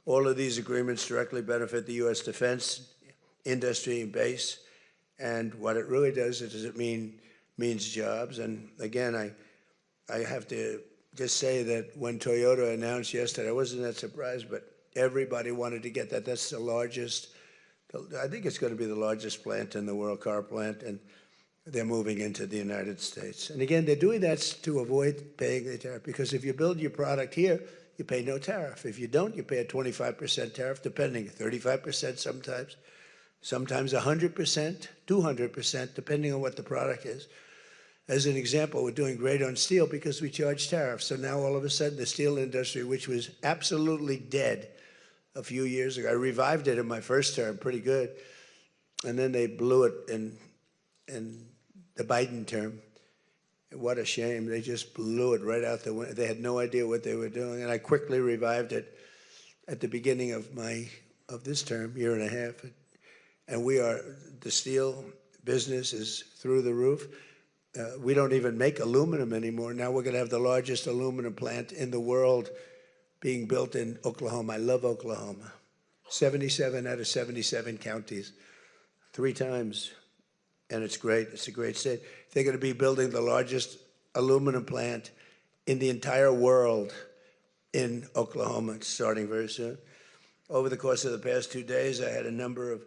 All of these agreements directly benefit the U.S. defense industry and base, and what it really does is it means jobs. And again, I have to just say that when Toyota announced yesterday, I wasn't that surprised, but everybody wanted to get that. That's the largest, I think it's going to be the largest plant in the world, car plant, and they're moving into the United States. And again, they're doing that to avoid paying the tariff, because if you build your product here, you pay no tariff. If you don't, you pay a 25% tariff, depending, 35% sometimes 100%, 200%, depending on what the product is. As an example, we're doing great on steel because we charge tariffs. So now all of a sudden the steel industry, which was absolutely dead a few years ago, I revived it in my first term, pretty good. And then they blew it in the Biden term. What a shame. They just blew it right out the window. They had no idea what they were doing. And I quickly revived it at the beginning of this term, year and a half. And the steel business is through the roof. We don't even make aluminum anymore. Now we're going to have the largest aluminum plant in the world being built in Oklahoma. I love Oklahoma. 77 out of 77 counties, 3 times. And it's great. It's a great state. They're going to be building the largest aluminum plant in the entire world in Oklahoma. It's starting very soon. Over the course of the past 2 days, I had a number of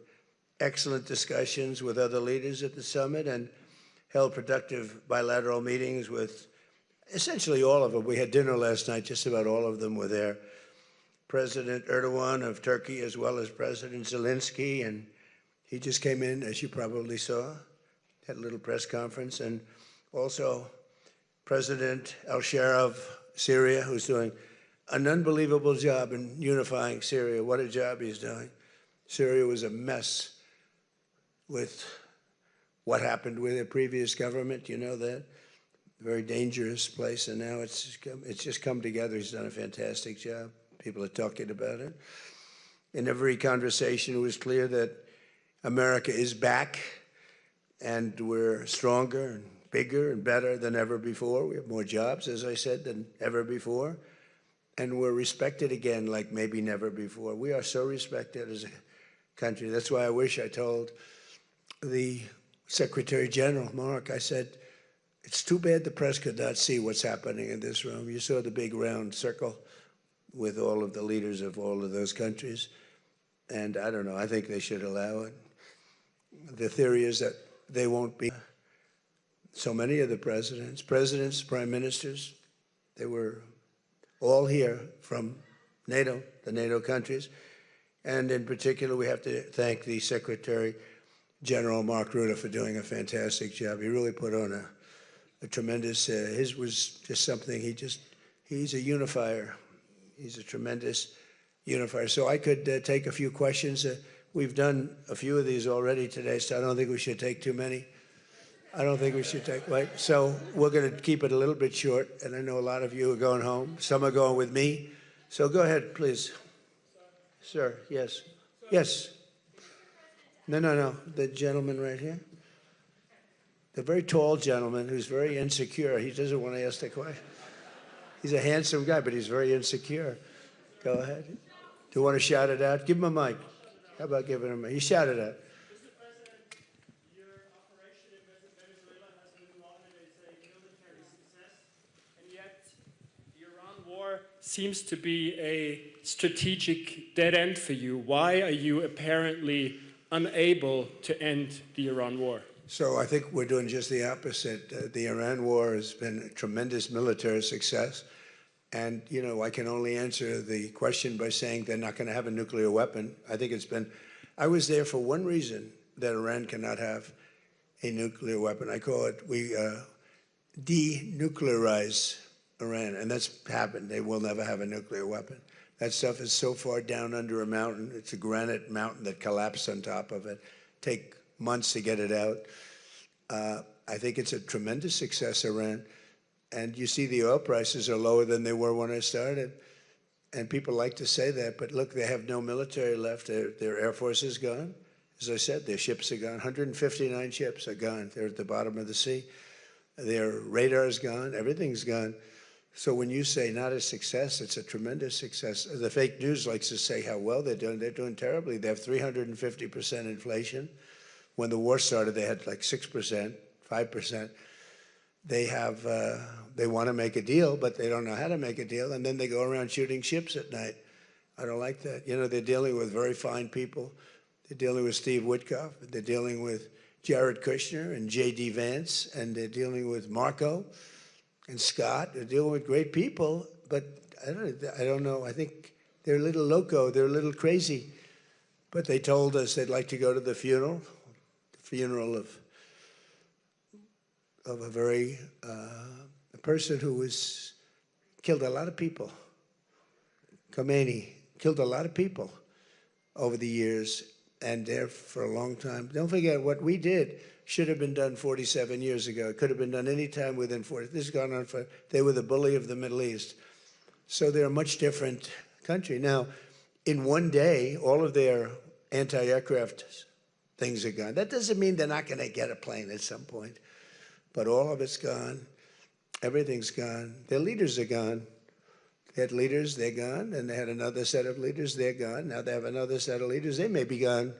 excellent discussions with other leaders at the summit and held productive bilateral meetings with essentially all of them. We had dinner last night. Just about all of them were there. President Erdogan of Turkey, as well as President Zelensky, and he just came in, as you probably saw, had a little press conference, and also President al-Shara of Syria, who's doing an unbelievable job in unifying Syria. What a job he's doing. Syria was a mess with what happened with the previous government, you know that. Very dangerous place, and now it's just come together. He's done a fantastic job. People are talking about it. In every conversation, it was clear that America is back, and we're stronger and bigger and better than ever before. We have more jobs, as I said, than ever before. And we're respected again like maybe never before. We are so respected as a country. That's why I wish I told the Secretary General, Mark, I said, it's too bad the press could not see what's happening in this room. You saw the big round circle with all of the leaders of all of those countries. And I don't know, I think they should allow it. The theory is that they won't be. So many of the presidents, prime ministers, they were all here from NATO, the NATO countries. And in particular, we have to thank the Secretary General Mark Rutte for doing a fantastic job. He really put on a tremendous, his was just something, he's a unifier. He's a tremendous unifier. So I could take a few questions. We've done a few of these already today, so I don't think we should take too many. I don't think we should take, right? So we're going to keep it a little bit short, and I know a lot of you are going home. Some are going with me. So go ahead, please. Sir, yes. Yes. No. The gentleman right here. The very tall gentleman who's very insecure. He doesn't want to ask the question. He's a handsome guy, but he's very insecure. Go ahead. Do you want to shout it out? Give him a mic. How about giving him a mic? You shout it out. Seems to be a strategic dead end for you. Why are you apparently unable to end the Iran war? So I think we're doing just the opposite. The Iran war has been a tremendous military success. And, you know, I can only answer the question by saying they're not going to have a nuclear weapon. I think it's been, I was there for one reason, that Iran cannot have a nuclear weapon. I call it, we denuclearize Iran, and that's happened. They will never have a nuclear weapon. That stuff is so far down under a mountain. It's a granite mountain that collapsed on top of it. Take months to get it out. I think it's a tremendous success, Iran. And you see the oil prices are lower than they were when I started. And people like to say that, but look, they have no military left. Their Air Force is gone. As I said, their ships are gone. 159 ships are gone. They're at the bottom of the sea. Their radar is gone. Everything's gone. So when you say not a success, it's a tremendous success. The fake news likes to say how well they're doing. They're doing terribly. They have 350% inflation. When the war started, they had like 6%, 5%. They have, they want to make a deal, but they don't know how to make a deal. And then they go around shooting ships at night. I don't like that. You know, they're dealing with very fine people. They're dealing with Steve Witkoff. They're dealing with Jared Kushner and J.D. Vance. And they're dealing with Marco and Scott. They're dealing with great people, but I don't know. I think they're a little loco. They're a little crazy. But they told us they'd like to go to the funeral of a very, a person who was, killed a lot of people. Khomeini killed a lot of people over the years, and there for a long time. Don't forget, what we did should have been done 47 years ago. It could have been done any time within 40. This has gone on for, they were the bully of the Middle East. So they're a much different country. Now, in one day, all of their anti-aircraft things are gone. That doesn't mean they're not going to get a plane at some point. But all of it's gone. Everything's gone. Their leaders are gone. They had leaders, they're gone. And they had another set of leaders, they're gone. Now they have another set of leaders, they may be gone.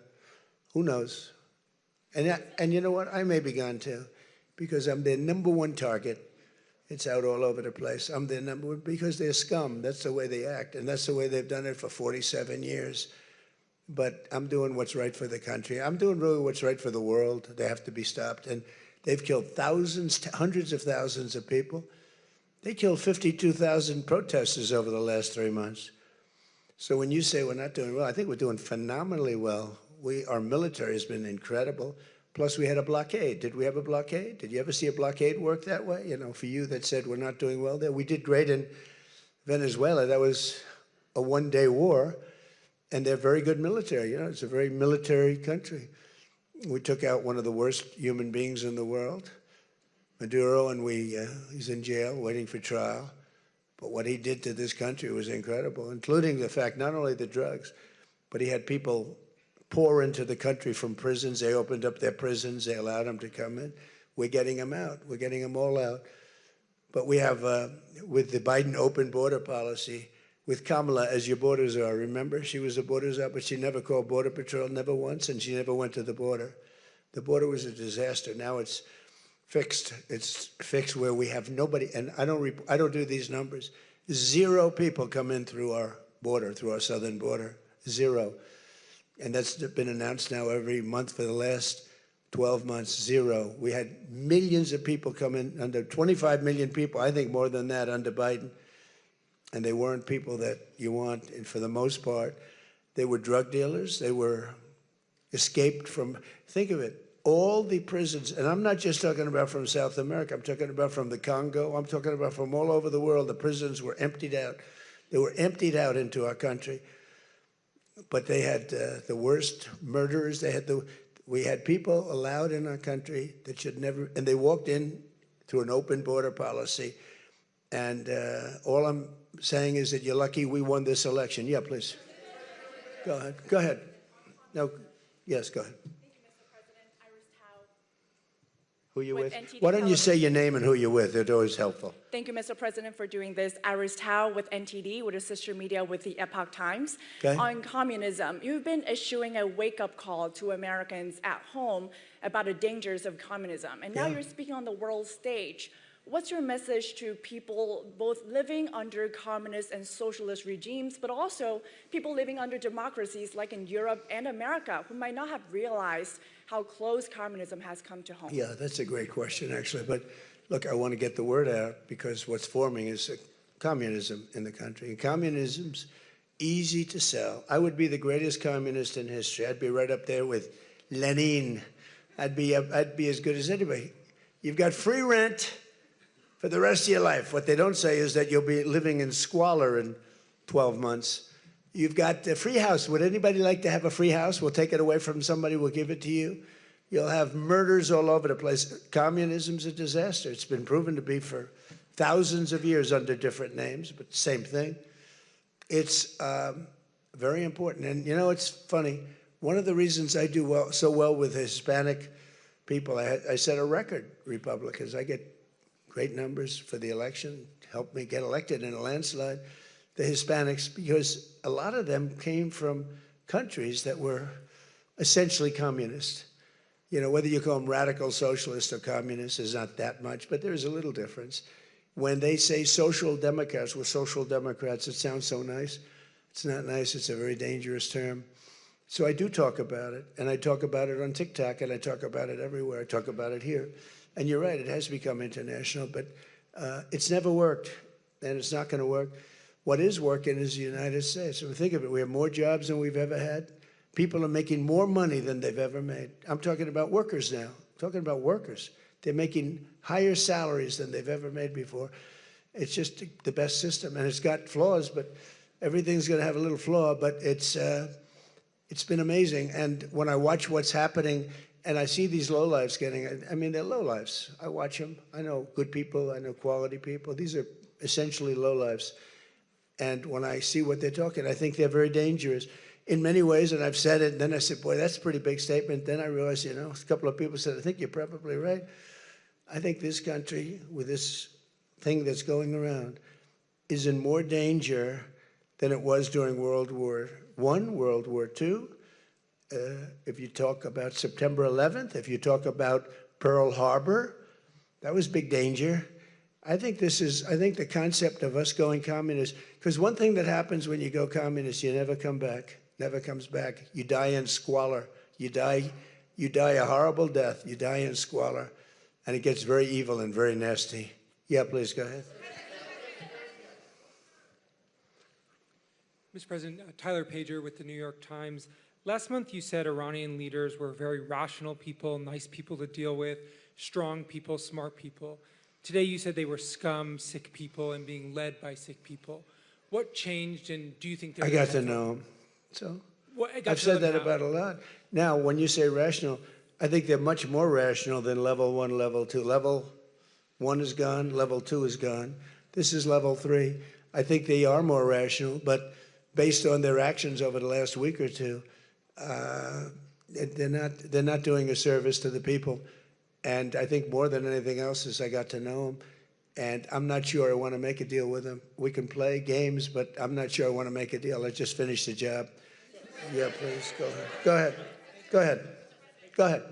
Who knows? And you know what? I may be gone too, because I'm their number one target. It's out all over the place. I'm their number one, because they're scum. That's the way they act, and that's the way they've done it for 47 years. But I'm doing what's right for the country. I'm doing really what's right for the world. They have to be stopped. And they've killed thousands, hundreds of thousands of people. They killed 52,000 protesters over the last 3 months. So when you say we're not doing well, I think we're doing phenomenally well. Our military has been incredible. Plus, we had a blockade. Did we have a blockade? Did you ever see a blockade work that way? You know, for you that said we're not doing well there. We did great in Venezuela. That was a one-day war, and they're very good military. You know, it's a very military country. We took out one of the worst human beings in the world, Maduro, and he's in jail waiting for trial. But what he did to this country was incredible, including the fact not only the drugs, but he had people pour into the country from prisons. They opened up their prisons. They allowed them to come in. We're getting them out. We're getting them all out. But we have, with the Biden open border policy, with Kamala as your border czar, remember? She was a border czar, but she never called Border Patrol, never once, and she never went to the border. The border was a disaster. Now it's fixed. It's fixed where we have nobody, and I don't do these numbers. 0 people come in through our border, through our southern border. 0. And that's been announced now every month for the last 12 months, 0. We had millions of people come in, under 25 million people, I think more than that under Biden. And they weren't people that you want, and for the most part, they were drug dealers. They were escaped from, think of it, all the prisons, and I'm not just talking about from South America, I'm talking about from the Congo, I'm talking about from all over the world. The prisons were emptied out. They were emptied out into our country. But they had the worst murderers. They had We had people allowed in our country that should never, and they walked in through an open border policy. And all I'm saying is that you're lucky we won this election. Yeah, please. Go ahead. Go ahead. No, yes, go ahead. Who you with? Why don't you say your name and who you're with? It's always helpful. Thank you, Mr. President, for doing this. Iris Tao with NTD, with a sister media with the Epoch Times. Okay. On communism, you've been issuing a wake-up call to Americans at home about the dangers of communism. And now you're speaking on the world stage. What's your message to people both living under communist and socialist regimes, but also people living under democracies like in Europe and America who might not have realized how close communism has come to home? Yeah, that's a great question, actually. But look, I want to get the word out because what's forming is communism in the country. And communism's easy to sell. I would be the greatest communist in history. I'd be right up there with Lenin. I'd be as good as anybody. You've got free rent for the rest of your life. What they don't say is that you'll be living in squalor in 12 months. You've got a free house. Would anybody like to have a free house? We'll take it away from somebody. We'll give it to you. You'll have murders all over the place. Communism's a disaster. It's been proven to be for thousands of years under different names, but same thing. It's very important. And, you know, it's funny. One of the reasons I do so well with Hispanic people, I set a record, Republicans. I get great numbers for the election, helped me get elected in a landslide, the Hispanics, because a lot of them came from countries that were essentially communist. You know, whether you call them radical socialist or communist is not that much, but there's a little difference. When they say social democrats, we're social democrats, it sounds so nice. It's not nice, it's a very dangerous term. So I do talk about it, and I talk about it on TikTok, and I talk about it everywhere. I talk about it here. And you're right, it has become international, but it's never worked, and it's not going to work. What is working is the United States. And think of it, we have more jobs than we've ever had. People are making more money than they've ever made. I'm talking about workers now. I'm talking about workers. They're making higher salaries than they've ever made before. It's just the best system, and it's got flaws, but everything's going to have a little flaw, but it's been amazing. And when I watch what's happening, and I see these lowlifes getting, I mean, they're lowlifes. I watch them. I know good people. I know quality people. These are essentially lowlifes. And when I see what they're talking, I think they're very dangerous in many ways. And I've said it, and then I said, boy, that's a pretty big statement. Then I realized, you know, a couple of people said, I think you're probably right. I think this country, with this thing that's going around, is in more danger than it was during World War I, World War II. If you talk about September 11th, if you talk about Pearl Harbor, that was big danger. I think the concept of us going communist, because one thing that happens when you go communist, you never come back, never comes back. You die in squalor. You die a horrible death. You die in squalor, and it gets very evil and very nasty. Yeah, please go ahead. Mr. President, Tyler Pager with the New York Times. Last month you said Iranian leaders were very rational people, nice people to deal with, strong people, smart people. Today you said they were scum, sick people, and being led by sick people. What changed, and do you think I got to know them. So I've said that about a lot. Now, when you say rational, I think they're much more rational than level 1, level 2. Level 1 is gone, level 2 is gone. This is level 3. I think they are more rational, but based on their actions over the last week or two, they're not doing a service to the people. And I think more than anything else is I got to know them. And I'm not sure I want to make a deal with them. We can play games, but I'm not sure I want to make a deal. Let's just finish the job. Yeah, please, go ahead. Go ahead. Go ahead. Go ahead.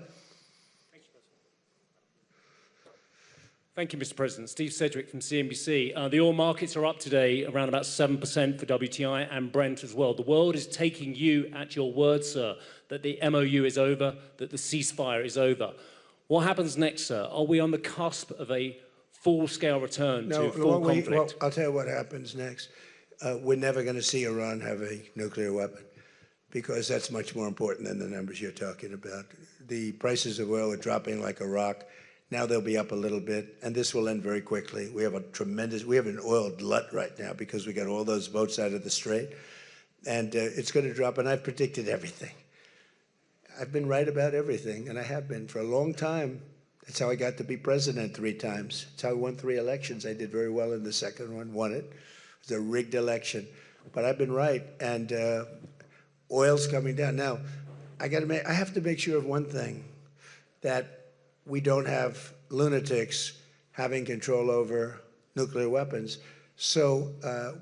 Thank you, Mr. President. Steve Sedgwick from CNBC. The oil markets are up today, around about 7% for WTI and Brent as well. The world is taking you at your word, sir, that the MOU is over, that the ceasefire is over. What happens next, sir? Are we on the cusp of a full-scale return to full conflict? Well, I'll tell you what happens next. We're never going to see Iran have a nuclear weapon because that's much more important than the numbers you're talking about. The prices of oil are dropping like a rock. Now they'll be up a little bit, and this will end very quickly. We have an oil glut right now because we got all those boats out of the Strait, and it's going to drop, and I've predicted everything. I've been right about everything, and I have been for a long time. That's how I got to be president 3 times. That's how I won 3 elections. I did very well in the second one, won it. It was a rigged election. But I've been right, and oil's coming down. Now, I have to make sure of one thing, that we don't have lunatics having control over nuclear weapons. So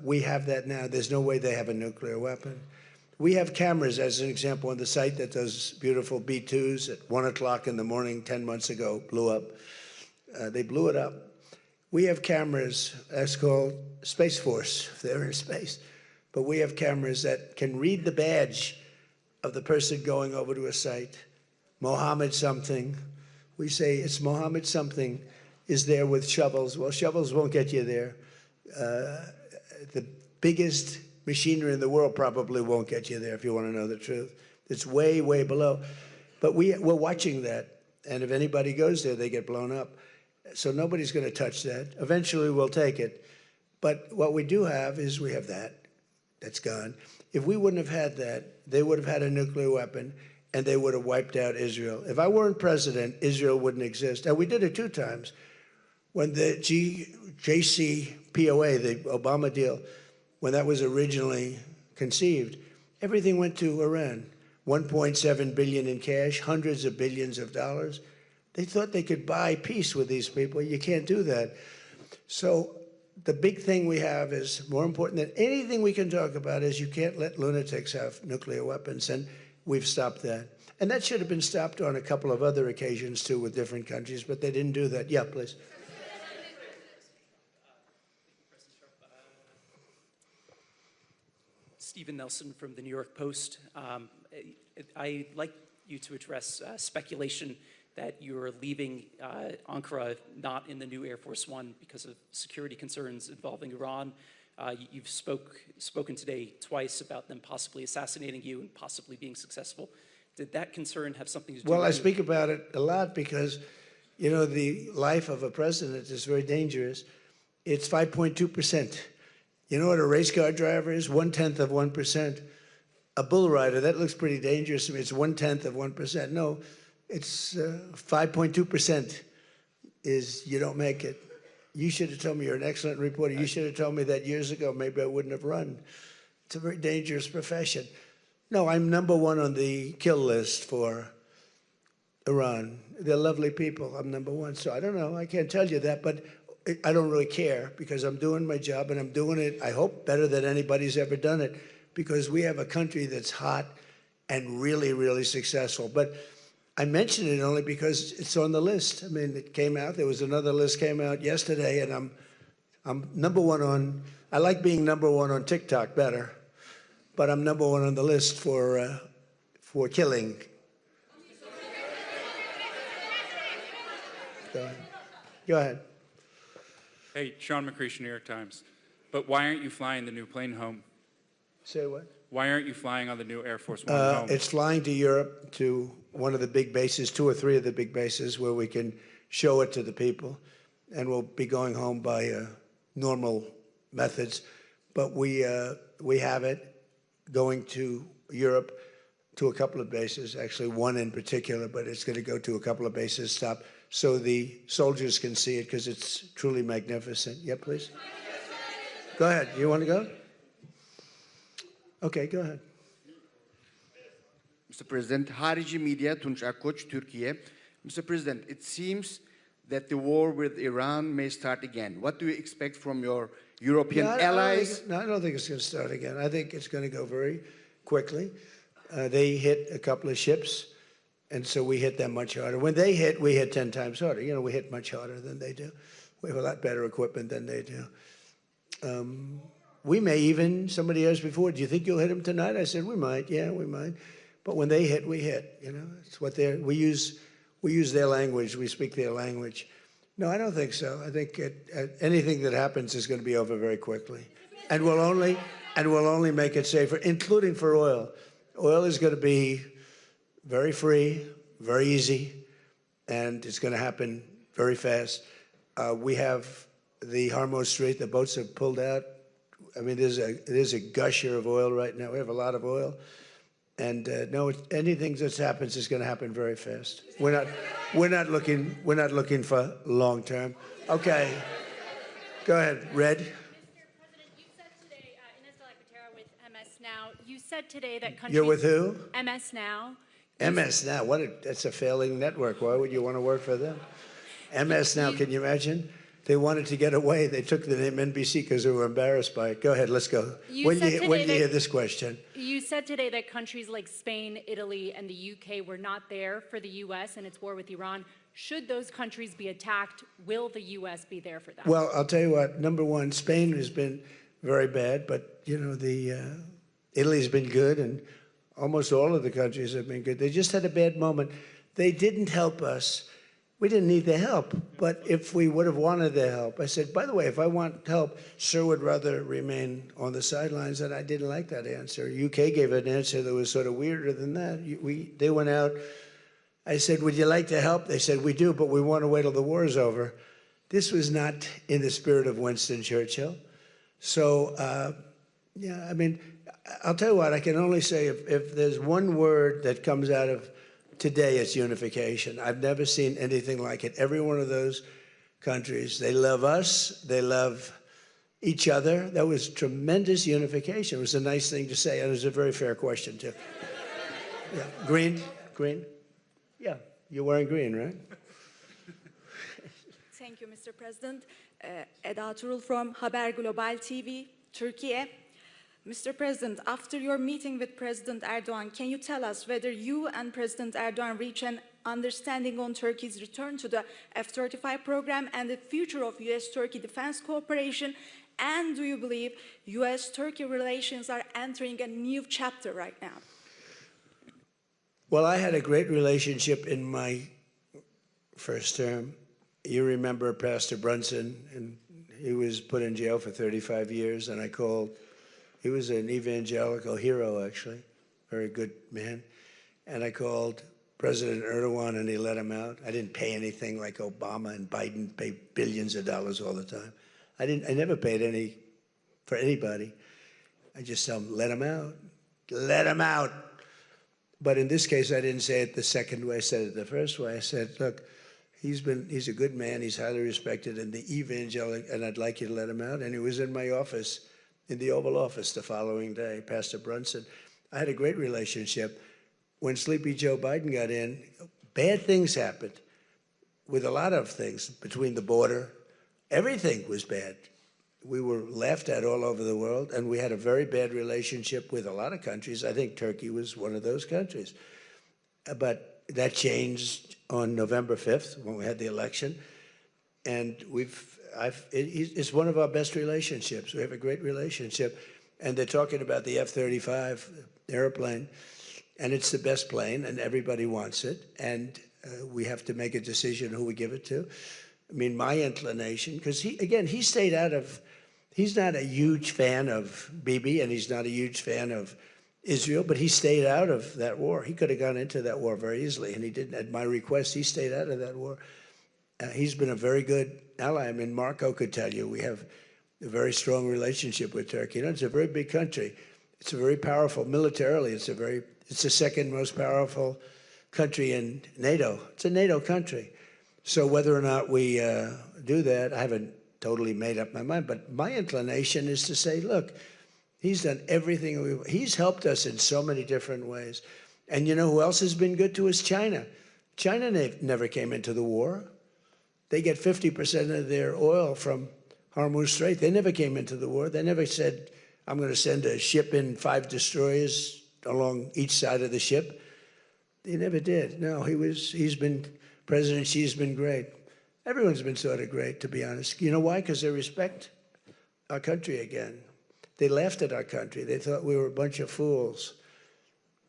we have that now. There's no way they have a nuclear weapon. We have cameras, as an example, on the site that those beautiful B-2s at 1 o'clock in the morning 10 months ago blew up. They blew it up. We have cameras, that's called Space Force, if they're in space. But we have cameras that can read the badge of the person going over to a site. Mohammed something. We say it's Mohammed something is there with shovels. Well, shovels won't get you there. The biggest machinery in the world probably won't get you there, if you want to know the truth. It's way, way below. But we're watching that. And if anybody goes there, they get blown up. So nobody's going to touch that. Eventually, we'll take it. But what we do have is we have that. That's gone. If we wouldn't have had that, they would have had a nuclear weapon, and they would have wiped out Israel. If I weren't president, Israel wouldn't exist. And we did it 2 times. When the JCPOA, the Obama deal, when that was originally conceived, everything went to Iran. 1.7 billion in cash, hundreds of billions of dollars. They thought they could buy peace with these people. You can't do that. So the big thing we have is more important than anything we can talk about is you can't let lunatics have nuclear weapons, and we've stopped that. And that should have been stopped on a couple of other occasions, too, with different countries, but they didn't do that. Yeah, please. Stephen Nelson from the New York Post. I'd like you to address speculation that you're leaving Ankara not in the new Air Force One because of security concerns involving Iran. You've spoken today twice about them possibly assassinating you and possibly being successful. Did that concern have something to do with Well, I speak about it a lot because, you know, the life of a president is very dangerous. It's 5.2%. You know what a race car driver is? 1/10 of 1%. A bull rider, that looks pretty dangerous to me. It's 1/10 of 1%. No, it's 5.2% is you don't make it. You should have told me, you're an excellent reporter. You should have told me that years ago. Maybe I wouldn't have run. It's a very dangerous profession. No, I'm #1 on the kill list for Iran. They're lovely people. I'm #1. So I don't know. I can't tell you that, but I don't really care because I'm doing my job and I'm doing it, I hope, better than anybody's ever done it because we have a country that's hot and really, really successful. But I mention it only because it's on the list. I mean, it came out. There was another list came out yesterday, and I'm #1 on. I like being #1 on TikTok better, but I'm #1 on the list for killing. Go ahead. Hey, Sean McCreesh, New York Times. But why aren't you flying the new plane home? Say what? Why aren't you flying on the new Air Force One home? It's flying to Europe, to one of the big bases, 2 or 3 of the big bases, where we can show it to the people. And we'll be going home by normal methods. But we have it going to Europe, to a couple of bases, actually 1 in particular, but it's going to go to a couple of bases, stop, so the soldiers can see it, because it's truly magnificent. Yeah, please? Go ahead. You want to go? Okay, go ahead. Mr. President, Harici Media, Tunç Akkoç, Türkiye. Mr. President, it seems that the war with Iran may start again. What do you expect from your European allies? I don't think it's going to start again. I think it's going to go very quickly. They hit a couple of ships, and so we hit them much harder. When they hit, we hit 10 times harder. You know, we hit much harder than they do. We have a lot better equipment than they do. We may even, somebody asked before, do you think you'll hit them tonight? I said, we might. Yeah, we might. But when they hit, we hit. You know, it's what we use their language. We speak their language. No, I don't think so. I think anything that happens is going to be over very quickly, and we'll only make it safer, including for oil. Oil is going to be very free, very easy, and it's going to happen very fast. We have the Hormuz Strait. The boats have pulled out. I mean, there's a gusher of oil right now. We have a lot of oil. And no, anything that happens is going to happen very fast. We're not looking for long term. Okay, go ahead, Red. You said today that countries... You're with who? MS Now. MS Now. That's a failing network. Why would you want to work for them? MS Now. Can you imagine? They wanted to get away. They took the name NBC because they were embarrassed by it. Go ahead, let's go. When you hear this question. You said today that countries like Spain, Italy, and the UK were not there for the U.S. and its war with Iran. Should those countries be attacked, will the U.S. be there for them? Well, I'll tell you what. Number one, Spain has been very bad, but, you know, Italy's been good, and almost all of the countries have been good. They just had a bad moment. They didn't help us. We didn't need their help, but if we would have wanted their help, I said, by the way, if I want help, Sir would rather remain on the sidelines, and I didn't like that answer. UK gave an answer that was sort of weirder than that. They went out. I said, would you like to help? They said, we do, but we want to wait till the war is over. This was not in the spirit of Winston Churchill. So, yeah, I mean, I'll tell you what, I can only say if there's one word that comes out of today, it's unification. I've never seen anything like it. Every one of those countries, they love us, they love each other. That was tremendous unification. It was a nice thing to say, and it was a very fair question, too. Yeah. Green? Green? Yeah, you're wearing green, right? Thank you, Mr. President. Eda Turul from Haber Global TV, Turkey. Mr. President, after your meeting with President Erdogan, can you tell us whether you and President Erdogan reach an understanding on Turkey's return to the F-35 program and the future of U.S.-Turkey defense cooperation? And do you believe U.S.-Turkey relations are entering a new chapter right now? Well, I had a great relationship in my first term. You remember Pastor Brunson, and he was put in jail for 35 years, and I called. He was an evangelical hero, actually, very good man. And I called President Erdogan, and he let him out. I didn't pay anything like Obama and Biden pay billions of dollars all the time. I never paid any for anybody. I just tell him, let him out. Let him out. But in this case, I didn't say it the second way. I said it the first way. I said, look, he's a good man. He's highly respected in the evangelical, and I'd like you to let him out. And he was in my office, in the Oval Office the following day, Pastor Brunson. I had a great relationship. When Sleepy Joe Biden got in, bad things happened with a lot of things between the border. Everything was bad. We were laughed at all over the world, and we had a very bad relationship with a lot of countries. I think Turkey was one of those countries. But that changed on November 5th when we had the election. And it's one of our best relationships. We have a great relationship. And they're talking about the F-35 airplane, and it's the best plane, and everybody wants it. And we have to make a decision who we give it to. I mean, my inclination, because he stayed out of, he's not a huge fan of Bibi, and he's not a huge fan of Israel, but he stayed out of that war. He could have gone into that war very easily, and he didn't. At my request, he stayed out of that war. He's been a very good ally. I mean, Marco could tell you, we have a very strong relationship with Turkey. You know, it's a very big country. It's a very powerful, militarily, it's the second most powerful country in NATO. It's a NATO country. So whether or not we do that, I haven't totally made up my mind, but my inclination is to say, look, he's done everything. He's helped us in so many different ways. And you know who else has been good to us? China. China never came into the war. They get 50% of their oil from Hormuz Strait. They never came into the war. They never said, I'm going to send a ship in 5 destroyers along each side of the ship. They never did. No, President Xi's been great. Everyone's been sort of great, to be honest. You know why? Because they respect our country again. They laughed at our country. They thought we were a bunch of fools.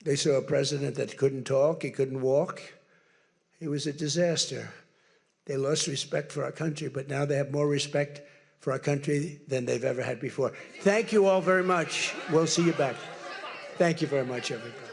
They saw a president that couldn't talk, he couldn't walk. He was a disaster. They lost respect for our country, but now they have more respect for our country than they've ever had before. Thank you all very much. We'll see you back. Thank you very much, everybody.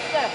Bekle.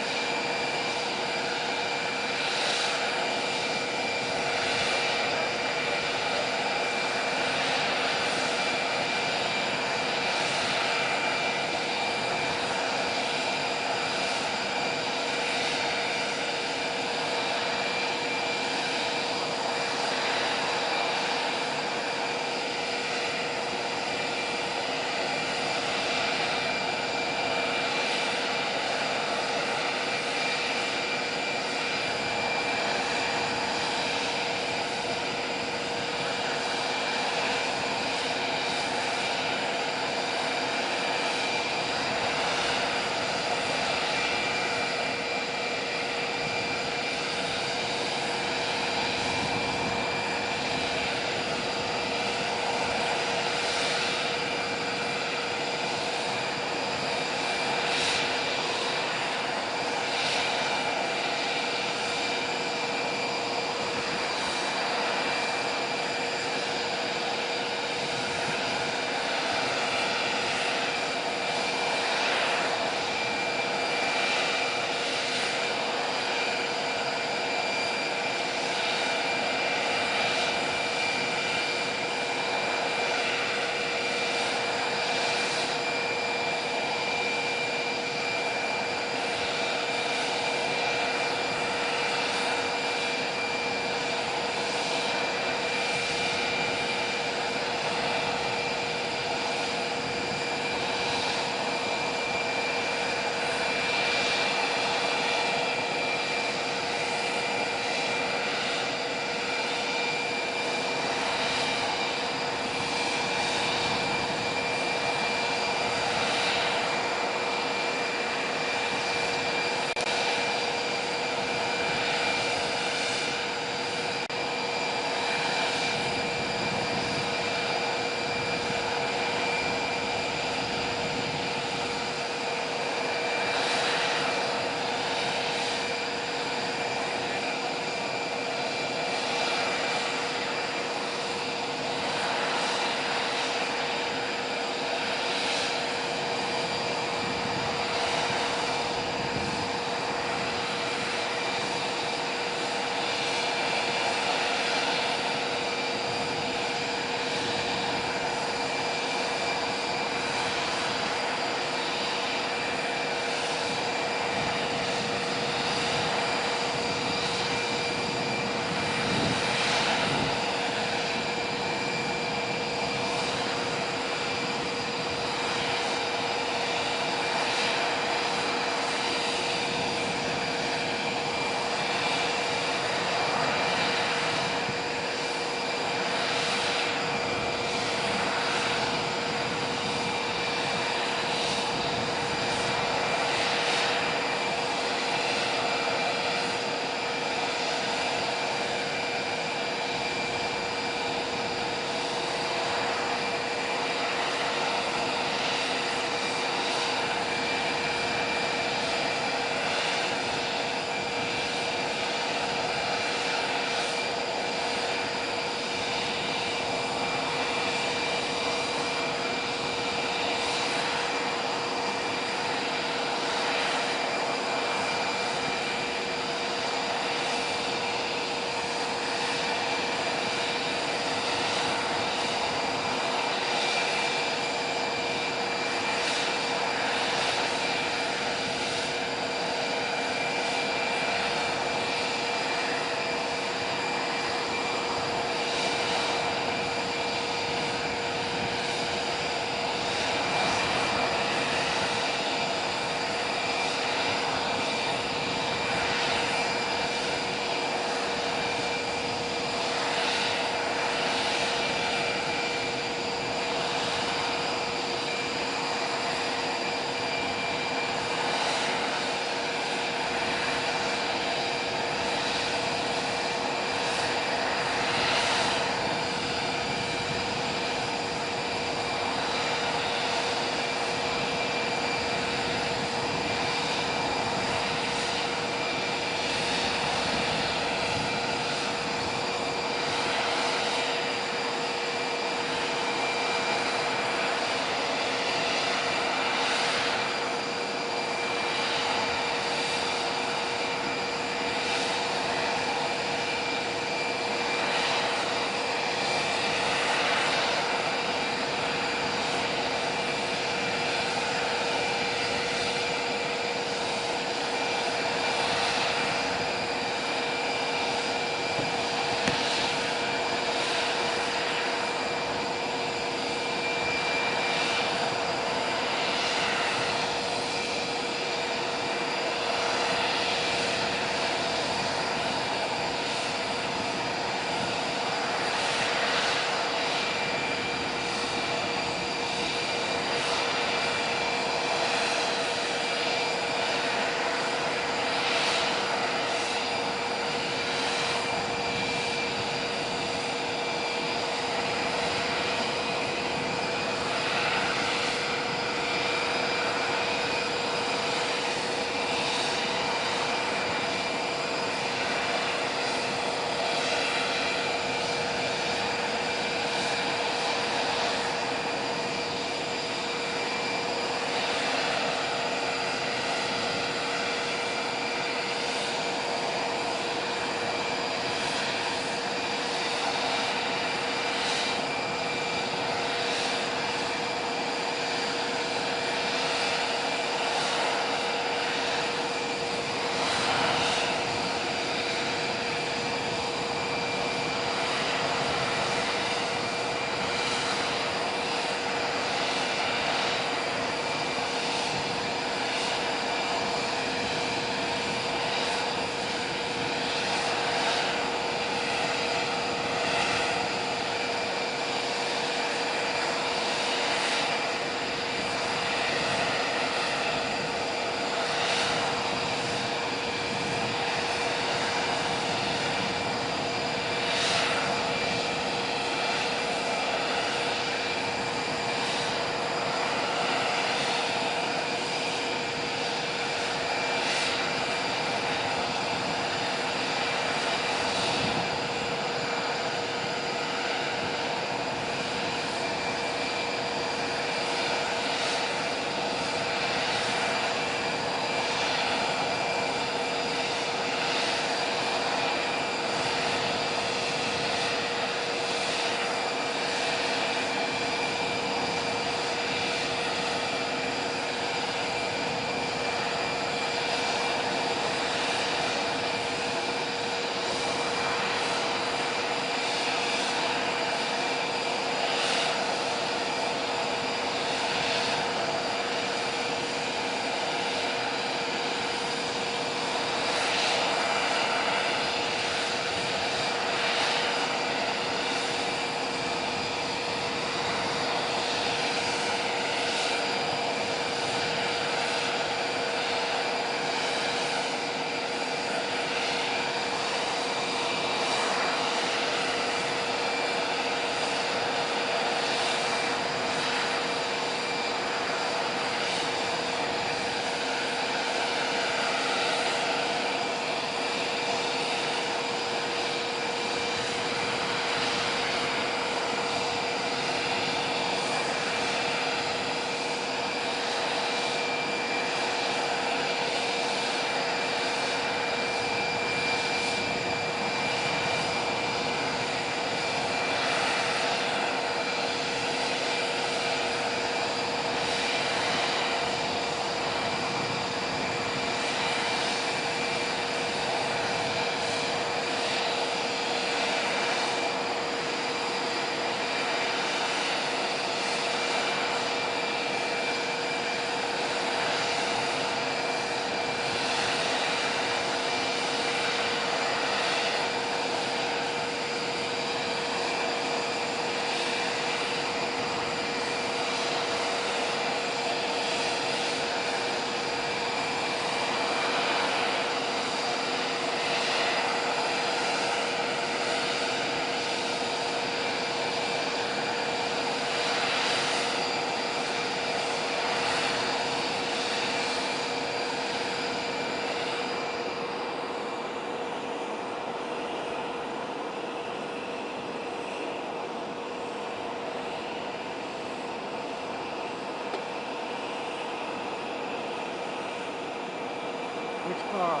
Which car?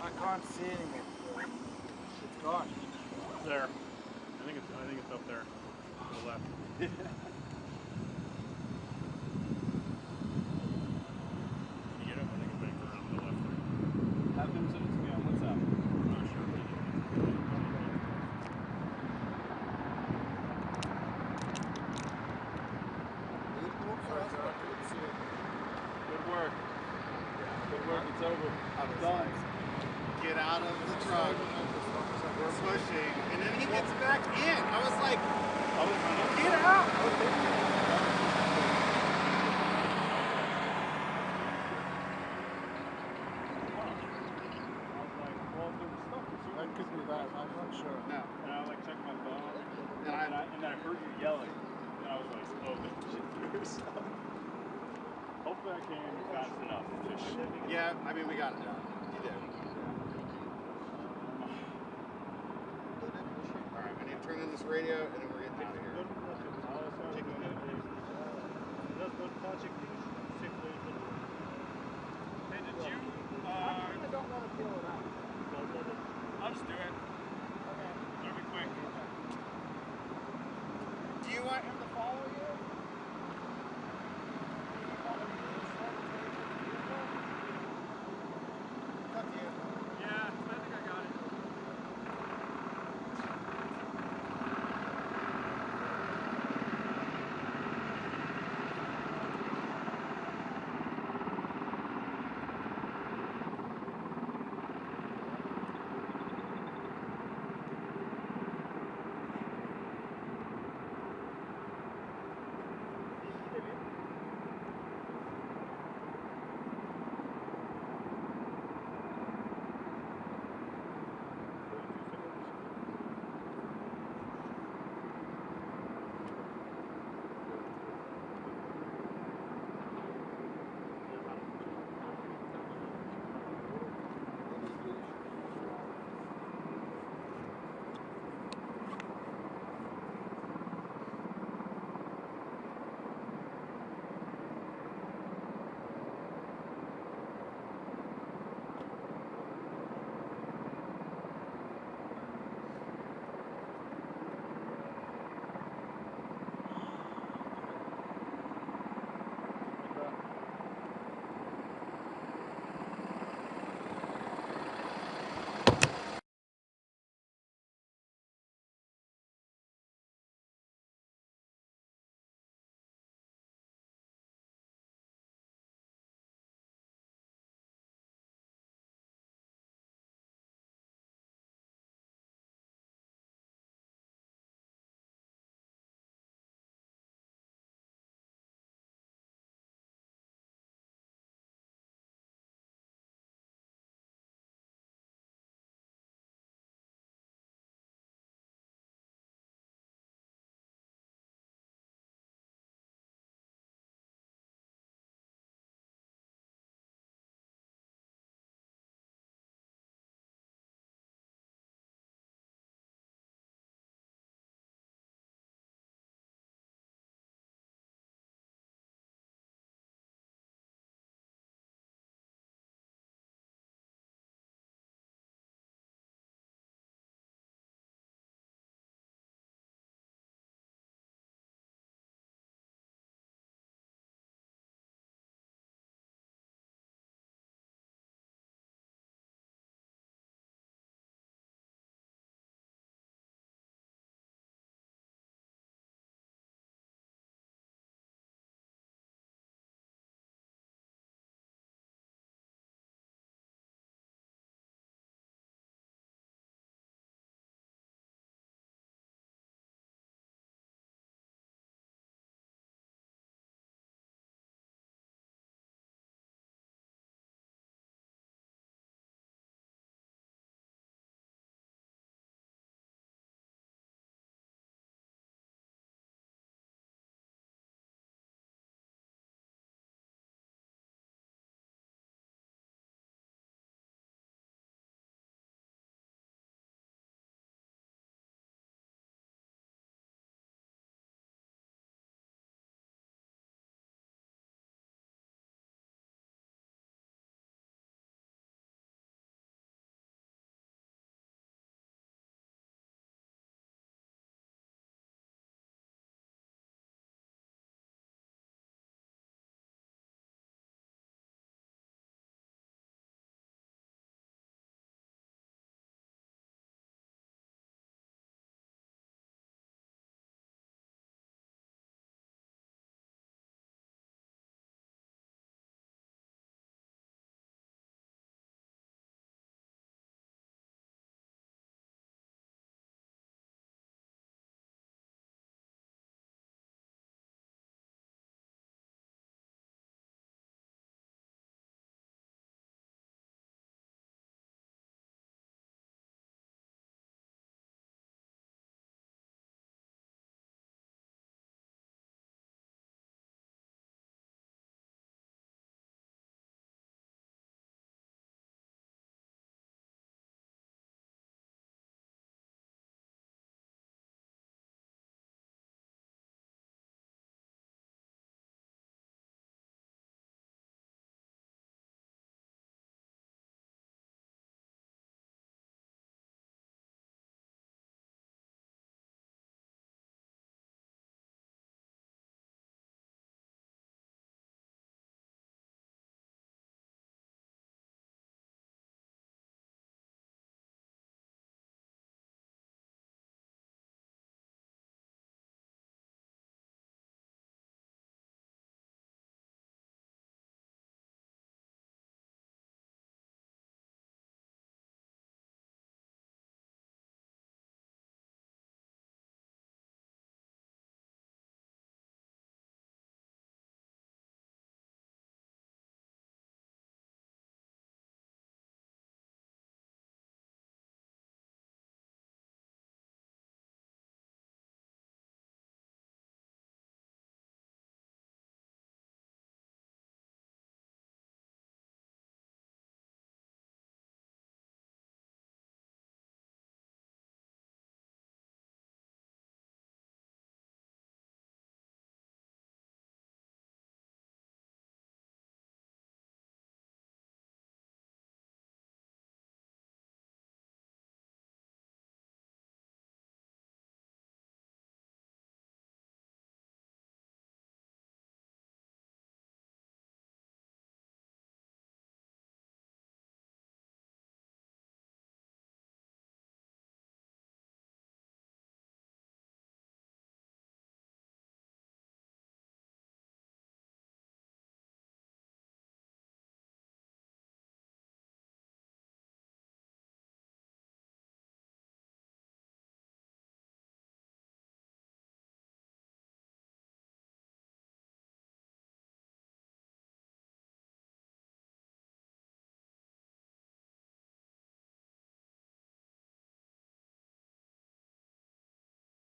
I can't see anything. It's gone. There. I think it's up there to the left. You get it? I think it's back around to the left there. Have them send it to me on WhatsApp. I'm not sure. Good work. Good work. It's over. I'm done. Get out of the truck. We're pushing. And then he gets back in. I was like, get out. That could be that. I'm not sure. No. And I like checked my phone. And then I heard you yelling. And I was like, oh, shit. Hopefully I came fast enough. Yeah, I mean, we got it done. You did. Alright, I need to turn in this radio and then we're getting out of here. Hey, did you, I don't want to peel it out. I'll just do it. Okay. That'll be quick. Do you want him to